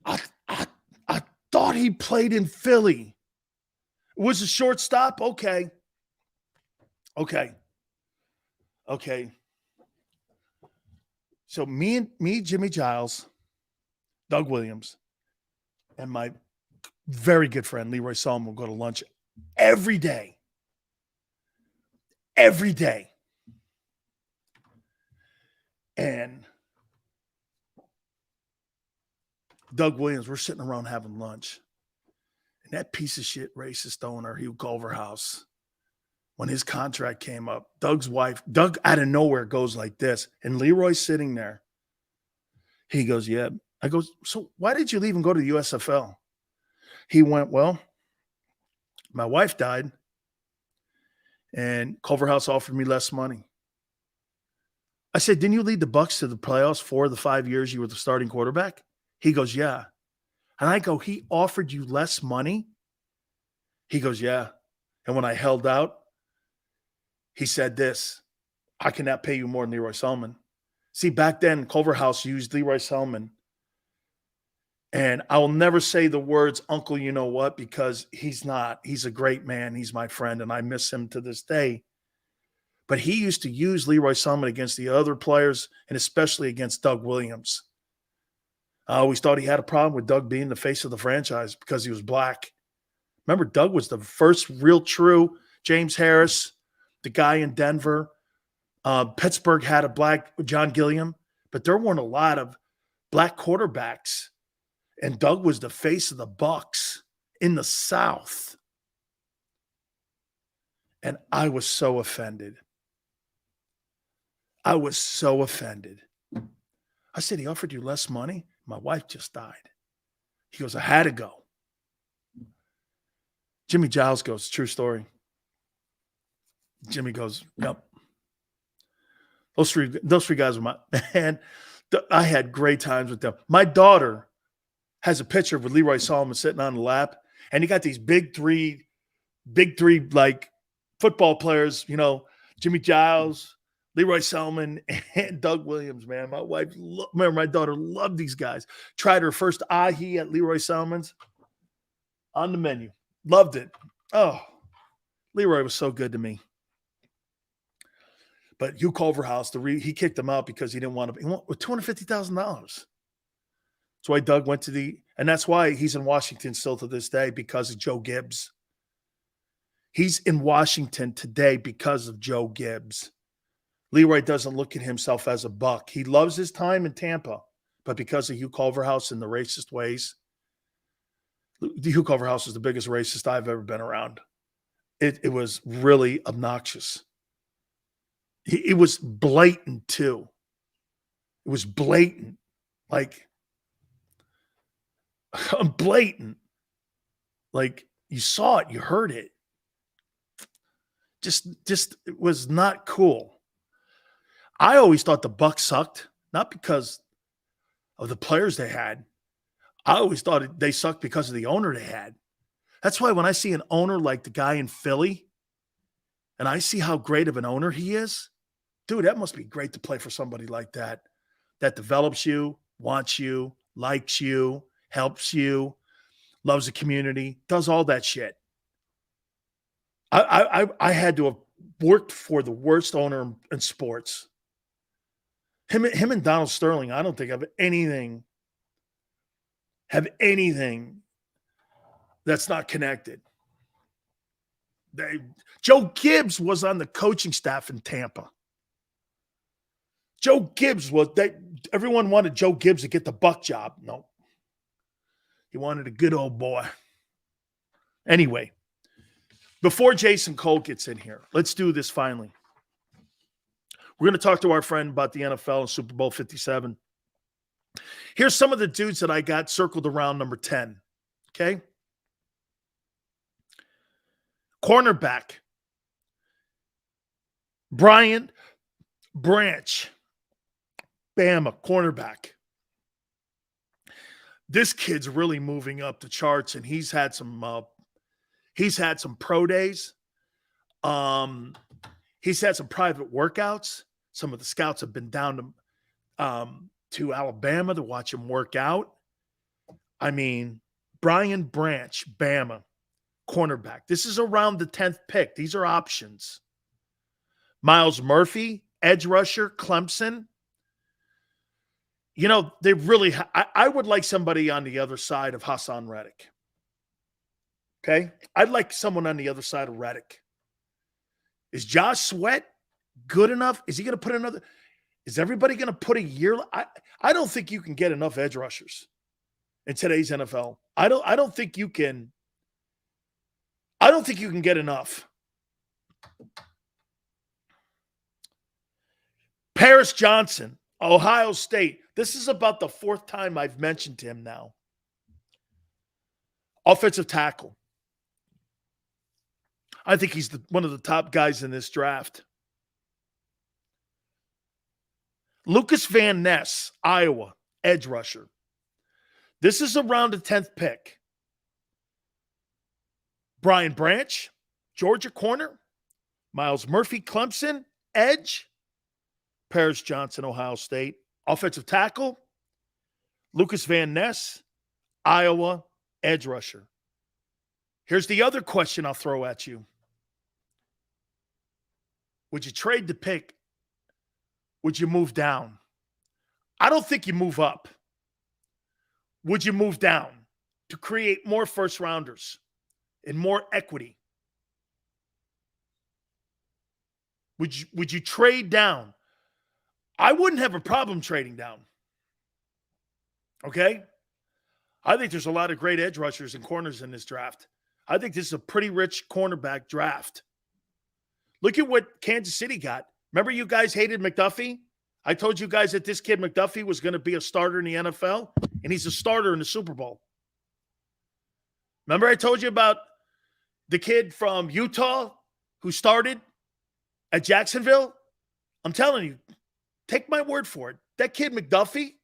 I thought he played in Philly. It was a shortstop? Okay. So me, Jimmy Giles, Doug Williams, and my very good friend Leroy Selman will go to lunch every day. Every day. And Doug Williams, we're sitting around having lunch. And that piece of shit racist owner, Hugh Culverhouse, when his contract came up, Doug's wife, Doug out of nowhere goes like this. And Leroy's sitting there. He goes, yeah. I go, so why did you leave and go to the USFL? He went, well, my wife died. And Culverhouse offered me less money. I said, didn't you lead the Bucs to the playoffs 4 of the 5 years you were the starting quarterback? He goes, yeah. And I go, he offered you less money? He goes, yeah. And when I held out, he said this, I cannot pay you more than Leroy Selman. See, back then, Culverhouse used Leroy Selman. And I will never say the words, Uncle, you know what, because he's not. He's a great man. He's my friend, and I miss him to this day. But he used to use Leroy Selman against the other players, and especially against Doug Williams. I always thought he had a problem with Doug being the face of the franchise because he was black. Remember, Doug was the first real true James Harris, the guy in Denver. Pittsburgh had a black John Gilliam, but there weren't a lot of black quarterbacks. And Doug was the face of the Bucs in the South. And I was so offended. I was so offended. I said, he offered you less money? My wife just died. He goes, I had to go. Jimmy Giles goes, true story. Jimmy goes, yep. Those three guys were man. I had great times with them. My daughter has a picture with Leroy Solomon sitting on the lap, and he got these big three like football players, you know, Jimmy Giles, Leroy Solomon, and Doug Williams, man. My daughter loved these guys. Tried her first ahi at Leroy Solomon's on the menu. Loved it. Oh, Leroy was so good to me. But Hugh Culverhouse, he kicked him out because he didn't want to. He went with $250,000. That's why Doug went to and that's why he's in Washington still to this day, because of Joe Gibbs. He's in Washington today because of Joe Gibbs. Leroy doesn't look at himself as a buck. He loves his time in Tampa, but because of Hugh Culverhouse and the racist ways, Hugh Culverhouse is the biggest racist I've ever been around. It was really obnoxious. It was blatant, too. It was blatant. Like, blatant. Like, you saw it. You heard it. Just it was not cool. I always thought the Bucs sucked, not because of the players they had. I always thought they sucked because of the owner they had. That's why when I see an owner like the guy in Philly, and I see how great of an owner he is, dude, that must be great to play for somebody like that develops you, wants you, likes you, helps you, loves the community, does all that shit. I had to have worked for the worst owner in sports. Him and Donald Sterling, I don't think have anything that's not connected. Joe Gibbs was on the coaching staff in Tampa. Joe Gibbs everyone wanted Joe Gibbs to get the Buck job. No. He wanted a good old boy. Anyway, before Jason Cole gets in here, let's do this finally. We're going to talk to our friend about the NFL and Super Bowl 57. Here's some of the dudes that I got circled around number 10. Okay? Cornerback. Brian Branch. Bama, cornerback. This kid's really moving up the charts, and he's had some pro days. He's had some private workouts. Some of the scouts have been down to Alabama to watch him work out. I mean, Brian Branch, Bama, cornerback. This is around the 10th pick. These are options. Miles Murphy, edge rusher, Clemson. You know, they really I would like somebody on the other side of Hassan Reddick. Okay? I'd like someone on the other side of Reddick. Is Josh Sweat good enough? Is he going to put another? Is everybody going to put a year? I don't think you can get enough edge rushers in today's NFL. I don't think you can. I don't think you can get enough. Paris Johnson, Ohio State. This is about the fourth time I've mentioned him now. Offensive tackle. I think he's one of the top guys in this draft. Lucas Van Ness, Iowa, edge rusher. This is around the 10th pick. Brian Branch, Georgia corner. Miles Murphy, Clemson, edge. Paris Johnson, Ohio State. Offensive tackle. Lucas Van Ness, Iowa, edge rusher. Here's the other question I'll throw at you. Would you trade the pick? Would you move down? I don't think you move up. Would you move down to create more first rounders and more equity? Would you trade down? I wouldn't have a problem trading down. Okay? I think there's a lot of great edge rushers and corners in this draft. I think this is a pretty rich cornerback draft. Look at what Kansas City got. Remember you guys hated McDuffie? I told you guys that this kid McDuffie was going to be a starter in the NFL, and he's a starter in the Super Bowl. Remember I told you about the kid from Utah who started at Jacksonville? I'm telling you, take my word for it. That kid McDuffie,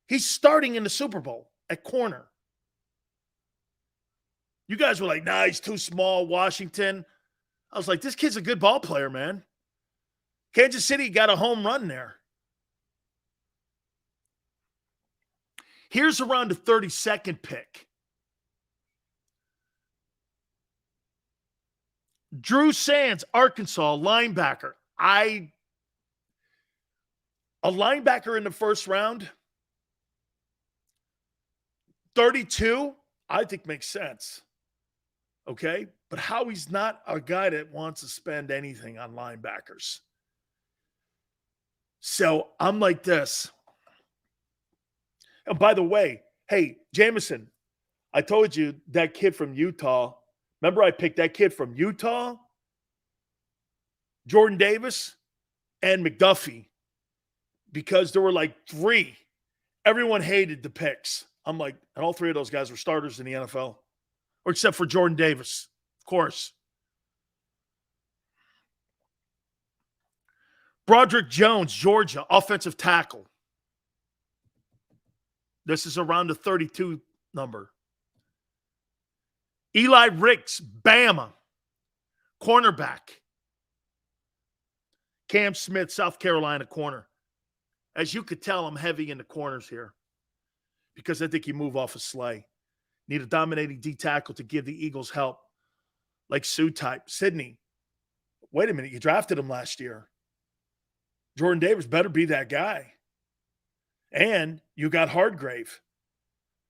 he's starting in the Super Bowl at corner. You guys were like, nah, he's too small, Washington. I was like, this kid's a good ball player, man. Kansas City got a home run there. Here's around the 32nd pick. Drew Sands, Arkansas, linebacker. A linebacker in the first round, 32, I think makes sense. Okay? But Howie's not a guy that wants to spend anything on linebackers. So I'm like this. And by the way, hey, Jameson, I told you that kid from Utah. Remember I picked that kid from Utah, Jordan Davis, and McDuffie because there were like 3. Everyone hated the picks. I'm like, and all 3 of those guys were starters in the NFL, or except for Jordan Davis, of course. Broderick Jones, Georgia, offensive tackle. This is around the 32 number. Eli Ricks, Bama, cornerback. Cam Smith, South Carolina, corner. As you could tell, I'm heavy in the corners here because I think you move off a sleigh. Need a dominating D tackle to give the Eagles help, like Sue type. Sydney, wait a minute, you drafted him last year. Jordan Davis better be that guy. And you got Hardgrave.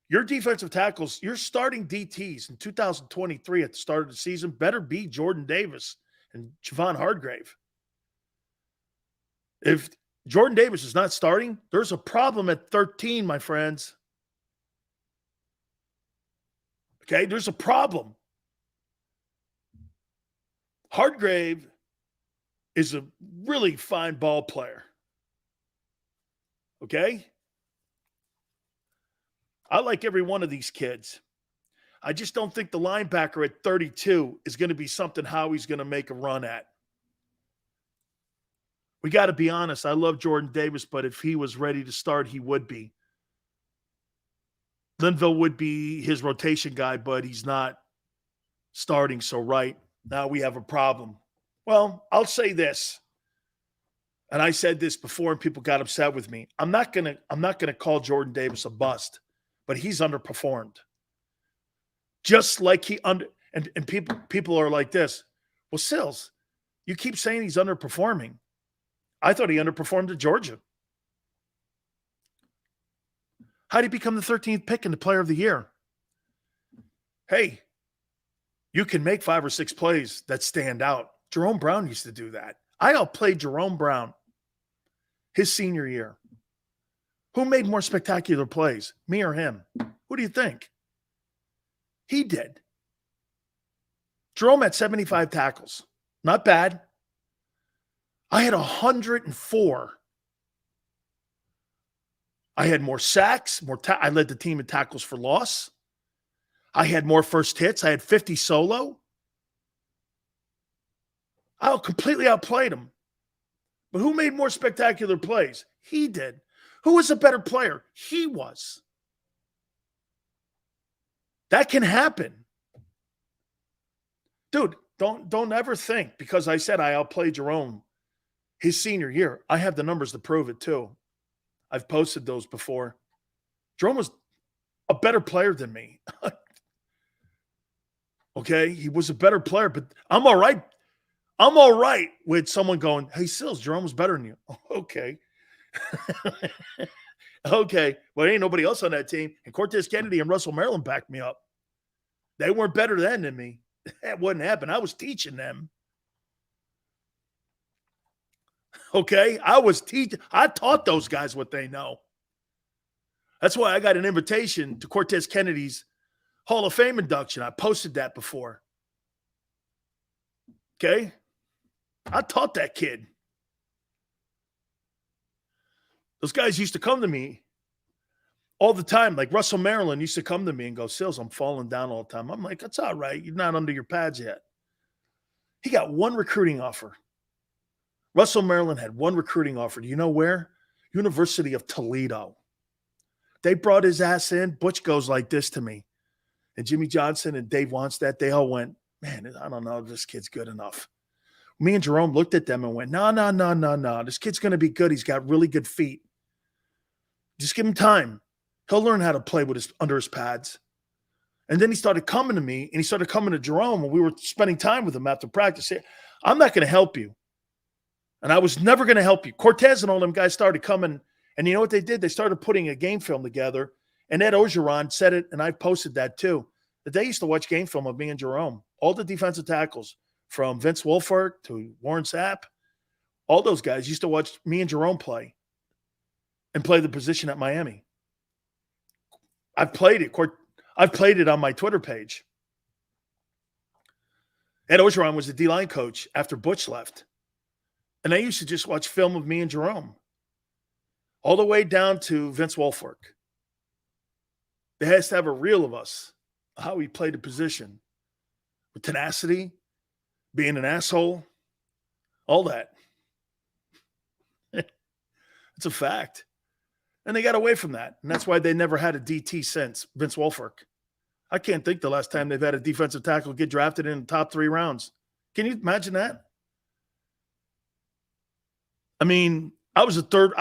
Your defensive tackles, your starting DTs in 2023 at the start of the season better be Jordan Davis and Javon Hardgrave. If Jordan Davis is not starting, there's a problem at 13, my friends. Okay, there's a problem. Hardgrave is a really fine ball player. Okay? I like every one of these kids. I just don't think the linebacker at 32 is going to be something Howie's going to make a run at. We got to be honest. I love Jordan Davis, but if he was ready to start, he would be. Linville would be his rotation guy, but he's not starting. So right now we have a problem. Well, I'll say this. And I said this before and people got upset with me. I'm not going to call Jordan Davis a bust, but he's underperformed. Just like and people are like this. Well, Sills, you keep saying he's underperforming. I thought he underperformed at Georgia. How did he become the 13th pick in the player of the year? Hey, you can make 5 or 6 plays that stand out. Jerome Brown used to do that. I outplayed Jerome Brown his senior year. Who made more spectacular plays, me or him? Who do you think? He did. Jerome had 75 tackles. Not bad. I had 104. I had more sacks, I led the team in tackles for loss. I had more first hits. I had 50 solo. I completely outplayed him. But who made more spectacular plays? He did. Who was a better player? He was. That can happen. Dude, don't ever think because I said I outplayed Jerome his senior year. I have the numbers to prove it too. I've posted those before. Jerome was a better player than me. Okay, he was a better player, but I'm all right. I'm all right with someone going, hey, Sills, Jerome was better than you. Okay. Okay. Well, ain't nobody else on that team. And Cortez Kennedy and Russell Maryland backed me up. They weren't better than me. That wouldn't happen. I was teaching them. Okay? I taught those guys what they know. That's why I got an invitation to Cortez Kennedy's Hall of Fame induction. I posted that before. Okay? I taught that kid. Those guys used to come to me all the time. Like Russell Maryland used to come to me and go, Sills, I'm falling down all the time. I'm like, that's all right. You're not under your pads yet. He got one recruiting offer. Russell Maryland had one recruiting offer. Do you know where? University of Toledo. They brought his ass in. Butch goes like this to me. And Jimmy Johnson and Dave Wannstedt, they all went, man, I don't know if this kid's good enough. Me and Jerome looked at them and went, no. This kid's going to be good. He's got really good feet. Just give him time. He'll learn how to play with under his pads. And then he started coming to me, and he started coming to Jerome, and we were spending time with him after practice. I'm not going to help you. And I was never going to help you. Cortez and all them guys started coming, and you know what they did? They started putting a game film together, and Ed Ogeron said it, and I posted that too, that they used to watch game film of me and Jerome. All the defensive tackles, from Vince Wilfork to Warren Sapp, all those guys used to watch me and Jerome play and play the position at Miami. I've played it on my Twitter page. Ed Ogeron was the D-line coach after Butch left. And I used to just watch film of me and Jerome all the way down to Vince Wilfork. They has to have a reel of us, how we played the position with tenacity, being an asshole, all that. It's a fact. And they got away from that. And that's why they never had a DT since Vince Wilfork. I can't think the last time they've had a defensive tackle get drafted in the top 3 rounds. Can you imagine that? I mean, I was a third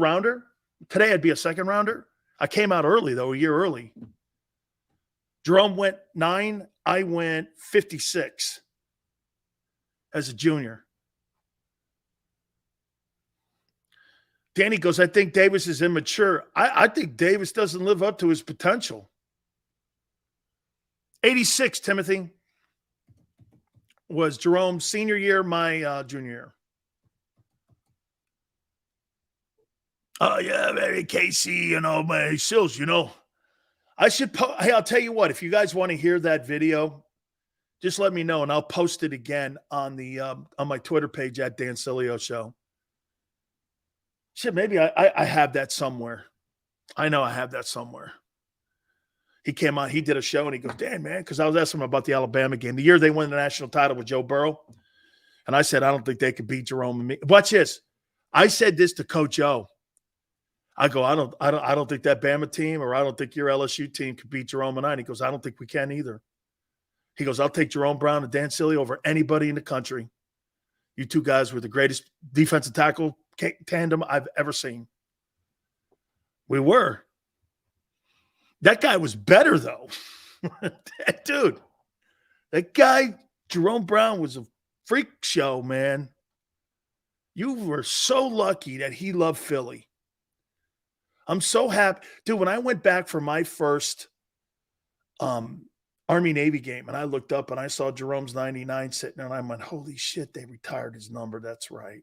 rounder. Today I'd be a second rounder. I came out early, though, a year early. Jerome went 9. I went 56 as a junior. Danny goes, I think Davis is immature. I think Davis doesn't live up to his potential. 86, Timothy, was Jerome's senior year, my junior year. Oh, yeah, very Casey, my Sills, I should hey, I'll tell you what, if you guys want to hear that video, just let me know, and I'll post it again on my Twitter page at Dan Sileo Show. Shit, maybe I have that somewhere. I know I have that somewhere. He came on, he did a show, and he goes, Dan, man, because I was asking him about the Alabama game. The year they won the national title with Joe Burrow. And I said, I don't think they could beat Jerome and me. Watch this. I said this to Coach O. I go, I don't think that Bama team, or I don't think your LSU team could beat Jerome and I. And he goes, I don't think we can either. He goes, I'll take Jerome Brown and Dan Sileo over anybody in the country. You two guys were the greatest defensive tackle tandem I've ever seen. We were. That guy was better, though. Dude, that guy, Jerome Brown, was a freak show, man. You were so lucky that he loved Philly. I'm so happy. Dude, when I went back for my first Army-Navy game, and I looked up and I saw Jerome's 99 sitting there, and I went, holy shit, they retired his number. That's right.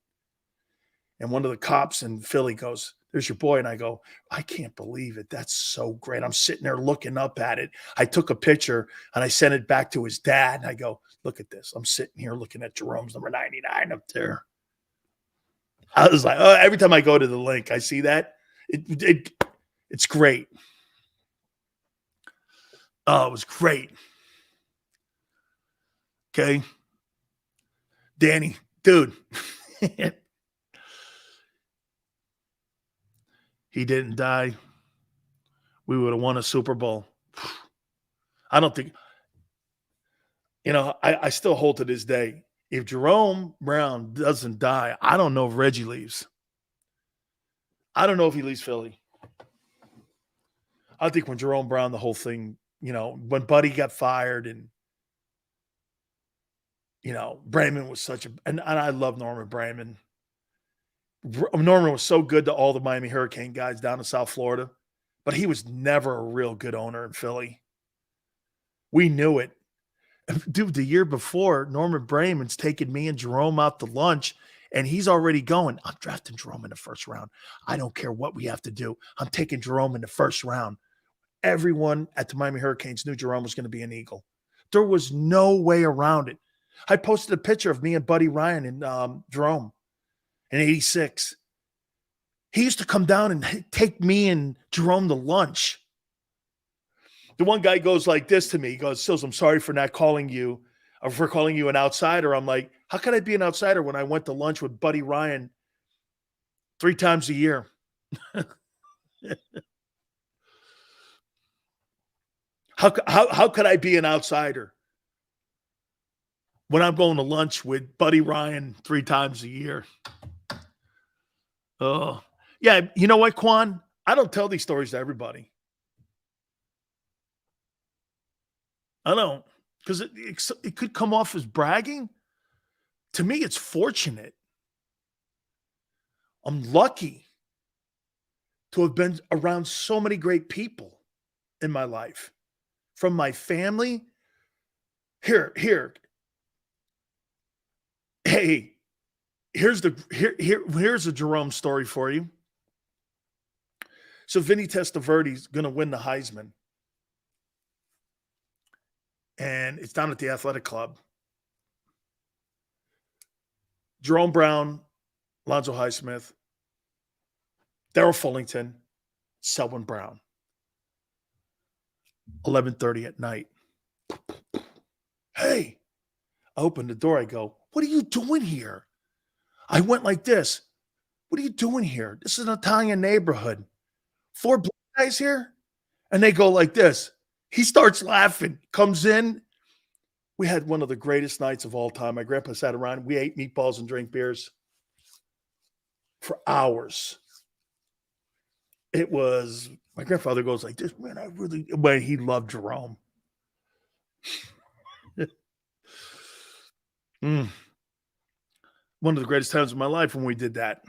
And one of the cops in Philly goes, there's your boy. And I go, I can't believe it. That's so great. I'm sitting there looking up at it. I took a picture and I sent it back to his dad. And I go, look at this. I'm sitting here looking at Jerome's number 99 up there. I was like, oh, every time I go to the link, I see that. It's great. Oh, it was great. Okay. Danny, dude. He didn't die, we would have won a Super Bowl. I don't think, I still hold to this day. If Jerome Brown doesn't die, I don't know if Reggie leaves. I don't know if he leaves Philly. I think when Jerome Brown, the whole thing, when Buddy got fired and, Brayman was and I love Norman Brayman. Norman was so good to all the Miami Hurricane guys down in South Florida, but he was never a real good owner in Philly. We knew it. Dude, the year before, Norman Brayman's taking me and Jerome out to lunch, and he's already going, I'm drafting Jerome in the first round. I don't care what we have to do. I'm taking Jerome in the first round. Everyone at the Miami Hurricanes knew Jerome was going to be an Eagle. There was no way around it. I posted a picture of me and Buddy Ryan and Jerome in 86. He used to come down and take me and Jerome to lunch. The one guy goes like this to me. He goes, Sills, I'm sorry for not calling you, or for calling you an outsider. I'm like, how could I be an outsider when I went to lunch with Buddy Ryan 3 times a year? How could I be an outsider when I'm going to lunch with Buddy Ryan 3 times a year? Oh, yeah. You know what, Quan? I don't tell these stories to everybody. I don't, because it could come off as bragging. To me, it's fortunate. I'm lucky to have been around so many great people in my life, from my family. Here. Hey, here's a Jerome story for you. So Vinny Testaverde's going to win the Heisman. And it's down at the athletic club. Jerome Brown, Lonzo Highsmith, Darryl Fullington, Selwyn Brown. 11:30 at night. Hey, I opened the door. I go, what are you doing here? I went like this. What are you doing here? This is an Italian neighborhood. 4 black guys here? And they go like this. He starts laughing, comes in. We had one of the greatest nights of all time. My grandpa sat around. We ate meatballs and drank beers for hours. It was, my grandfather goes like this, man, he loved Jerome. One of the greatest times of my life when we did that.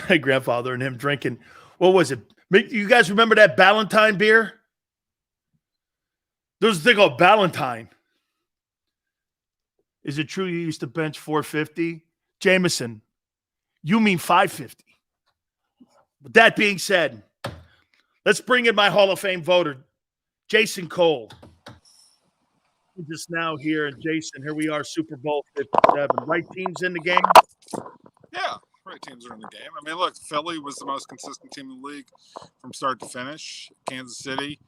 My grandfather and him drinking, what was it? You guys remember that Ballantine beer? There's a thing called Ballantine. Is it true you used to bench 450? Jameson, you mean 550. With that being said, let's bring in my Hall of Fame voter, Jason Cole. Just now here, and Jason, here we are, Super Bowl 57. Right teams in the game? Yeah, right teams are in the game. I mean, look, Philly was the most consistent team in the league from start to finish. Kansas City,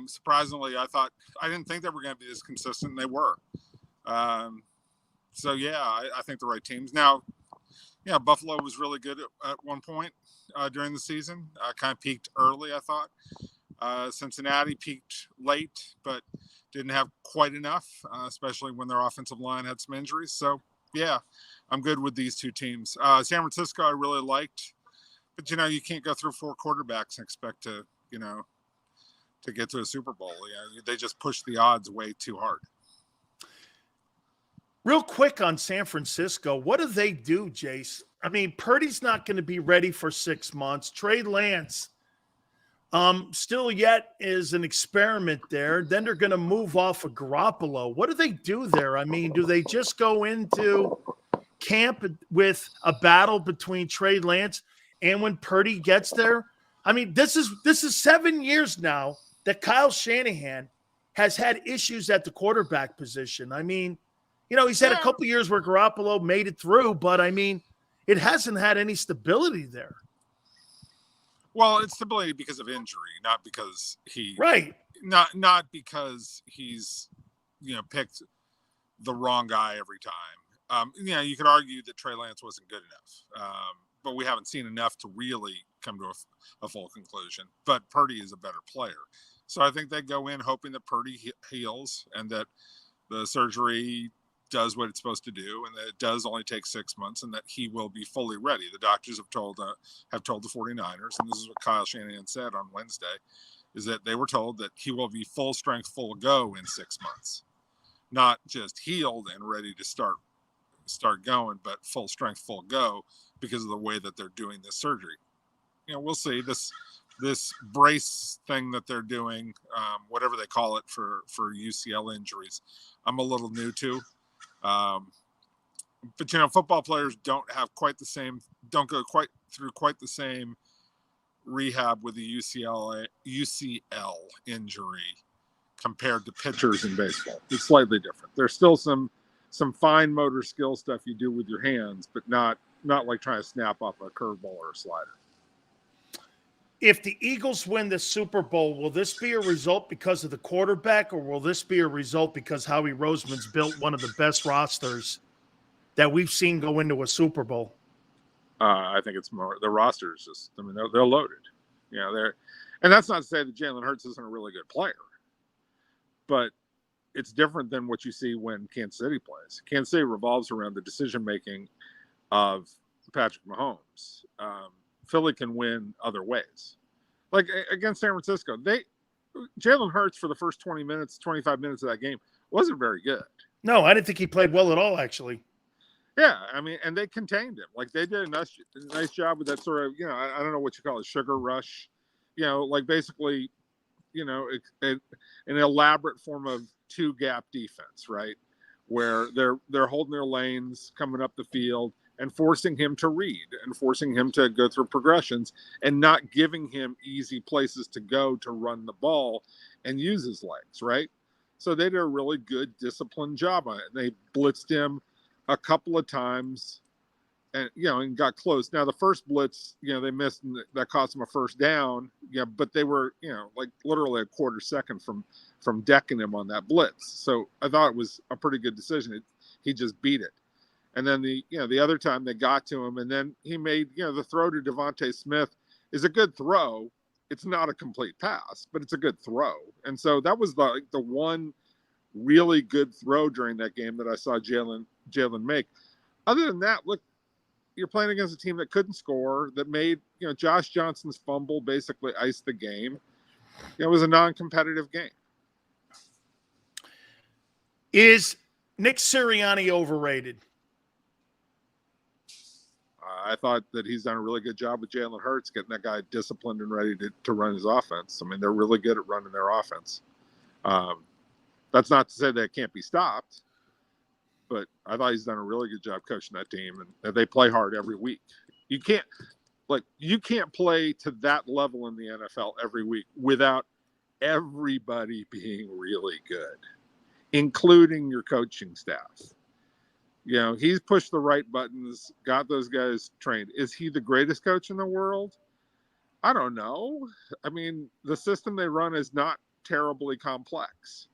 surprisingly, I didn't think they were going to be this consistent, and they were. So, yeah, I think the right teams. Now, yeah, Buffalo was really good at one point during the season. Kind of peaked early, I thought. Cincinnati peaked late, but didn't have quite enough, especially when their offensive line had some injuries. So, yeah, I'm good with these two teams. San Francisco I really liked, but, you can't go through 4 quarterbacks and expect to get to a Super Bowl. They just push the odds way too hard. Real quick on San Francisco, what do they do, Jace? I mean, Purdy's not going to be ready for 6 months. Trey Lance still yet is an experiment there. Then they're going to move off of Garoppolo. What do they do there? I mean, do they just go into camp with a battle between Trey Lance and when Purdy gets there? I mean, this is 7 years now that Kyle Shanahan has had issues at the quarterback position. I mean, he's had a couple years where Garoppolo made it through, but I mean, it hasn't had any stability there. Well, it's stability because of injury, not because not because he's picked the wrong guy every time. You could argue that Trey Lance wasn't good enough, but we haven't seen enough to really come to a full conclusion. But Purdy is a better player, so I think they go in hoping that Purdy heals and that the surgery does what it's supposed to do, and that it does only take 6 months, and that he will be fully ready. The doctors have told the 49ers, and this is what Kyle Shanahan said on Wednesday, is that they were told that he will be full strength, full go in 6 months, not just healed and ready to start going, but full strength, full go because of the way that they're doing this surgery. We'll see this brace thing that they're doing, whatever they call it for UCL injuries. I'm a little new to. But football players don't go quite through the same rehab with the UCL injury compared to pitchers in baseball. It's slightly different. There's still some some fine motor skill stuff you do with your hands, but not like trying to snap off a curveball or a slider. If the Eagles win the Super Bowl, will this be a result because of the quarterback, or will this be a result because Howie Roseman's built one of the best rosters that we've seen go into a Super Bowl? I think it's more the roster is just. I mean, they're loaded. You know, and that's not to say that Jalen Hurts isn't a really good player, but it's different than what you see when Kansas City plays. Kansas City revolves around the decision making of Patrick Mahomes. Philly can win other ways. Like against San Francisco, Jalen Hurts for the first 20 minutes, 25 minutes of that game wasn't very good. No, I didn't think he played well at all, actually. Yeah, I mean, and they contained him. Like they did a nice job with that sort of, I don't know what you call it, sugar rush. Like basically, an elaborate form of two-gap defense, right? Where they're holding their lanes, coming up the field, and forcing him to read and forcing him to go through progressions and not giving him easy places to go to run the ball and use his legs, right? So they did a really good, disciplined job on it. They blitzed him a couple of times and got close. Now the first blitz, they missed, and that cost them a first down. Yeah, but they were, like literally a quarter second from decking him on that blitz. So I thought it was a pretty good decision. He just beat it. And then the other time they got to him, and then he made, the throw to Devontae Smith is a good throw. It's not a complete pass, but it's a good throw. And so that was the one really good throw during that game that I saw Jalen make. Other than that, look, you're playing against a team that couldn't score, that made, Josh Johnson's fumble basically iced the game. It was a non-competitive game. Is Nick Sirianni overrated? I thought that he's done a really good job with Jalen Hurts, getting that guy disciplined and ready to run his offense. I mean, they're really good at running their offense. That's not to say that it can't be stopped, but I thought he's done a really good job coaching that team, and they play hard every week. You can't play to that level in the NFL every week without everybody being really good, including your coaching staff. He's pushed the right buttons, got those guys trained. Is he the greatest coach in the world? I don't know. I mean, the system they run is not terribly complex.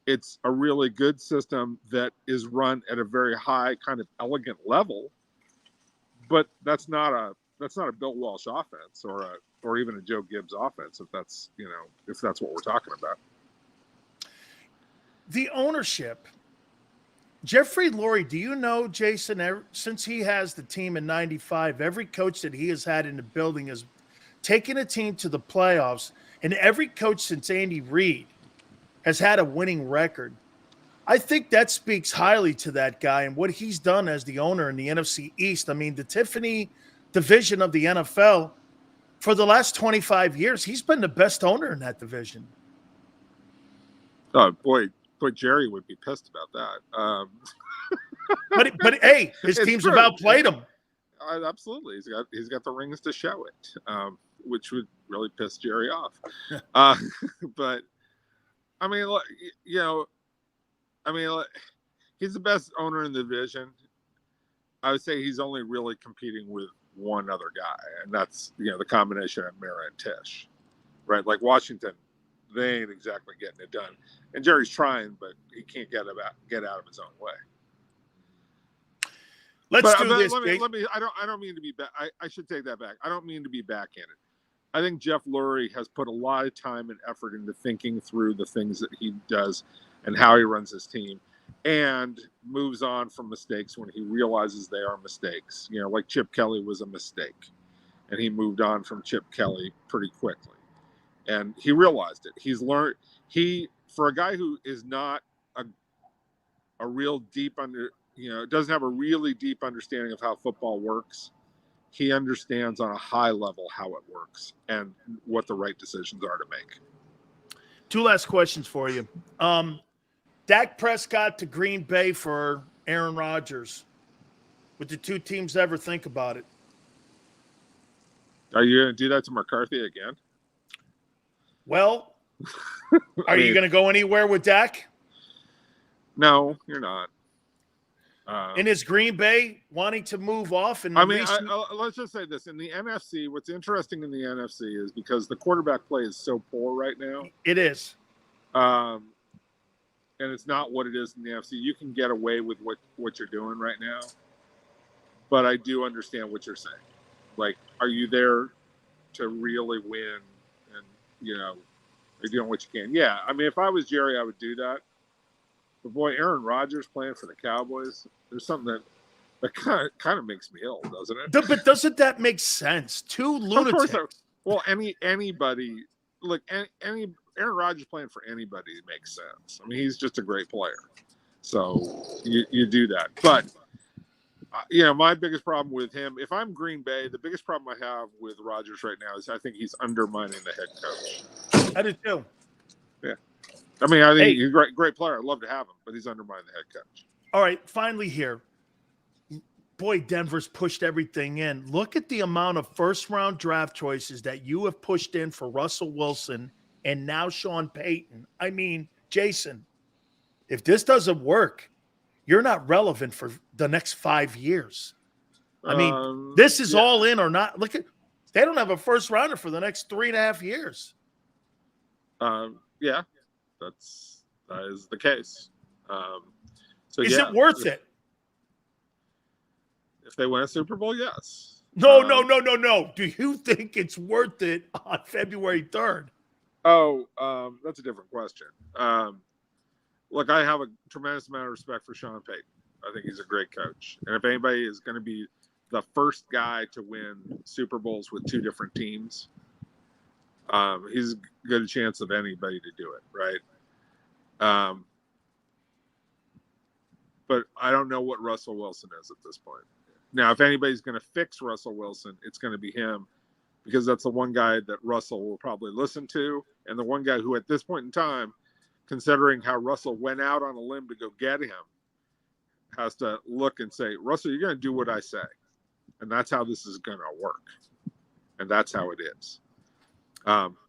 It's a really good system that is run at a very high, kind of elegant level. But that's not a Bill Walsh offense or even a Joe Gibbs offense, if that's what we're talking about. The ownership. Jeffrey Lurie, do you know, Jason, since he has the team in 95, every coach that he has had in the building has taken a team to the playoffs, and every coach since Andy Reid has had a winning record. I think that speaks highly to that guy and what he's done as the owner in the NFC East. I mean, the Tiffany division of the NFL, for the last 25 years, he's been the best owner in that division. Oh, boy, Jerry would be pissed about that. But hey, his teams have outplayed him. Absolutely, he's got the rings to show it, which would really piss Jerry off. But I mean, he's the best owner in the division. I would say he's only really competing with one other guy, and that's the combination of Mara and Tisch, right? Like Washington, they ain't exactly getting it done. And Jerry's trying, but he can't get out of his own way. Let's do this. Let me. I don't mean to be back. I should take that back. I don't mean to be backhanded. I think Jeff Lurie has put a lot of time and effort into thinking through the things that he does and how he runs his team, and moves on from mistakes when he realizes they are mistakes. Like Chip Kelly was a mistake, and he moved on from Chip Kelly pretty quickly. And he realized it. He's learned. For a guy who is not a real deep doesn't have a really deep understanding of how football works, he understands on a high level how it works and what the right decisions are to make. Two last questions for you. Dak Prescott to Green Bay for Aaron Rodgers. Would the two teams ever think about it? Are you going to do that to McCarthy again? Well, are you going to go anywhere with Dak? No, you're not. In his Green Bay wanting to move off. And let's just say this. In the NFC, what's interesting in the NFC is because the quarterback play is so poor right now. It is. And it's not what it is in the NFC. You can get away with what you're doing right now. But I do understand what you're saying. Like, are you there to really win? And, you're doing what you can. Yeah, I mean, if I was Jerry, I would do that. But boy, Aaron Rodgers playing for the Cowboys, there's something that kind of makes me ill, doesn't it? But doesn't that make sense? Two lunatics. Well, anybody, like any Aaron Rodgers playing for anybody makes sense. I mean, he's just a great player. So you do that. But, my biggest problem with him, if I'm Green Bay, the biggest problem I have with Rodgers right now is I think he's undermining the head coach. I do too. Yeah. I mean, I think he's a great player. I'd love to have him, but he's undermining the head coach. All right, finally here. Boy, Denver's pushed everything in. Look at the amount of first-round draft choices that you have pushed in for Russell Wilson and now Sean Payton. I mean, Jason, if this doesn't work, you're not relevant for the next 5 years. I mean, this is all in or not. Look, they don't have a first-rounder for the next 3.5 years. Yeah. That is the case. Is it worth it? If they win a Super Bowl, yes. No. Do you think it's worth it on February 3rd? Oh, that's a different question. Look, I have a tremendous amount of respect for Sean Payton. I think he's a great coach. And if anybody is going to be the first guy to win Super Bowls with two different teams, he's as good a chance of anybody to do it, right? But I don't know what Russell Wilson is at this point. Now, if anybody's going to fix Russell Wilson, it's going to be him, because that's the one guy that Russell will probably listen to, and the one guy who at this point in time, considering how Russell went out on a limb to go get him, has to look and say, Russell, you're going to do what I say. And that's how this is going to work. And that's how it is.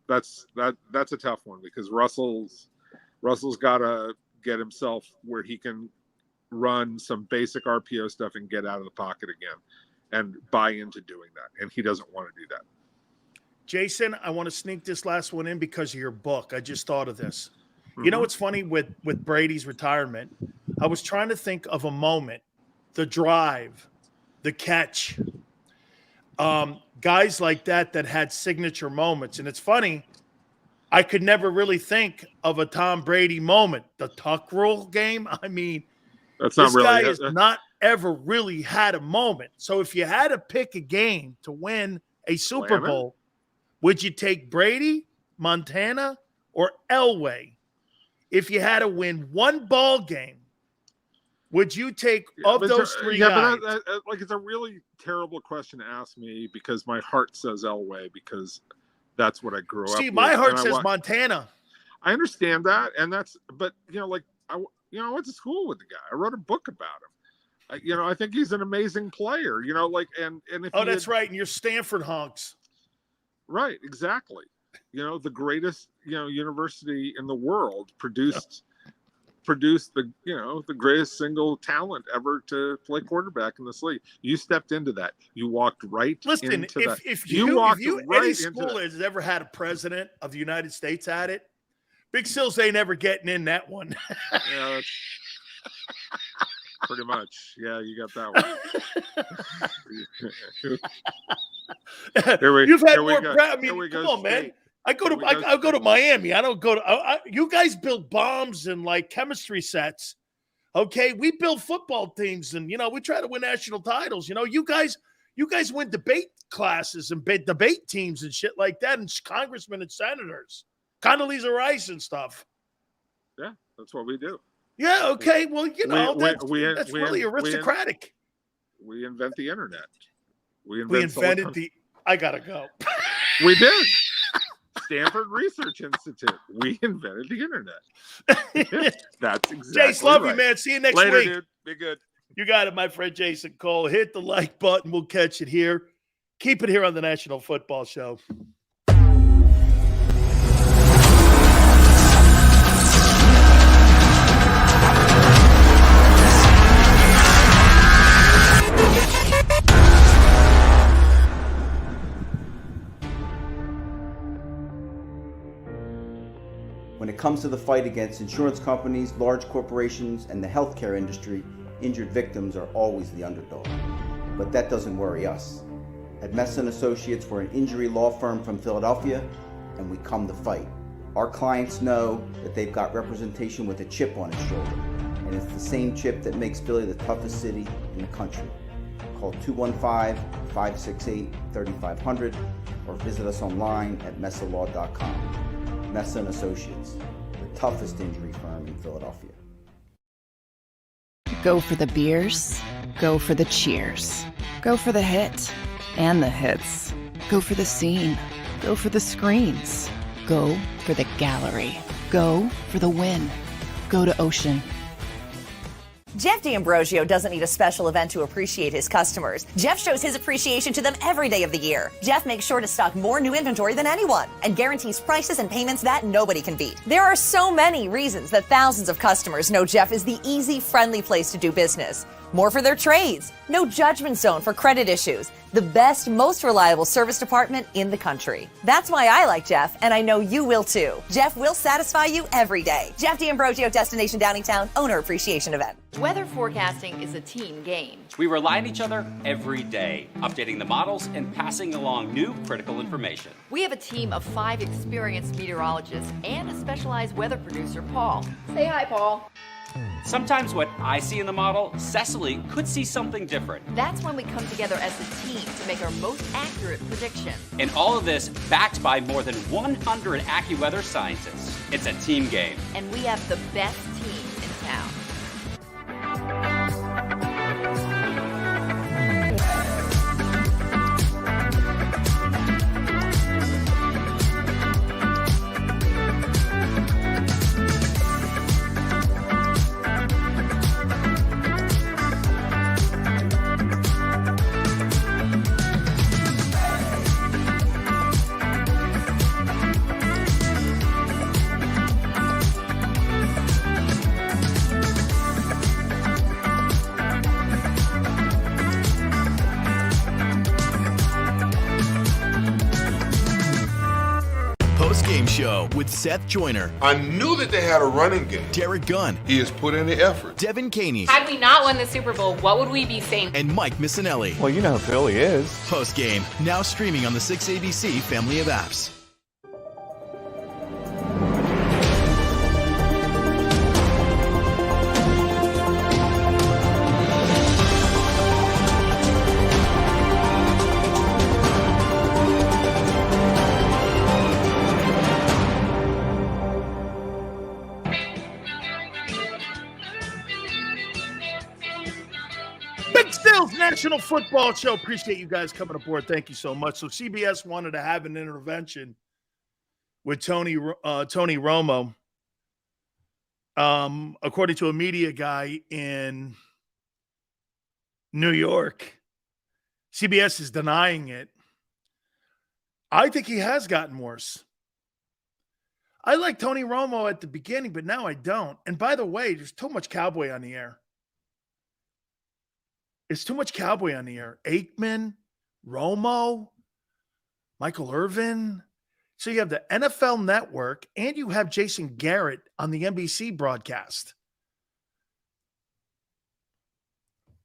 That's a tough one, because Russell's got to get himself where he can run some basic RPO stuff and get out of the pocket again and buy into doing that. And he doesn't want to do that. Jason, I want to sneak this last one in because of your book. I just thought of this. Mm-hmm. You know what's funny with Brady's retirement? I was trying to think of a moment, the drive, the catch, guys like that had signature moments. And it's funny, I could never really think of a Tom Brady moment. The tuck rule game, I mean, this guy has not ever really had a moment. So if you had to pick a game to win a Super Bowl, would you take Brady, Montana, or Elway? If you had to win one ball game, would you take those three guys? But it's a really terrible question to ask me, because my heart says Elway, because that's what I grew up with. See, my heart says Montana. I understand that, but I went to school with the guy. I wrote a book about him. I think he's an amazing player. And if that's right, and you're Stanford honks. Right, exactly. The greatest university in the world produced the greatest single talent ever to play quarterback in this league. You stepped into that. You walked right into that. Any school has ever had a president of the United States at it, Big Sills ain't ever getting in that one. Yeah, pretty much. Yeah, you got that one. You've had more prep. I mean, come on, man. I go to Miami. I don't go to. You guys build bombs and like chemistry sets. Okay, we build football teams, and we try to win national titles. You guys win debate classes and debate teams and shit like that, and congressmen and senators, Condoleezza Rice and stuff. Yeah, that's what we do. Yeah. Okay. Well, that's really aristocratic. We invent the internet. We invented the. I gotta go. We did. Stanford Research Institute. We invented the internet. That's exactly Jace, love right. you, man. See you next Later, week. Dude. Be good. You got it, my friend Jason Cole. Hit the like button. We'll catch it here. Keep it here on the National Football Show. comes to the fight against insurance companies, large corporations, and the healthcare industry, injured victims are always the underdog. But that doesn't worry us. At Mess & Associates, we're an injury law firm from Philadelphia, and we come to fight. Our clients know that they've got representation with a chip on its shoulder, and it's the same chip that makes Philly the toughest city in the country. Call 215-568-3500 or visit us online at messalaw.com. Mess & Associates, the toughest injury firm in Philadelphia. Go for the beers, go for the cheers, go for the hit and the hits, go for the scene, go for the screens, go for the gallery, go for the win, go to Ocean. Jeff D'Ambrosio doesn't need a special event to appreciate his customers. Jeff shows his appreciation to them every day of the year. Jeff makes sure to stock more new inventory than anyone and guarantees prices and payments that nobody can beat. There are so many reasons that thousands of customers know Jeff is the easy, friendly place to do business. More for their trades. No judgment zone for credit issues. The best, most reliable service department in the country. That's why I like Jeff, and I know you will too. Jeff will satisfy you every day. Jeff D'Ambrosio, Destination Downingtown, Owner Appreciation Event. Weather forecasting is a team game. We rely on each other every day, updating the models and passing along new critical information. We have a team of 5 experienced meteorologists and a specialized weather producer, Paul. Say hi, Paul. Sometimes what I see in the model, Cecily could see something different. That's when we come together as a team to make our most accurate prediction. And all of this backed by more than 100 AccuWeather scientists. It's a team game. And we have the best team in town. Game show with Seth Joyner. I knew that they had a running game. Derek Gunn. He has put in the effort. Devin Caney. Had we not won the Super Bowl, what would we be saying? And Mike Missinelli. Well, you know who Philly is. Post game, now streaming on the 6ABC family of apps. National Football Show. Appreciate you guys coming aboard. Thank you so much. So CBS wanted to have an intervention with Tony Romo. According to a media guy in New York, CBS is denying it. I think he has gotten worse. I liked Tony Romo at the beginning, but now I don't. And by the way, there's too much cowboy on the air. It's too much cowboy on the air. Aikman, Romo, Michael Irvin. So you have the NFL Network and you have Jason Garrett on the NBC broadcast.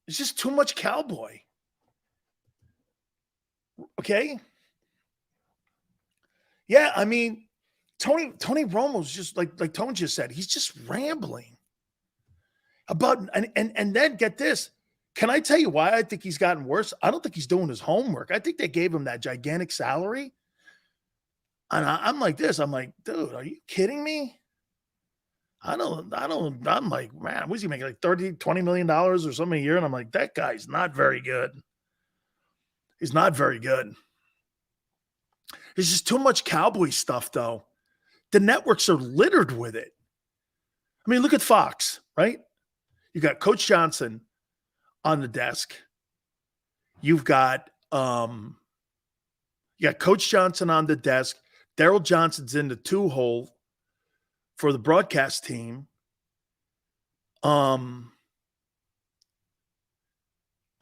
It's just too much cowboy. Okay? Yeah, I mean, Tony Romo's just like Tony just said, he's just rambling about and then get this. Can I tell you why I think he's gotten worse? I don't think he's doing his homework. I think they gave him that gigantic salary. And I'm like this. I'm like, dude, are you kidding me? I'm like, man, what's he making? Like $20 million or something a year? And I'm like, that guy's not very good. He's not very good. There's just too much cowboy stuff, though. The networks are littered with it. I mean, look at Fox, right? You got Coach Johnson on the desk. You've got Coach Johnson on the desk. Daryl Johnson's in the 2-hole for the broadcast team. On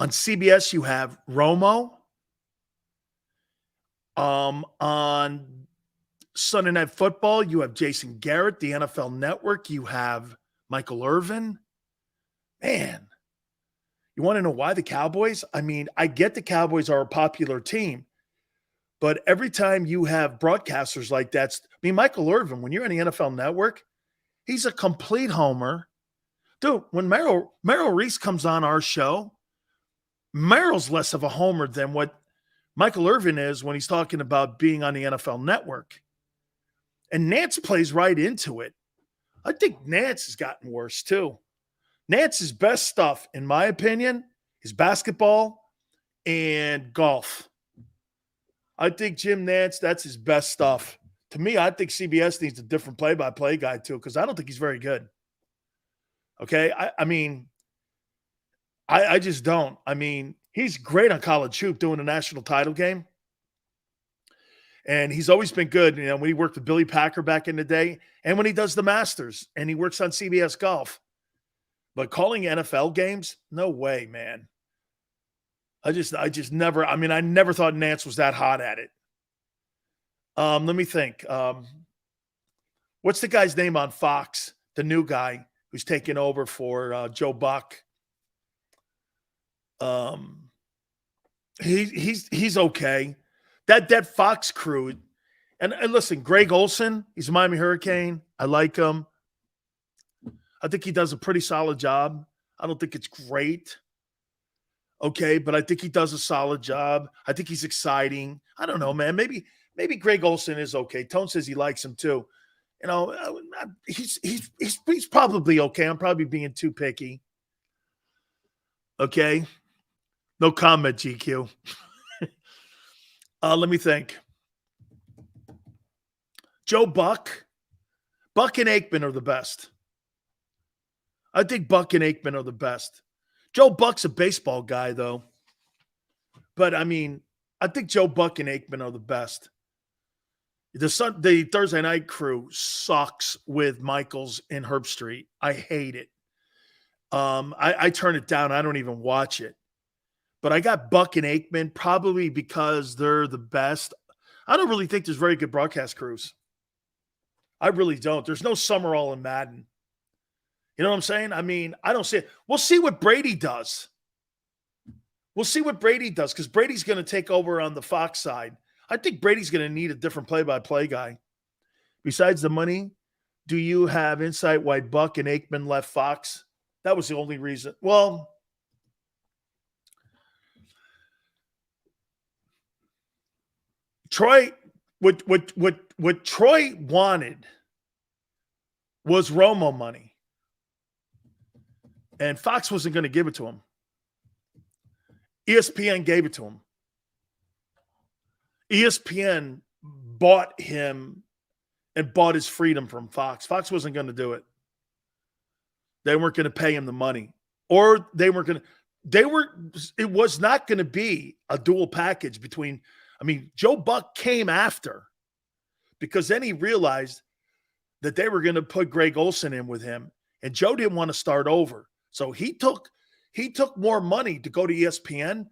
CBS, you have Romo. On Sunday Night Football, you have Jason Garrett, the NFL Network. You have Michael Irvin. Man, you want to know why the Cowboys? I mean, I get the Cowboys are a popular team, but every time you have broadcasters like that, I mean, Michael Irvin, when you're on the NFL Network, he's a complete homer. Dude, when Merrill Reese comes on our show, Merrill's less of a homer than what Michael Irvin is when he's talking about being on the NFL Network. And Nance plays right into it. I think Nance has gotten worse too. Nance's best stuff, in my opinion, is basketball and golf. I think Jim Nance, that's his best stuff. To me, I think CBS needs a different play-by-play guy too, because I don't think he's very good. Okay? I just don't. I mean, he's great on College Hoop doing a national title game. And he's always been good, you know, when he worked with Billy Packer back in the day and when he does the Masters and he works on CBS Golf. But calling NFL games, no way, man. I just never, I mean, I never thought Nance was that hot at it. Let me think. What's the guy's name on Fox? The new guy who's taking over for Joe Buck. He's okay. That Fox crew, and listen, Greg Olson, he's a Miami Hurricane. I like him. I think he does a pretty solid job. I don't think it's great. Okay, but I think he does a solid job. I think he's exciting. I don't know, man. Maybe Greg Olson is okay. Tone says he likes him too. You know, he's probably okay. I'm probably being too picky. Okay. No comment, GQ. Let me think. Joe Buck. Buck and Aikman are the best. I think Buck and Aikman are the best. Joe Buck's a baseball guy, though. But, I mean, I think Joe Buck and Aikman are the best. The Thursday night crew sucks with Michaels and Herb Street. I hate it. I turn it down. I don't even watch it. But I got Buck and Aikman probably because they're the best. I don't really think there's very good broadcast crews. I really don't. There's no Summerall and Madden. You know what I'm saying? I mean, I don't see it. We'll see what Brady does. We'll see what Brady does because Brady's going to take over on the Fox side. I think Brady's going to need a different play-by-play guy. Besides the money, do you have insight why Buck and Aikman left Fox? That was the only reason. Well, Troy, what Troy wanted was Romo money. And Fox wasn't going to give it to him. ESPN gave it to him. ESPN bought him and bought his freedom from Fox. Fox wasn't going to do it. They weren't going to pay him the money. Or it was not going to be a dual package between, I mean, Joe Buck came after because then he realized that they were going to put Greg Olson in with him. And Joe didn't want to start over. So he took more money to go to ESPN,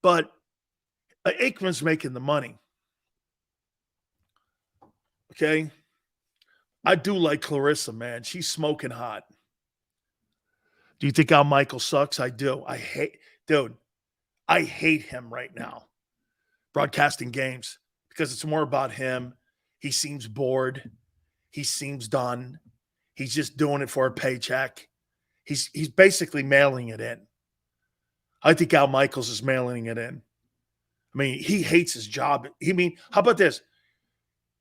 but Aikman's making the money. Okay? I do like Clarissa, man. She's smoking hot. Do you think Al Michael sucks? I do. I hate him right now. Broadcasting games because it's more about him. He seems bored. He seems done. He's just doing it for a paycheck. He's basically mailing it in. I think Al Michaels is mailing it in. I mean, he hates his job. How about this?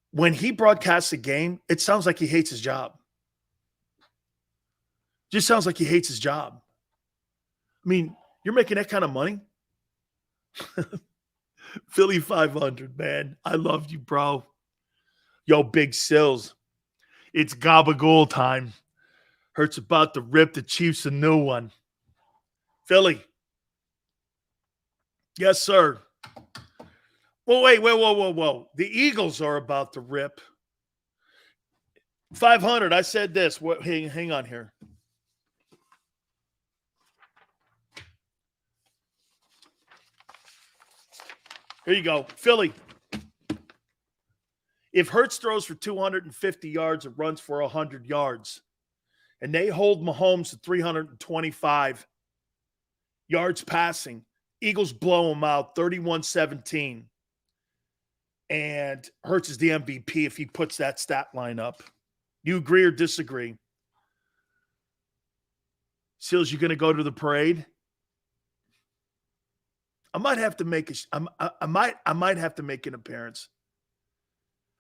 When he broadcasts a game, it sounds like he hates his job. Just sounds like he hates his job. I mean, you're making that kind of money? Philly 500, man. I love you, bro. Yo, Big Sills. It's gabagool time. Hurts about to rip the Chiefs a new one. Philly. Yes, sir. Well, wait, whoa. The Eagles are about to rip. 500, I said this. Hang on here. Here you go. Philly. if Hurts throws for 250 yards or runs for 100 yards, and they hold Mahomes to 325 yards passing, Eagles blow him out 31-17. And Hurts is the MVP if he puts that stat line up. You agree or disagree? Seals, you going to go to the parade? I might have to make I might have to make an appearance.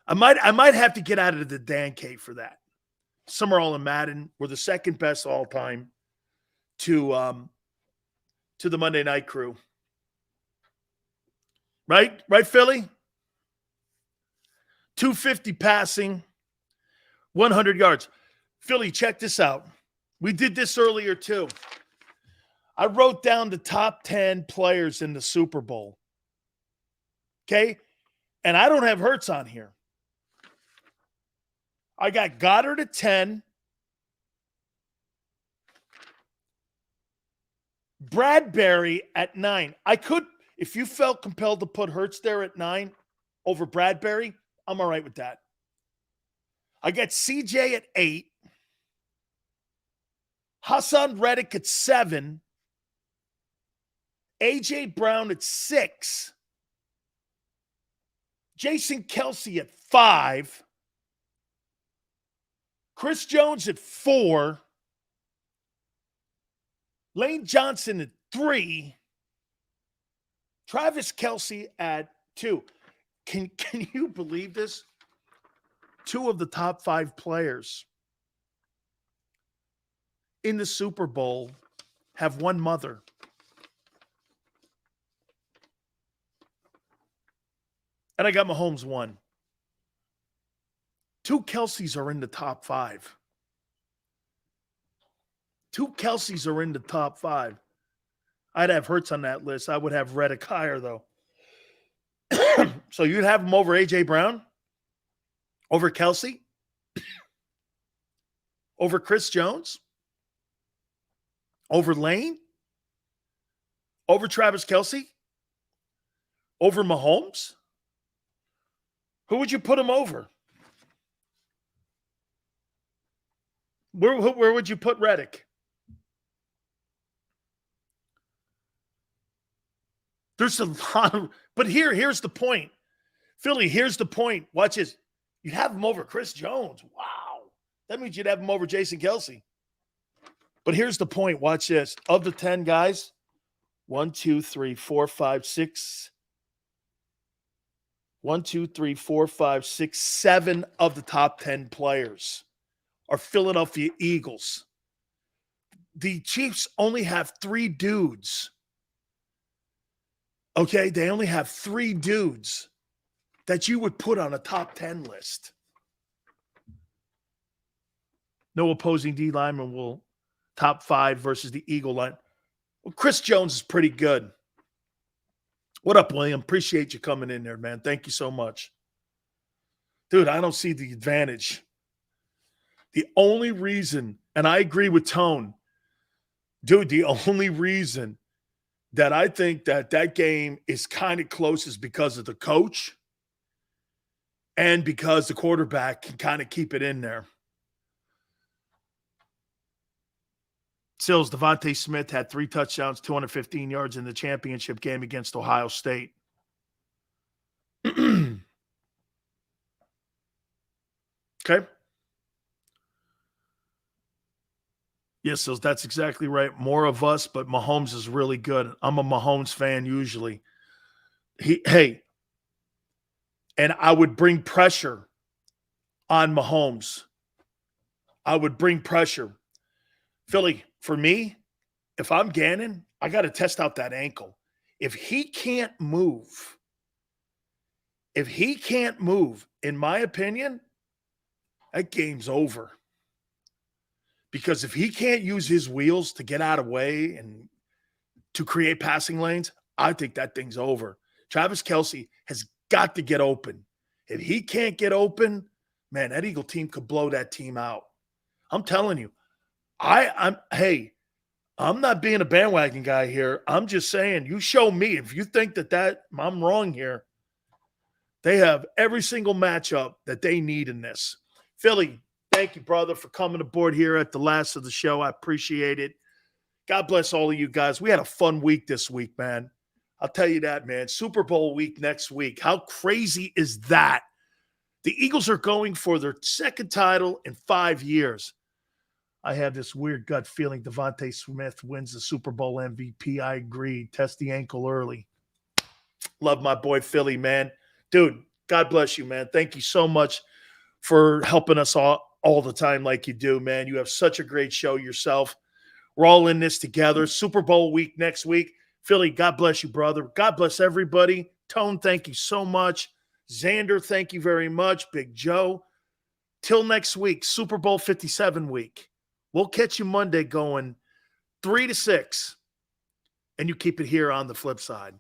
I might have to get out of the Dan cave for that. Summerall and Madden were the second best all time to the Monday Night Crew. Right, Philly? 250 passing, 100 yards. Philly, check this out. We did this earlier too. I wrote down the top 10 players in the Super Bowl. Okay? And I don't have Hurts on here. I got Goddard at 10. Bradbury at 9. I could, if you felt compelled to put Hurts there at 9 over Bradbury, I'm all right with that. I got CJ at 8. Hassan Reddick at 7. A.J. Brown at 6. Jason Kelce at 5. Chris Jones at 4. Lane Johnson at 3. Travis Kelce at 2. Can you believe this? 2 of the top 5 players in the Super Bowl have one mother. And I got Mahomes 1. 2 Kelce's are in the top 5. 2 Kelce's are in the top 5. I'd have Hurts on that list. I would have Reddick higher, though. So you'd have him over A.J. Brown? Over Kelce? Over Chris Jones? Over Lane? Over Travis Kelce? Over Mahomes? Who would you put him over? Where would you put Reddick? There's a lot of, but here's the point. Philly, here's the point. Watch this. You'd have him over Chris Jones. Wow. That means you'd have him over Jason Kelce. But here's the point. Watch this. Of the 10 guys, 1, 2, 3, 4, 5, 6. 1, 2, 3, 4, 5, 6, 7 of the top 10 players are Philadelphia Eagles. The Chiefs only have 3 dudes. Okay, they only have 3 dudes that you would put on a top 10 list. No opposing D lineman will top 5 versus the Eagle line. Well, Chris Jones is pretty good. What up, William? Appreciate you coming in there, man. Thank you so much. Dude, I don't see the advantage. The only reason, and I agree with Tone, dude, the only reason that I think that game is kind of close is because of the coach and because the quarterback can kind of keep it in there. Sills, Devontae Smith had 3 touchdowns, 215 yards in the championship game against Ohio State. Okay. Yes, Sills, that's exactly right. More of us, but Mahomes is really good. I'm a Mahomes fan usually. And I would bring pressure on Mahomes. I would bring pressure. Philly, for me, if I'm Gannon, I got to test out that ankle. If he can't move, in my opinion, that game's over. Because if he can't use his wheels to get out of way and to create passing lanes, I think that thing's over. Travis Kelce has got to get open. If he can't get open, man, that Eagle team could blow that team out. I'm telling you. I'm not being a bandwagon guy here. I'm just saying, you show me. If you think that I'm wrong here, They have every single matchup that they need in this. Philly, thank you, brother, for coming aboard here at the last of the show. I appreciate it. God bless all of you guys. We had a fun week this week, man. I'll tell you that, man. Super Bowl week next week. How crazy is that? The Eagles are going for their second title in 5 years. I have this weird gut feeling Devontae Smith wins the Super Bowl MVP. I agree. Test the ankle early. Love my boy Philly, man. Dude, God bless you, man. Thank you so much for helping us all the time like you do, man. You have such a great show yourself. We're all in this together. Super Bowl week next week. Philly, God bless you, brother. God bless everybody. Tone, thank you so much. Xander, thank you very much. Big Joe. Till next week, Super Bowl 57 week. We'll catch you Monday going 3 to 6. And you keep it here on the flip side.